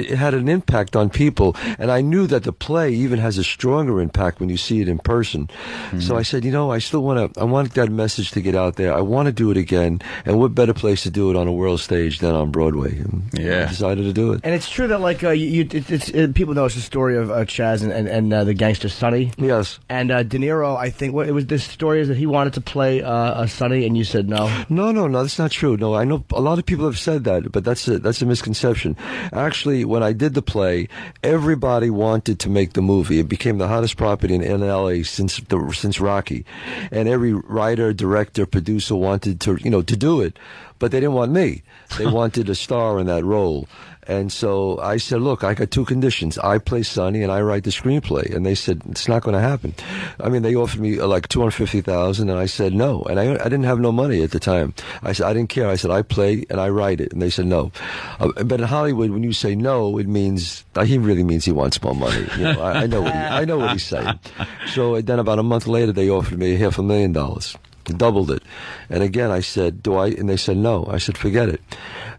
had an impact on people, and I knew that the play even has a stronger impact when you see it in person. Mm-hmm. So I said, I still I want that message to get out there. I want to do it again, and what better place to do it on a world stage than on Broadway? And I decided to do it.
And it's true that people know it's the story of Chaz and the gangster Sonny.
Yes.
And De Niro, I think, it was this story is that he wanted to play Sonny, and you said no.
No, that's not true. No, I know a lot of people have said that, but that's a misconception. Actually, when I did the play, everybody wanted to make the movie. It became the hottest property in LA since Rocky, and every writer, director, producer wanted to do it, but they didn't want me. They wanted a star in that role. And so I said, look, I got two conditions. I play Sonny and I write the screenplay. And they said, it's not going to happen. I mean, they offered me like $250,000 and I said no. And I didn't have no money at the time. I said, I didn't care. I said, I play and I write it. And they said no. But in Hollywood, when you say no, it means, he really means he wants more money. I know what he's saying. So then about a month later, they offered me $500,000. doubled it. And again, I said, do I? And they said, no. I said, forget it.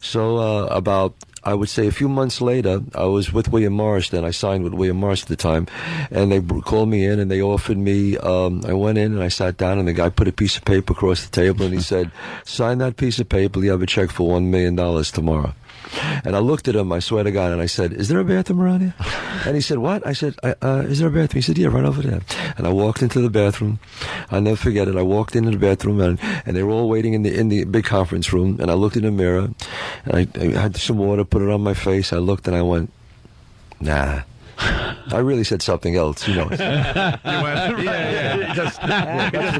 So about, I would say a few months later, I was with William Morris then. I signed with William Morris at the time. And they called me in and they offered me, I went in and I sat down and the guy put a piece of paper across the table and he said, sign that piece of paper, you have a check for $1 million tomorrow. And I looked at him, I swear to God, and I said, is there a bathroom around here? And he said, what? I said, is there a bathroom? He said, yeah, right over there. And I walked into the bathroom. I'll never forget it. I walked into the bathroom, and they were all waiting in the big conference room. And I looked in the mirror, and I had some water, put it on my face. I looked, and I went, nah. I really said something else, you know.
You went, He just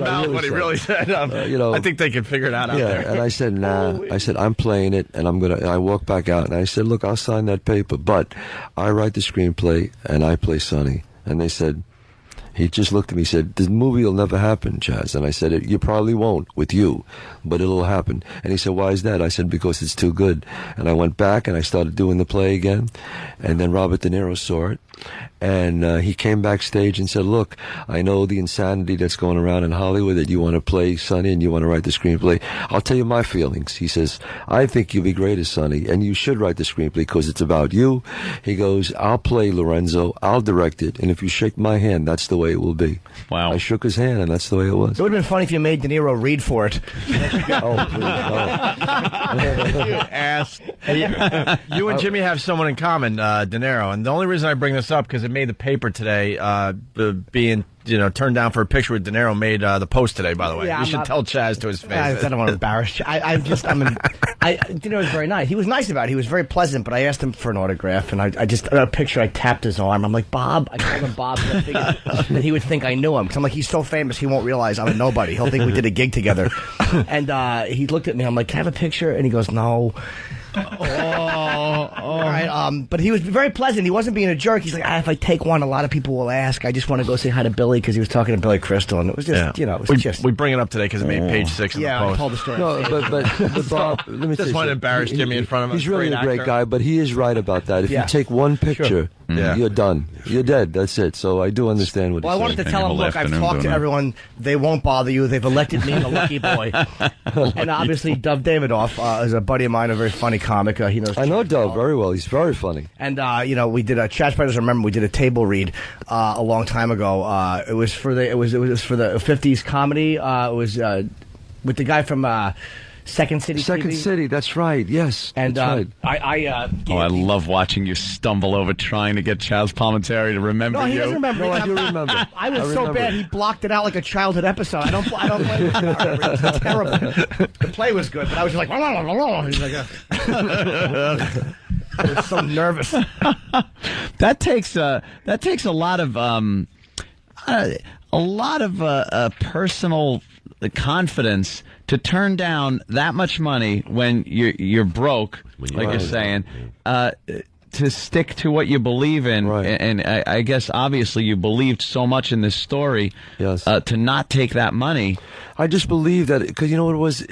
mouthed what he really said. I think they can figure it out there.
And I said, nah. I said, I'm playing it, and I walked back out, and I said, look, I'll sign that paper, but I write the screenplay, and I play Sonny. And they said, he just looked at me and said, the movie will never happen, Chaz. And I said, you probably won't with you, but it'll happen. And he said, why is that? I said, because it's too good. And I went back and I started doing the play again. And then Robert De Niro saw it. And he came backstage and said, look, I know the insanity that's going around in Hollywood, that you want to play Sonny and you want to write the screenplay. I'll tell you my feelings. He says, I think you'll be great as Sonny, and you should write the screenplay because it's about you. He goes, I'll play Lorenzo, I'll direct it, and if you shake my hand, that's the way it will be.
Wow.
I shook his hand, and that's the way it was.
It would have been funny if you made De Niro read for it.
Oh, please, no.
You ass. You and Jimmy have someone in common, De Niro, and the only reason I bring this up because it made the paper today, being turned down for a picture with De Niro made the Post today. By the way, you should tell Chaz to his face.
I don't want to embarrass you. De Niro was very nice. He was nice about it. He was very pleasant. But I asked him for an autograph, and I just a picture. I tapped his arm. I'm like, Bob. I called him Bob. That he would think I knew him because I'm like, he's so famous, he won't realize I'm a nobody. He'll think we did a gig together. And he looked at me. I'm like, can I have a picture? And he goes, no. All right. But he was very pleasant. He wasn't being a jerk. He's like, if I take one, a lot of people will ask. I just want to go say hi to Billy because he was talking to Billy Crystal, and it was just,
we bring it up today because it made page 6 of the Post.
I told the story.
No, but Bob, let me
just want to embarrass Jimmy in front of him.
He's really a great guy, but he is right about that. If you take one picture, you're done. You're dead. That's it. So I do understand what he's saying.
I wanted to tell him, look, I've talked to everyone. They won't bother you. They've elected me the lucky boy. And obviously, Dov Davidoff is a buddy of mine, a very funny comic. He knows.
I know Dov very well. He's very funny.
And we did a Chaz Brothers. Remember, we did a table read a long time ago. It was for the 50s comedy. It was with the guy from Second City.
Second
TV.
City, that's right. Yes,
and
that's right.
I love watching you stumble over trying to get Chaz Palminteri to remember you.
No, he doesn't remember.
No, I do remember.
I was so bad he blocked it out like a childhood episode. I don't play it. It's terrible. The play was good, but I was just like, he's like I was so nervous.
That takes a lot of personal confidence to turn down that much money when you're broke, you're saying, to stick to what you believe in.
Right.
And I guess obviously you believed so much in this story.
Yes.
To not take that money.
I just believe that because you know what it was.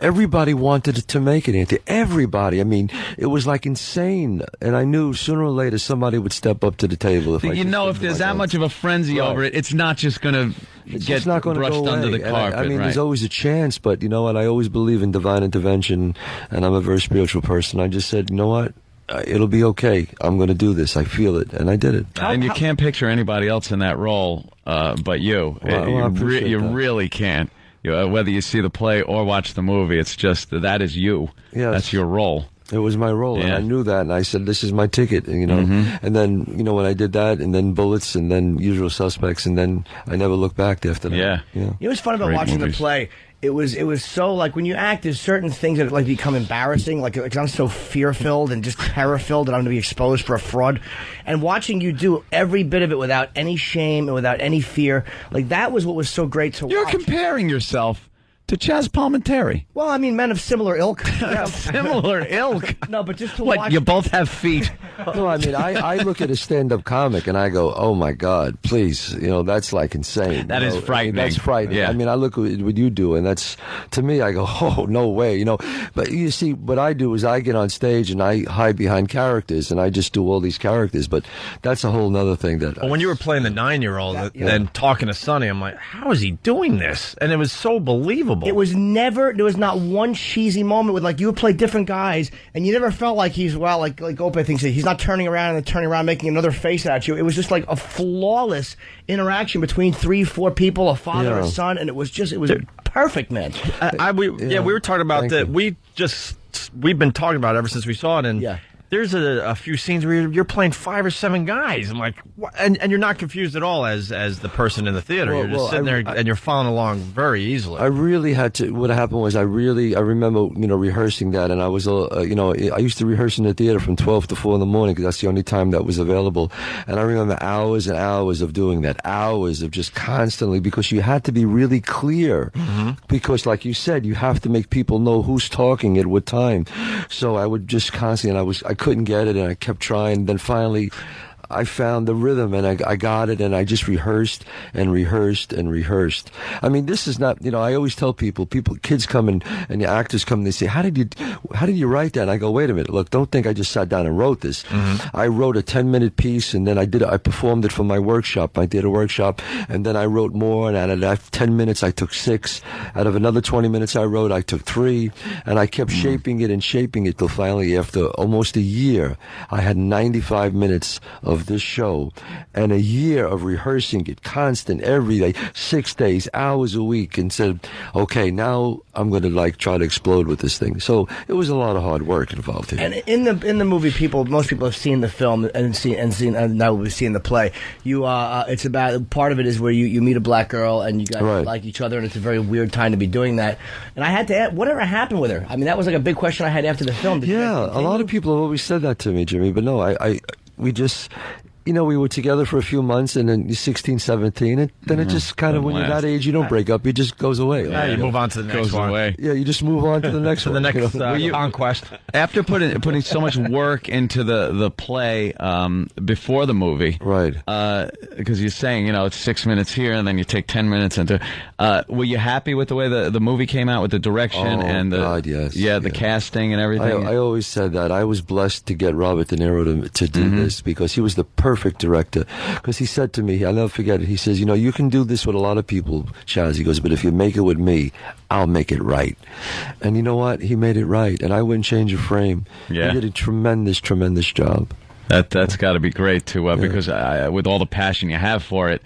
Everybody wanted to make it, Anthony. Everybody. I mean, it was like insane. And I knew sooner or later somebody would step up to the table. If
there's that much of a frenzy over it, it's not just going to get brushed under the carpet.
I mean, there's always a chance, but you know what? I always believe in divine intervention, and I'm a very spiritual person. I just said, you know what? It'll be okay. I'm going to do this. I feel it, and I did it.
And you can't picture anybody else in that role but you. You really can't. Whether you see the play or watch the movie, it's just that is you.
Yes.
That's your role.
It was my role, and I knew that, and I said, this is my ticket, and, and then, when I did that, and then Bullets, and then Usual Suspects, and then I never looked back after that.
Yeah.
You know what's fun about watching the play? It was so, like, when you act, there's certain things that, like, become embarrassing. Like I'm so fear-filled and just terror-filled that I'm going to be exposed for a fraud. And watching you do every bit of it without any shame and without any fear, like, that was what was so great to watch.
You're comparing yourself to Chaz Palminteri?
Well, I mean, men of similar ilk.
Similar ilk?
No, but just to
What,
watch.
you both have feet?
No, I mean, I look at a stand-up comic and I go, oh my God, please, that's like insane.
That is frightening.
That's frightening.
Yeah.
I mean, I look at what you do, and that's, to me, I go, oh, no way, But you see, what I do is I get on stage and I hide behind characters and I just do all these characters, but that's a whole nother thing that.
Well, when you were playing the 9-year-old and talking to Sonny, I'm like, how is he doing this? And it was so believable.
It was there was not one cheesy moment with, like, you would play different guys, and you never felt like he's, like Opie thinks, he's not turning around and turning around making another face at you. It was just like a flawless interaction between 3-4 people, a father and a son, and it was perfect, man.
We were talking about that. We've been talking about it ever since we saw it, and there's a few scenes where you're playing 5 or 7 guys. I'm like, what? And you're not confused at all as the person in the theater. You're just sitting there and you're following along very easily.
I really had to. What happened was I remember rehearsing that, and I was I used to rehearse in the theater from 12 to 4 in the morning because that's the only time that was available. And I remember hours and hours of doing that, hours of just constantly, because you had to be really clear, because like you said, you have to make people know who's talking at what time. So I would just constantly, and I couldn't get it, and I kept trying. Then finally, I found the rhythm, and I got it, and I just rehearsed and rehearsed and rehearsed. I mean, this is not, I always tell people, kids come and the actors come and they say, how did you write that? And I go, wait a minute, look, don't think I just sat down and wrote this. I wrote a 10-minute piece, and then I performed it for my workshop. I did a workshop, and then I wrote more, and out of that 10 minutes, I took 6. Out of another 20 minutes I wrote, I took 3, and I kept shaping it till finally, after almost a year, I had 95 minutes of this show and a year of rehearsing it constant every day, 6 days, hours a week, and said, okay, now I'm going to try to explode with this thing. So it was a lot of hard work involved here.
And in the movie, most people have seen the film and now we've seen the play. It's about, part of it is where you meet a black girl and you guys like each other, and it's a very weird time to be doing that. And I had to ask, whatever happened with her? I mean, that was like a big question I had after the film.
A lot of people have always said that to me, Jimmy, but no, we just, we were together for a few months, and then 16, 17, and then it just kind of, when you're that age, you don't break up, it just goes away.
You move on to the next one.
Yeah, you just move on to the next one.
The next conquest.
After putting so much work into the play before the movie,
right?
Because you're saying, it's 6 minutes here, and then you take 10 minutes into. Were you happy with the way the movie came out, with the direction and the
God, yes,
the casting and everything?
I always said that I was blessed to get Robert De Niro to do this, because he was the perfect director. Because he said to me, I'll never forget it, he says, you can do this with a lot of people, Chaz. He goes, but if you make it with me, I'll make it right. And you know what? He made it right, and I wouldn't change a frame.
Yeah.
He did a tremendous job.
That's got to be great too, because with all the passion you have for it,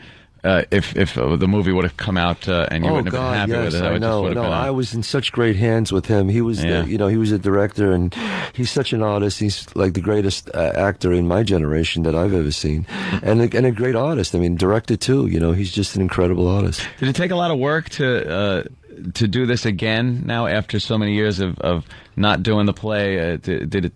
if the movie would have come out and you wouldn't have been happy with it,
I was in such great hands with him. He was, he was a director, and he's such an artist. He's like the greatest actor in my generation that I've ever seen, and a great artist. I mean, director too. He's just an incredible artist.
Did it take a lot of work to do this again now after so many years of not doing the play? Did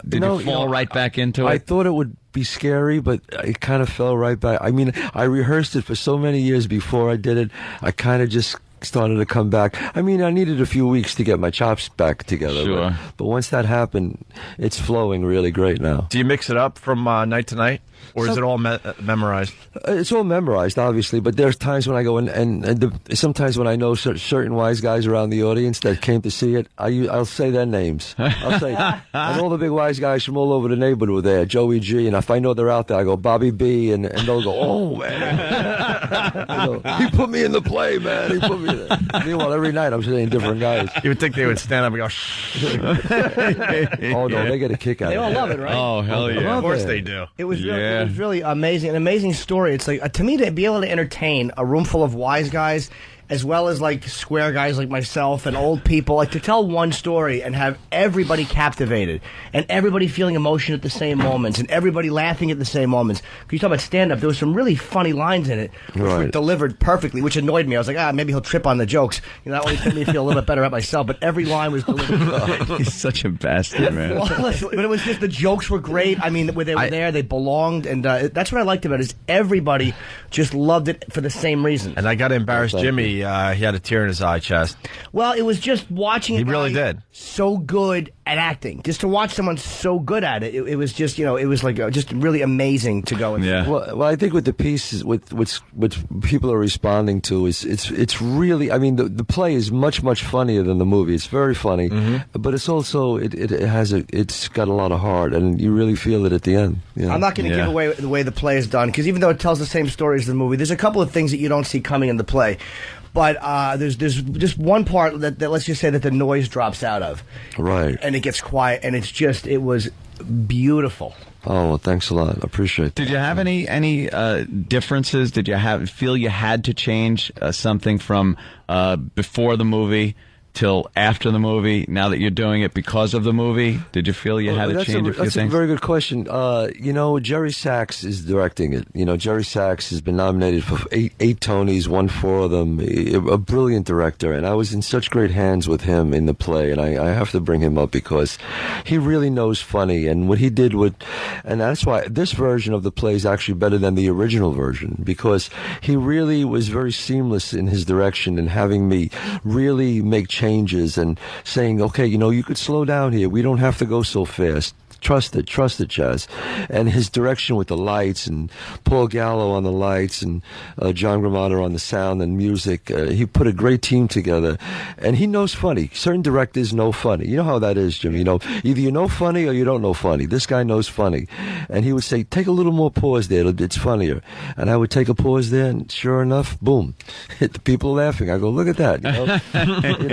you fall right back into it?
I thought it would be scary, but it kind of fell right back. I mean, I rehearsed it for so many years before I did it. I kind of just started to come back. I mean, I needed a few weeks to get my chops back together.
Sure.
But once that happened, it's flowing really great now.
Do you mix it up from night to night? Or is it all memorized?
It's all memorized, obviously, but there's times when I go in, and sometimes when I know certain wise guys around the audience that came to see it, I'll say their names. I'll say, and all the big wise guys from all over the neighborhood were there, Joey G, and if I know they're out there, I go, Bobby B, and they'll go, oh, man. He put me in the play, man. He put me in there. Meanwhile, every night I'm saying different guys.
You would think they would stand up and go, shh.
Oh, no, they get a kick out of it.
They all love it, right?
Oh, hell yeah.
Of course they do.
It was really amazing, an amazing story. It's like, to me, to be able to entertain a room full of wise guys, as well as like square guys like myself and old people, like to tell one story and have everybody captivated and everybody feeling emotion at the same moments and everybody laughing at the same moments. Because you talk about stand-up, there was some really funny lines in it which were delivered perfectly, which annoyed me. I was like, maybe he'll trip on the jokes. That always made me feel a little bit better about myself, but every line was delivered.
He's such a bastard, man.
But it was just, the jokes were great. I mean, when they were there, they belonged, and that's what I liked about it, is everybody just loved it for the same reason.
And I got to embarrass Jimmy. he had a tear in his eye, Chaz.
Well, it was just watching.
He really did.
So good at acting. Just to watch someone so good at it, it was just, it was like just really amazing to go and see.
Well, I think with the pieces, what people are responding to is it's really. I mean, the play is much funnier than the movie. It's very funny, but it's also it's got a lot of heart, and you really feel it at the end.
I'm not going to give away the way the play is done, because even though it tells the same story as the movie, there's a couple of things that you don't see coming in the play. But there's just one part that let's just say that the noise drops out of.
Right.
And it gets quiet, and it was beautiful.
Oh, well, thanks a lot. I appreciate it.
Did you have any differences? Did you feel you had to change something from before the movie till after the movie, now that you're doing it because of the movie? Did you feel you had to change a few things?
That's a very good question. Jerry Sachs is directing it. Jerry Sachs has been nominated for eight Tonys, won 4 of them. A brilliant director, and I was in such great hands with him in the play, and I have to bring him up because he really knows funny, and what he did and that's why this version of the play is actually better than the original version, because he really was very seamless in his direction and having me really make changes and saying, okay, you could slow down here. We don't have to go so fast. Trust it, Chaz. And his direction with the lights, and Paul Gallo on the lights, and John Gramado on the sound and music. He put a great team together, and he knows funny. Certain directors know funny. You know how that is, Jim. Either you know funny or you don't know funny. This guy knows funny. And he would say, take a little more pause there. It's funnier. And I would take a pause there, and sure enough, boom. Hit the people laughing. I go, look at that.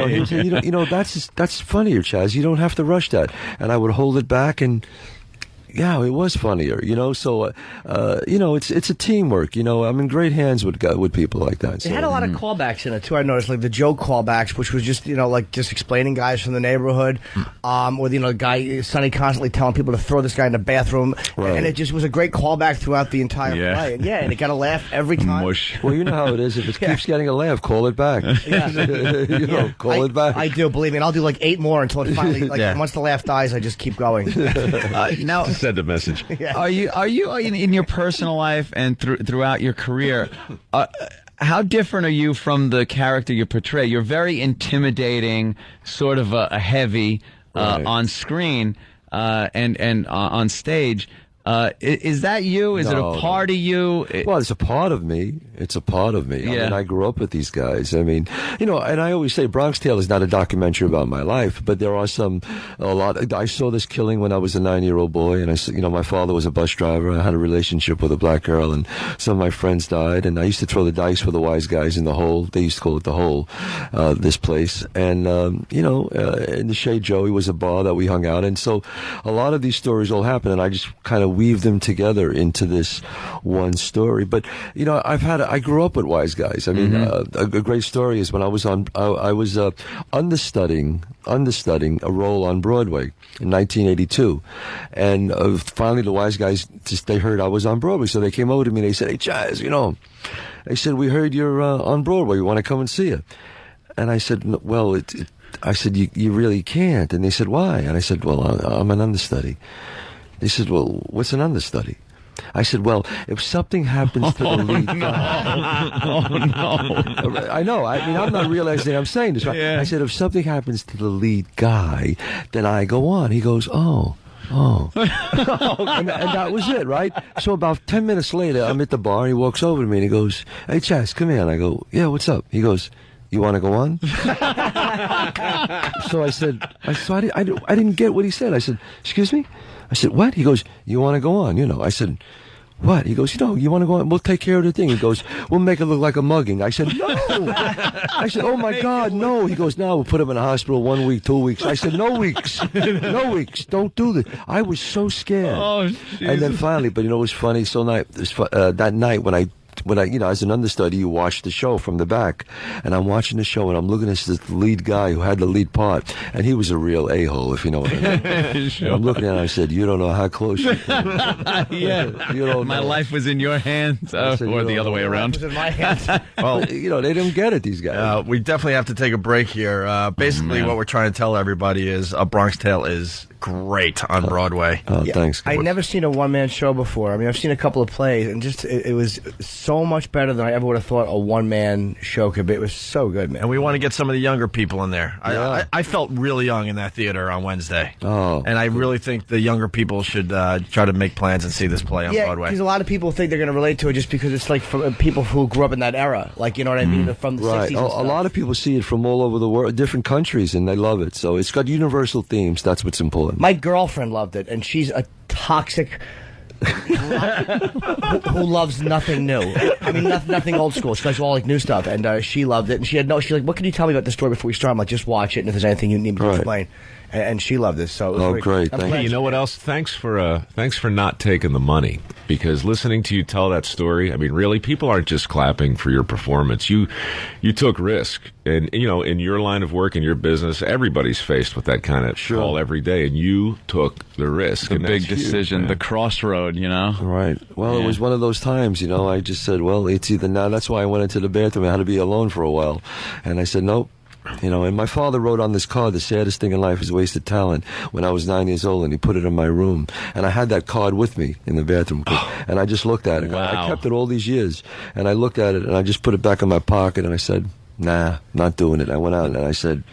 He would say, that's funnier, Chaz. You don't have to rush that. And I would hold it back, and yeah, it was funnier, So, it's a teamwork. I'm in great hands with people like that.
It had a lot of callbacks in it too. I noticed, like the Joe callbacks, which was just just explaining guys from the neighborhood, or the guy Sonny constantly telling people to throw this guy in the bathroom, and it just was a great callback throughout the entire play. And and it got a laugh every time.
Mush.
Well, you know how it is. If it keeps getting a laugh, call it back. Call it back.
I do, believe me. And I'll do like 8 more until it finally, once the laugh dies, I just keep going.
Now. Send a message.
Are you in your personal life and throughout your career? How different are you from the character you portray? You're very intimidating, sort of a heavy on screen and on stage. Is that you? Is it a part of you?
Well, it's a part of me. It's a part of me. I mean, I grew up with these guys. I mean, and I always say Bronx Tale is not a documentary about my life, but there are a lot. I saw this killing when I was a 9-year-old boy, and my father was a bus driver. I had a relationship with a black girl, and some of my friends died, and I used to throw the dice for the wise guys in the hole. They used to call it the hole, this place. And, in the Shade Joey was a bar that we hung out in. So a lot of these stories all happened, and I just kind of weave them together into this one story. But I grew up with wise guys. I mean, a great story is when I was understudying a role on Broadway in 1982, and finally the wise guys they heard I was on Broadway, so they came over to me and they said, "Hey Chaz, they said we heard you're on Broadway. We want to come and see you." And I said, "Well, I said you really can't." And they said, "Why?" And I said, "Well, I'm an understudy." They said, "Well, what's an understudy?" I said, "Well, if something happens to the lead guy..."
Oh, no.
I know. I mean, I'm not realizing I'm saying this. Right? I said, if something happens to the lead guy, then I go on. He goes, oh. and that was it, right? So about 10 minutes later, I'm at the bar, and he walks over to me, and he goes, "Hey, Chaz, come here." And I go, "Yeah, what's up?" He goes, "You want to go on?" So I said, I didn't get what he said. I said, "Excuse me?" I said, "What?" He goes, "You want to go on?" I said, "What?" He goes, "You want to go on? We'll take care of the thing." He goes, "We'll make it look like a mugging." I said, "No." I said, "Oh my God, no." He goes, "No, we'll put him in a hospital 1 week, 2 weeks." I said, "No weeks. No weeks. Don't do this." I was so scared.
Oh,
and then finally, but it was funny. So that night when I as an understudy, you watch the show from the back, and I'm watching the show, and I'm looking at this lead guy who had the lead part, and he was a real a-hole, if you know what I mean. Sure. I'm looking at him, I said, "You don't know how close you came." You don't
My
know.
life was in your hands, or the other way around.
It was in my hands.
Well, they don't get it, these guys.
We definitely have to take a break here. Basically, what we're trying to tell everybody is A Bronx Tale is great on Broadway.
Oh, thanks.
I'd never seen a one-man show before. I mean, I've seen a couple of plays, and just it was so much better than I ever would have thought a one-man show could be. It was so good, man.
And we want to get some of the younger people in there.
Yeah.
I felt really young in that theater on Wednesday.
Oh.
And I really think the younger people should try to make plans and see this play on Broadway.
Because a lot of people think they're going to relate to it just because it's like from people who grew up in that era. Like, you know what I mean? From the 60s and
A
stuff.
lot of people see it from all over the world, different countries, and they love it. So it's got universal themes. That's what's important.
My girlfriend loved it, and she's a toxic who loves nothing new. I mean, nothing old school. She likes all like new stuff, and she loved it. And she's like, "What can you tell me about the story before we start?" I'm like, "Just watch it, and if there's anything you need me to explain." And she loved this. So it was
great!
Hey, you know what else? Thanks for not taking the money, because listening to you tell that story, I mean, really, people aren't just clapping for your performance. You took risk, and you know, in your line of work, in your business, everybody's faced with that kind of call every day, and you took the risk.
The big decision, the crossroad, you know.
Right. Well, it was one of those times, you know. I just said, well, it's either now. That's why I went into the bathroom. I had to be alone for a while, and I said, nope. You know, and my father wrote on this card, "The saddest thing in life is wasted talent," when I was 9 years old, and he put it in my room. And I had that card with me in the bathroom, and I just looked at it.
Wow.
I kept it all these years, and I looked at it, and I just put it back in my pocket, and I said, nah, not doing it. I went out, and I said,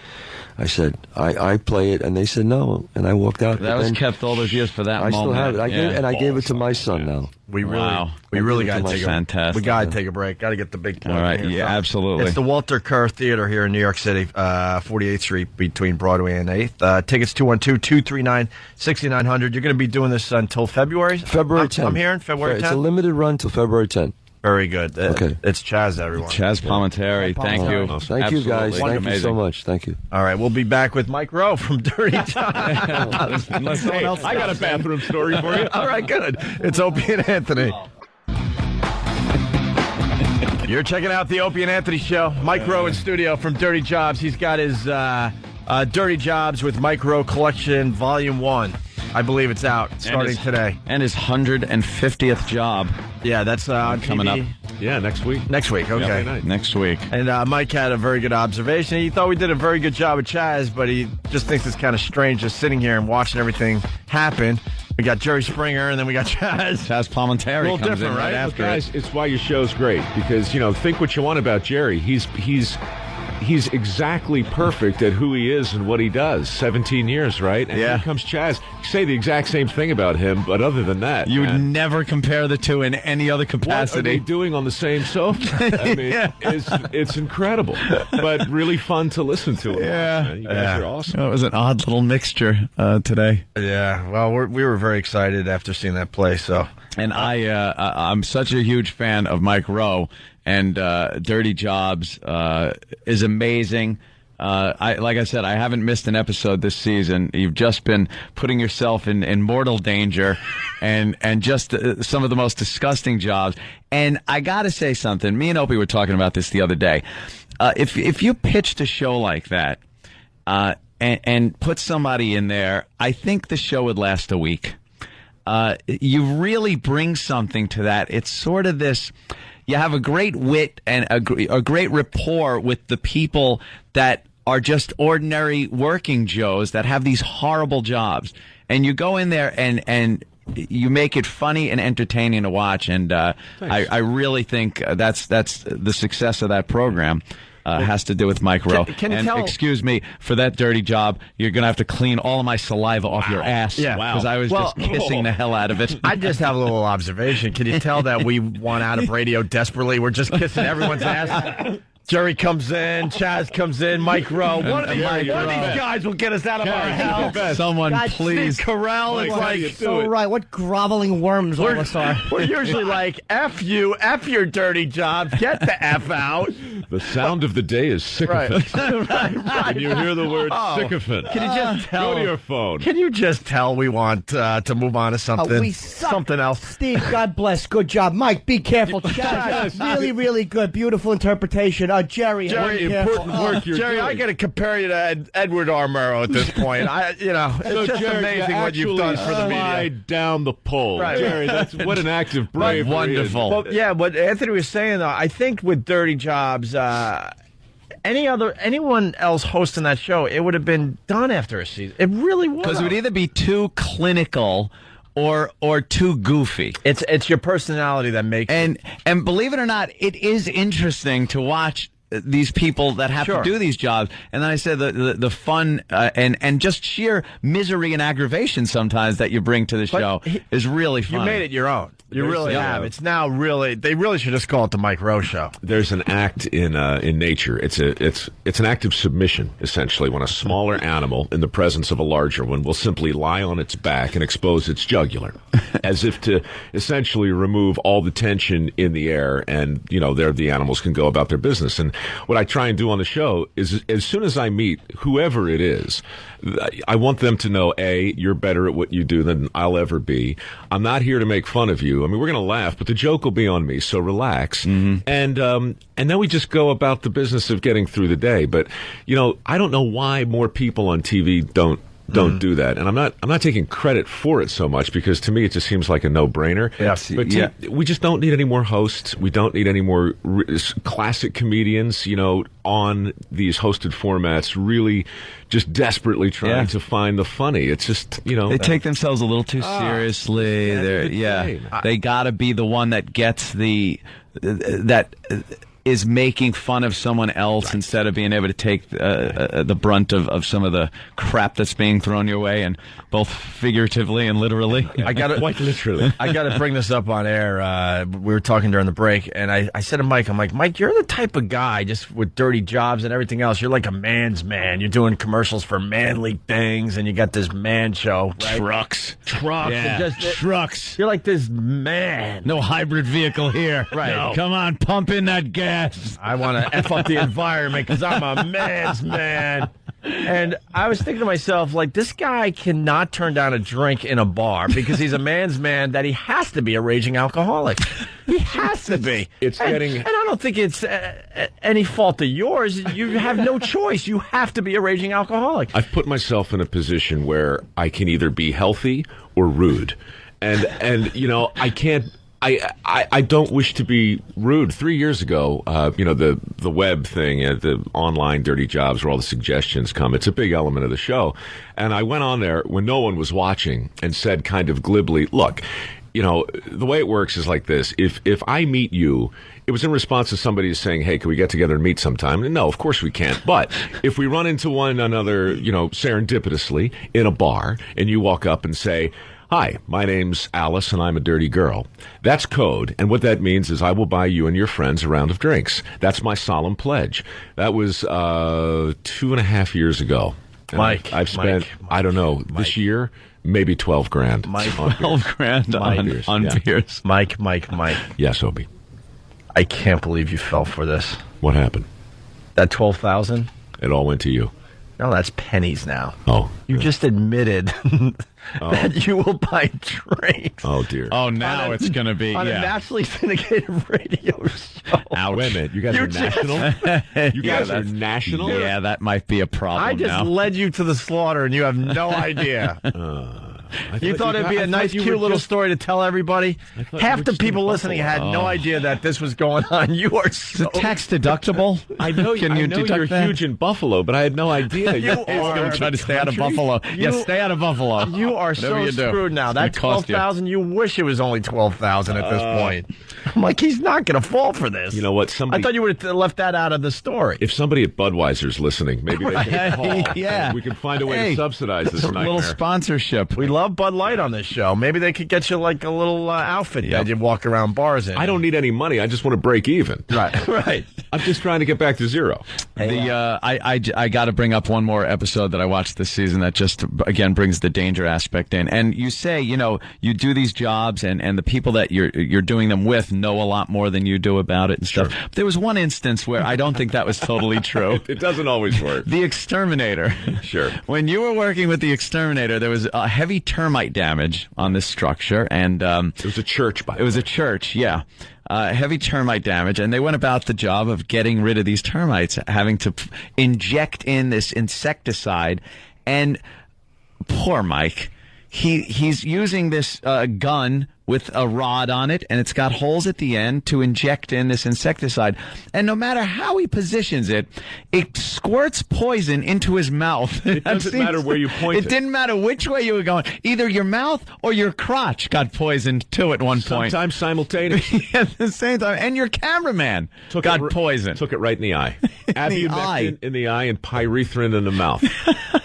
I play it, and they said no, and I walked out.
That was kept all those years for that moment.
I still have it. I gave it to my son now.
We really got to take
fantastic.
We got to take a break. Got to get the big plug.
All right,
in here.
yeah, absolutely.
It's the Walter Kerr Theater here in New York City, 48th Street between Broadway and 8th. Tickets 212-239-6900. You're going to be doing this until February?
February 10th.
I'm hearing February 10th.
It's a limited run till February 10th.
Very good.
Okay.
It's Chaz, everyone.
Chaz Palminteri, thank you.
Thank you, guys. Thank you so much. Thank you.
All right, we'll be back with Mike Rowe from Dirty John.
I got a bathroom story for you.
All right, good. It's Opie and Anthony. You're checking out the Opie and Anthony Show. Mike Rowe in studio from Dirty Jobs. He's got his Dirty Jobs with Mike Rowe Collection Volume 1. I believe it's out starting today.
And his 150th job.
Yeah, that's on
coming
TV.
up.
Yeah, next week.
Next week, okay.
Yeah,
next week.
And Mike had a very good observation. He thought we did a very good job with Chaz, but he just thinks it's kind of strange just sitting here and watching everything happen. We got Jerry Springer, and then we got Chaz.
Chaz Palminteri
a little
comes
different,
in right after
guys, it's why your show's great, because, you know, think what you want about Jerry. He's exactly perfect at who he is and what he does. 17 years, right? And here comes Chaz. You say the exact same thing about him, but other than that,
you would never compare the two in any other capacity.
What are they doing on the same sofa? I mean, it's incredible, but really fun to listen to.
Yeah,
you guys are awesome.
It was an odd little mixture today.
Yeah, well, we were very excited after seeing that play. So,
and I'm such a huge fan of Mike Rowe. And Dirty Jobs is amazing. Like I said, I haven't missed an episode this season. You've just been putting yourself in mortal danger, and just some of the most disgusting jobs. And I got to say something. Me and Opie were talking about this the other day. If you pitched a show like that and put somebody in there, I think the show would last a week. You really bring something to that. It's sort of this. You have a great wit and a great rapport with the people that are just ordinary working Joes that have these horrible jobs. And you go in there and you make it funny and entertaining to watch. And I really think that's the success of that program. Has to do with Mike Rowe.
Can you
and
tell?
Excuse me, for that dirty job, you're going to have to clean all of my saliva off your ass.
Yeah.
Because I was just kissing the hell out of it.
I just have a little observation. Can you tell that we want out of radio desperately? We're just kissing everyone's ass. Jerry comes in, Chaz comes in, Mike Rowe. One of these guys will get us out of our hell.
Someone,
God,
please.
Carell is like
so right. What groveling worms all of us are.
We're usually like, F you, F your dirty job, get the F out.
The sound of the day is sycophant.
Right.
When you hear the word sycophant,
can you just tell?
Go to your phone.
Can you just tell we want to move on to something?
We suck.
Something else.
Steve, God bless. Good job. Mike, be careful. Chaz, really, really good. Beautiful interpretation. Jerry,
important work. Jerry, I got to compare you to Edward R. Murrow at this point. It's just
Jerry,
amazing what you've done for the media.
Slide down the pole,
Right.
Jerry. That's what an act of bravery.
Wonderful.
Well, yeah, what Anthony was saying, though, I think with Dirty Jobs,
anyone else hosting that show, it would have been done after a season. It really was.
Because it would either be too clinical or too goofy.
It's your personality that makes
it. And believe it or not, it is interesting to watch these people that have to do these jobs. And then I said the fun and just sheer misery and aggravation sometimes that you bring to the show is really fun.
You made it your own. You really have. It's now really. They really should just call it the Mike Rowe Show.
There's an act in nature. It's an act of submission, essentially, when a smaller animal in the presence of a larger one will simply lie on its back and expose its jugular, as if to essentially remove all the tension in the air, and there the animals can go about their business. And what I try and do on the show is, as soon as I meet whoever it is, I want them to know, A, you're better at what you do than I'll ever be. I'm not here to make fun of you. I mean, we're going to laugh, but the joke will be on me, so relax. Mm-hmm. And then we just go about the business of getting through the day. But, I don't know why more people on TV don't do that. And I'm not taking credit for it so much, because to me it just seems like a no-brainer.
Yes.
But we just don't need any more hosts. We don't need any more classic comedians, on these hosted formats, really just desperately trying to find the funny. It's just,
they take themselves a little too seriously. They got to be the one that gets that is making fun of someone else instead of being able to take the brunt of some of the crap that's being thrown your way, and both figuratively and literally.
Quite literally.
I got to bring this up on air. We were talking during the break, and I said to Mike, I'm like, Mike, you're the type of guy, just with dirty jobs and everything else, you're like a man's man. You're doing commercials for manly things, and you got this man show. Right?
Trucks.
Yeah.
Trucks.
You're like this man.
No hybrid vehicle here.
Right.
No. Come on, pump in that gas.
I want to F up the environment because I'm a man's man. And I was thinking to myself, like, this guy cannot turn down a drink in a bar because he's a man's man, that he has to be a raging alcoholic. He has to be. And I don't think it's any fault of yours. You have no choice. You have to be a raging alcoholic.
I've put myself in a position where I can either be healthy or rude. And I can't. I don't wish to be rude. 3 years ago, the web thing, the online dirty jobs where all the suggestions come, it's a big element of the show. And I went on there when no one was watching and said kind of glibly, look, the way it works is like this. If I meet you, it was in response to somebody saying, hey, can we get together and meet sometime? And no, of course we can't. But if we run into one another, serendipitously in a bar, and you walk up and say, hi, my name's Alice, and I'm a dirty girl. That's code, and what that means is I will buy you and your friends a round of drinks. That's my solemn pledge. That was 2.5 years ago.
Mike,
I've spent, I don't know, this year, maybe $12,000.
Mike, $12,000 on beers.
Mike.
Yes, Opie.
I can't believe you fell for this.
What happened?
That $12,000?
It all went to you.
No, that's pennies now.
Oh.
You just admitted that you will buy drinks.
Oh, dear.
Oh, now it's going to be,
on a nationally syndicated radio show.
Ouch. Wait a minute. You guys are national? You guys are national?
Yeah, that might be a problem
I just led you to the slaughter, and you have no idea. You thought it'd be a nice, cute little story to tell everybody? Half the people listening had no idea that this was going on. You are so...
Is it tax deductible?
I know, you're huge in Buffalo, but I had no idea.
You are trying to stay out of Buffalo. Stay out of Buffalo.
You are so screwed now. That $12,000, you wish it was only $12,000 at this point. I'm like, he's not going to fall for this.
You know what?
I thought you would have left that out of the story.
If somebody at Budweiser's listening, maybe they can call.
Yeah.
We can find a way to subsidize this nightmare.
A little sponsorship.
We love Bud Light on this show. Maybe they could get you like a little outfit that you walk around bars in.
I don't need any money. I just want to break even.
Right.
I'm just trying to get back to zero.
I got to bring up one more episode that I watched this season that just, again, brings the danger aspect in. And you say, you do these jobs and the people that you're doing them with know a lot more than you do about it and stuff.
Sure.
There was one instance where I don't think that was totally true.
It doesn't always work.
The exterminator.
Sure.
When you were working with the exterminator, there was heavy termite damage on this structure, and
it was a church.
It was a church, yeah. Heavy termite damage, and they went about the job of getting rid of these termites, having to inject in this insecticide, and poor Mike. He's using this gun with a rod on it, and it's got holes at the end to inject in this insecticide. And no matter how he positions it, it squirts poison into his mouth.
It doesn't matter where you point it.
It didn't matter which way you were going. Either your mouth or your crotch got poisoned, too, at one point.
Sometimes simultaneously.
At the same time. And your cameraman got poisoned.
Took it right in the eye. Abumectin in the eye and pyrethrin in the mouth.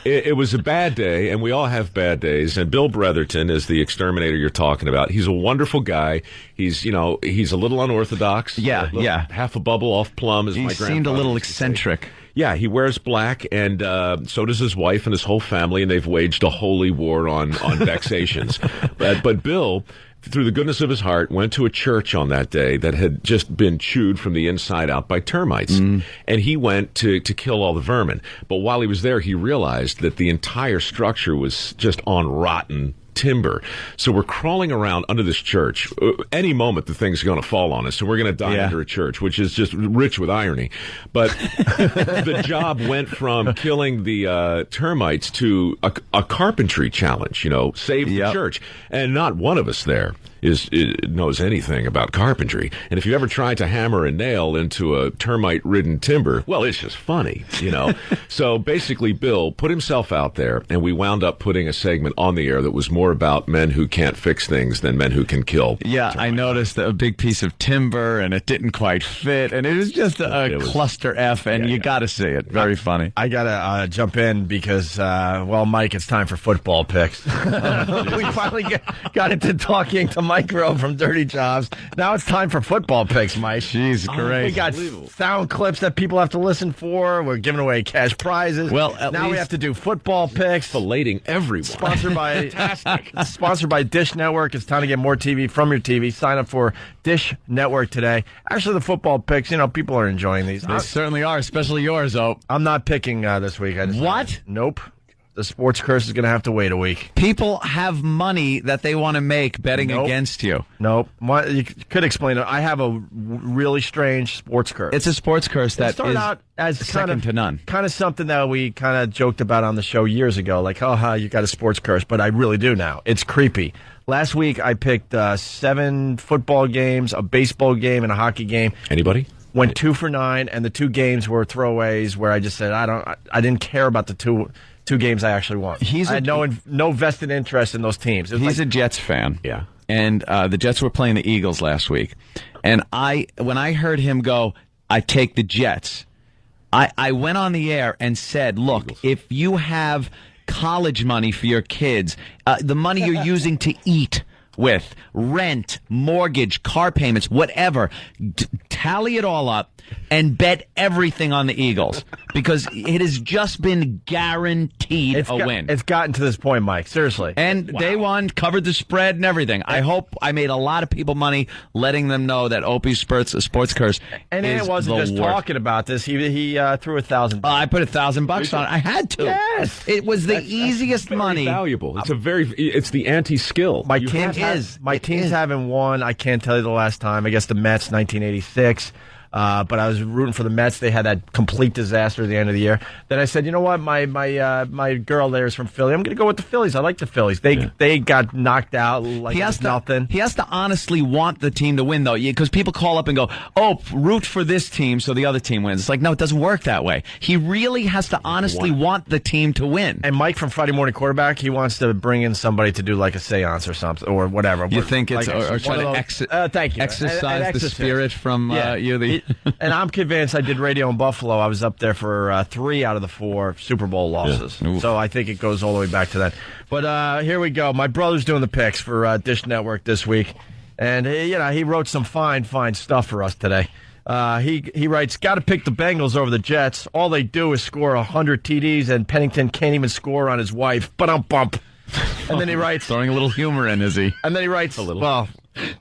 It was a bad day, and we all have bad days. And Bill Bretherton is the exterminator you're talking about. He's a wonderful guy. He's a little unorthodox.
Yeah.
Half a bubble off plum, as my grandfather
seemed a little
used to say.
eccentric.
Yeah, he wears black, and so does his wife and his whole family, and they've waged a holy war on vexations. But Bill, through the goodness of his heart, went to a church on that day that had just been chewed from the inside out by termites. And he went to kill all the vermin. But while he was there, he realized that the entire structure was just on rotten timber. So we're crawling around under this church. Any moment the thing's going to fall on us, so we're going to die under a church, which is just rich with irony. But the job went from killing the termites to a carpentry challenge, save the church. And not one of us there knows anything about carpentry. And if you ever try to hammer a nail into a termite-ridden timber, well, it's just funny, So basically, Bill put himself out there, and we wound up putting a segment on the air that was more about men who can't fix things than men who can kill.
Yeah, I noticed a big piece of timber, and it didn't quite fit, and it was just a cluster F, and you got to see it. Very funny.
I got to jump in because, Mike, it's time for football picks. We finally got into talking to Mike Rowe from Dirty Jobs. Now it's time for football picks, Mike.
Jeez, great.
We got sound clips that people have to listen for. We're giving away cash prizes.
Well,
now we have to do football picks.
Filleting everyone.
Sponsored by Dish Network. It's time to get more TV from your TV. Sign up for Dish Network today. Actually, the football picks, people are enjoying these.
They certainly are, especially yours, Ope.
I'm not picking this week.
What?
Nope. The sports curse is going to have to wait a week.
People have money that they want to make betting against you.
Nope. You could explain it. I have a really strange sports curse.
It's a sports curse that
started
is
out as
second to none.
Kind of something that we kind of joked about on the show years ago, like, you got a sports curse, but I really do now. It's creepy. Last week, I picked 7 football games, a baseball game, and a hockey game.
Anybody?
Went 2 for 9, and the 2 games were throwaways where I just said, I didn't care about the two games I actually won. I had no vested interest in those teams.
He's a Jets fan.
Yeah.
And the Jets were playing the Eagles last week. And when I heard him go, I take the Jets, I went on the air and said, look, Eagles. If you have college money for your kids, the money you're using to eat with, rent, mortgage, car payments, whatever, tally it all up and bet everything on the Eagles because it has just been guaranteed a win.
It's gotten to this point, Mike. Seriously.
And they won, covered the spread and everything. I hope I made a lot of people money letting them know that Opie's sports curse
and
is
it wasn't just talking about this. He threw $1,000.
I put $1,000 on it. I had to.
Yes.
It was the easiest money.
Valuable. It's the anti-skill.
My teams haven't won. I can't tell you the last time. I guess the Mets, 1986. But I was rooting for the Mets. They had that complete disaster at the end of the year. Then I said, you know what? My girl there is from Philly. I'm going to go with the Phillies. I like the Phillies. They got knocked out like nothing.
He has to honestly want the team to win, though, because people call up and go, root for this team so the other team wins. It's like, no, it doesn't work that way. He really has to honestly want the team to win.
And Mike from Friday Morning Quarterback, he wants to bring in somebody to do like a seance or something or whatever.
You think it's or try to
thank you.
Exercise the spirit from you.
And I'm convinced. I did radio in Buffalo. I was up there for 3 out of the 4 Super Bowl losses. Yeah. So I think it goes all the way back to that. But here we go. My brother's doing the picks for Dish Network this week. And, he wrote some fine stuff for us today. He writes, got to pick the Bengals over the Jets. All they do is score 100 TDs, and Pennington can't even score on his wife. Bump. And then he writes...
Throwing a little humor in, is he?
And then he writes...
A little.
Well,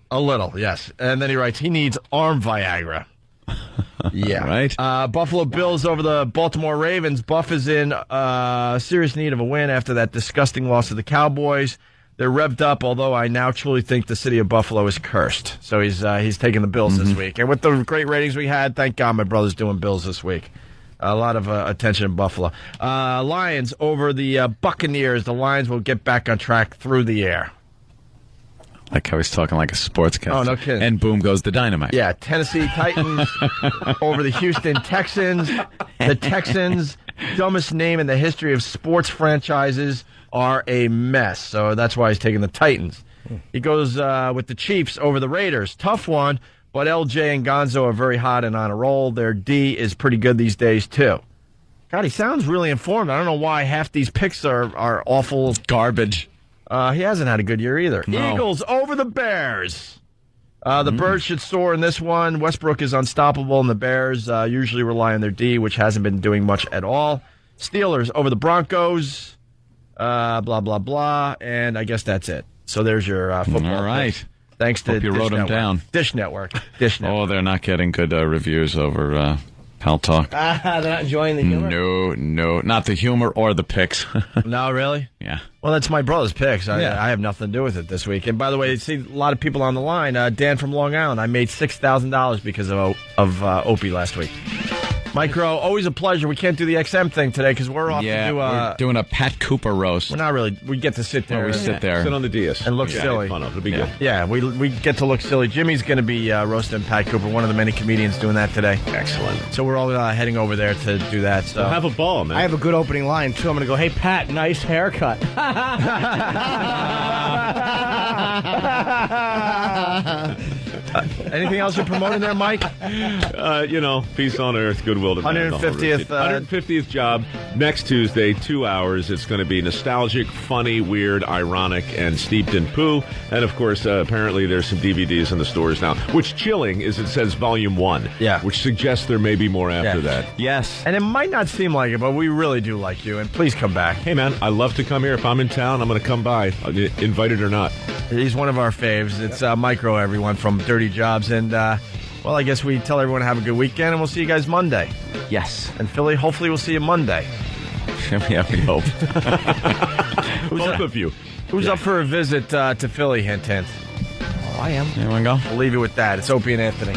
a little, yes. And then he writes, he needs arm Viagra. Yeah.
Right.
Buffalo Bills over the Baltimore Ravens. Buff is in serious need of a win after that disgusting loss to the Cowboys. They're revved up, although I now truly think the city of Buffalo is cursed. So he's taking the Bills this week. And with the great ratings we had, thank God my brother's doing Bills this week. A lot of attention in Buffalo. Lions over the Buccaneers. The Lions will get back on track through the air.
Like how he's talking like a sportscaster.
Oh, no kidding.
And boom goes the dynamite.
Yeah, Tennessee Titans over the Houston Texans. The Texans, dumbest name in the history of sports franchises, are a mess. So that's why he's taking the Titans. He goes with the Chiefs over the Raiders. Tough one, but LJ and Gonzo are very hot and on a roll. Their D is pretty good these days, too. God, he sounds really informed. I don't know why half these picks are awful.
Garbage.
He hasn't had a good year either.
No.
Eagles over the Bears. The Birds should soar in this one. Westbrook is unstoppable, and the Bears usually rely on their D, which hasn't been doing much at all. Steelers over the Broncos. Blah, blah, blah. And I guess that's it. So there's your football.
All right.
Picks. Thanks to
Hope you
Dish
wrote them
Network.
down.
Dish Network.
Oh, they're not getting good reviews over Pal Talk.
They're not enjoying the humor?
No. Not the humor or the picks.
No, really?
Yeah.
Well, that's my brother's picks. I have nothing to do with it this week. And by the way, see a lot of people on the line. Dan from Long Island. I made $6,000 because of Opie last week. Micro, always a pleasure. We can't do the XM thing today because we're off to do...
we're doing a Pat Cooper roast.
We're not really... We get to sit there.
We sit there.
Sit on the DS.
And look silly.
Fun of it. It'll be good.
Yeah, we get to look silly. Jimmy's going to be roasting Pat Cooper, one of the many comedians doing that today.
Excellent.
So we're all heading over there to do that. So
have a ball, man.
I have a good opening line, too. I'm going to go, hey, Pat, nice haircut.
Anything else you're promoting there, Mike?
Peace on earth, goodwill to man. 150th job next Tuesday, 2 hours. It's going to be nostalgic, funny, weird, ironic, and steeped in poo. And of course, apparently there's some DVDs in the stores now. What's chilling is it says Volume 1, which suggests there may be more after that.
Yes.
And it might not seem like it, but we really do like you. And please come back.
Hey, man, I love to come here. If I'm in town, I'm going to come by, invited or not.
He's one of our faves. It's Micro, everyone, from Dirty Jobs. And, well, I guess we tell everyone to have a good weekend, and we'll see you guys Monday.
Yes.
And Philly, hopefully we'll see you Monday.
Yeah, we hope.
Both of you.
Who's up for a visit to Philly, hint, hint?
Oh, I am.
There we go.
We'll leave you with that. It's Opie and Anthony.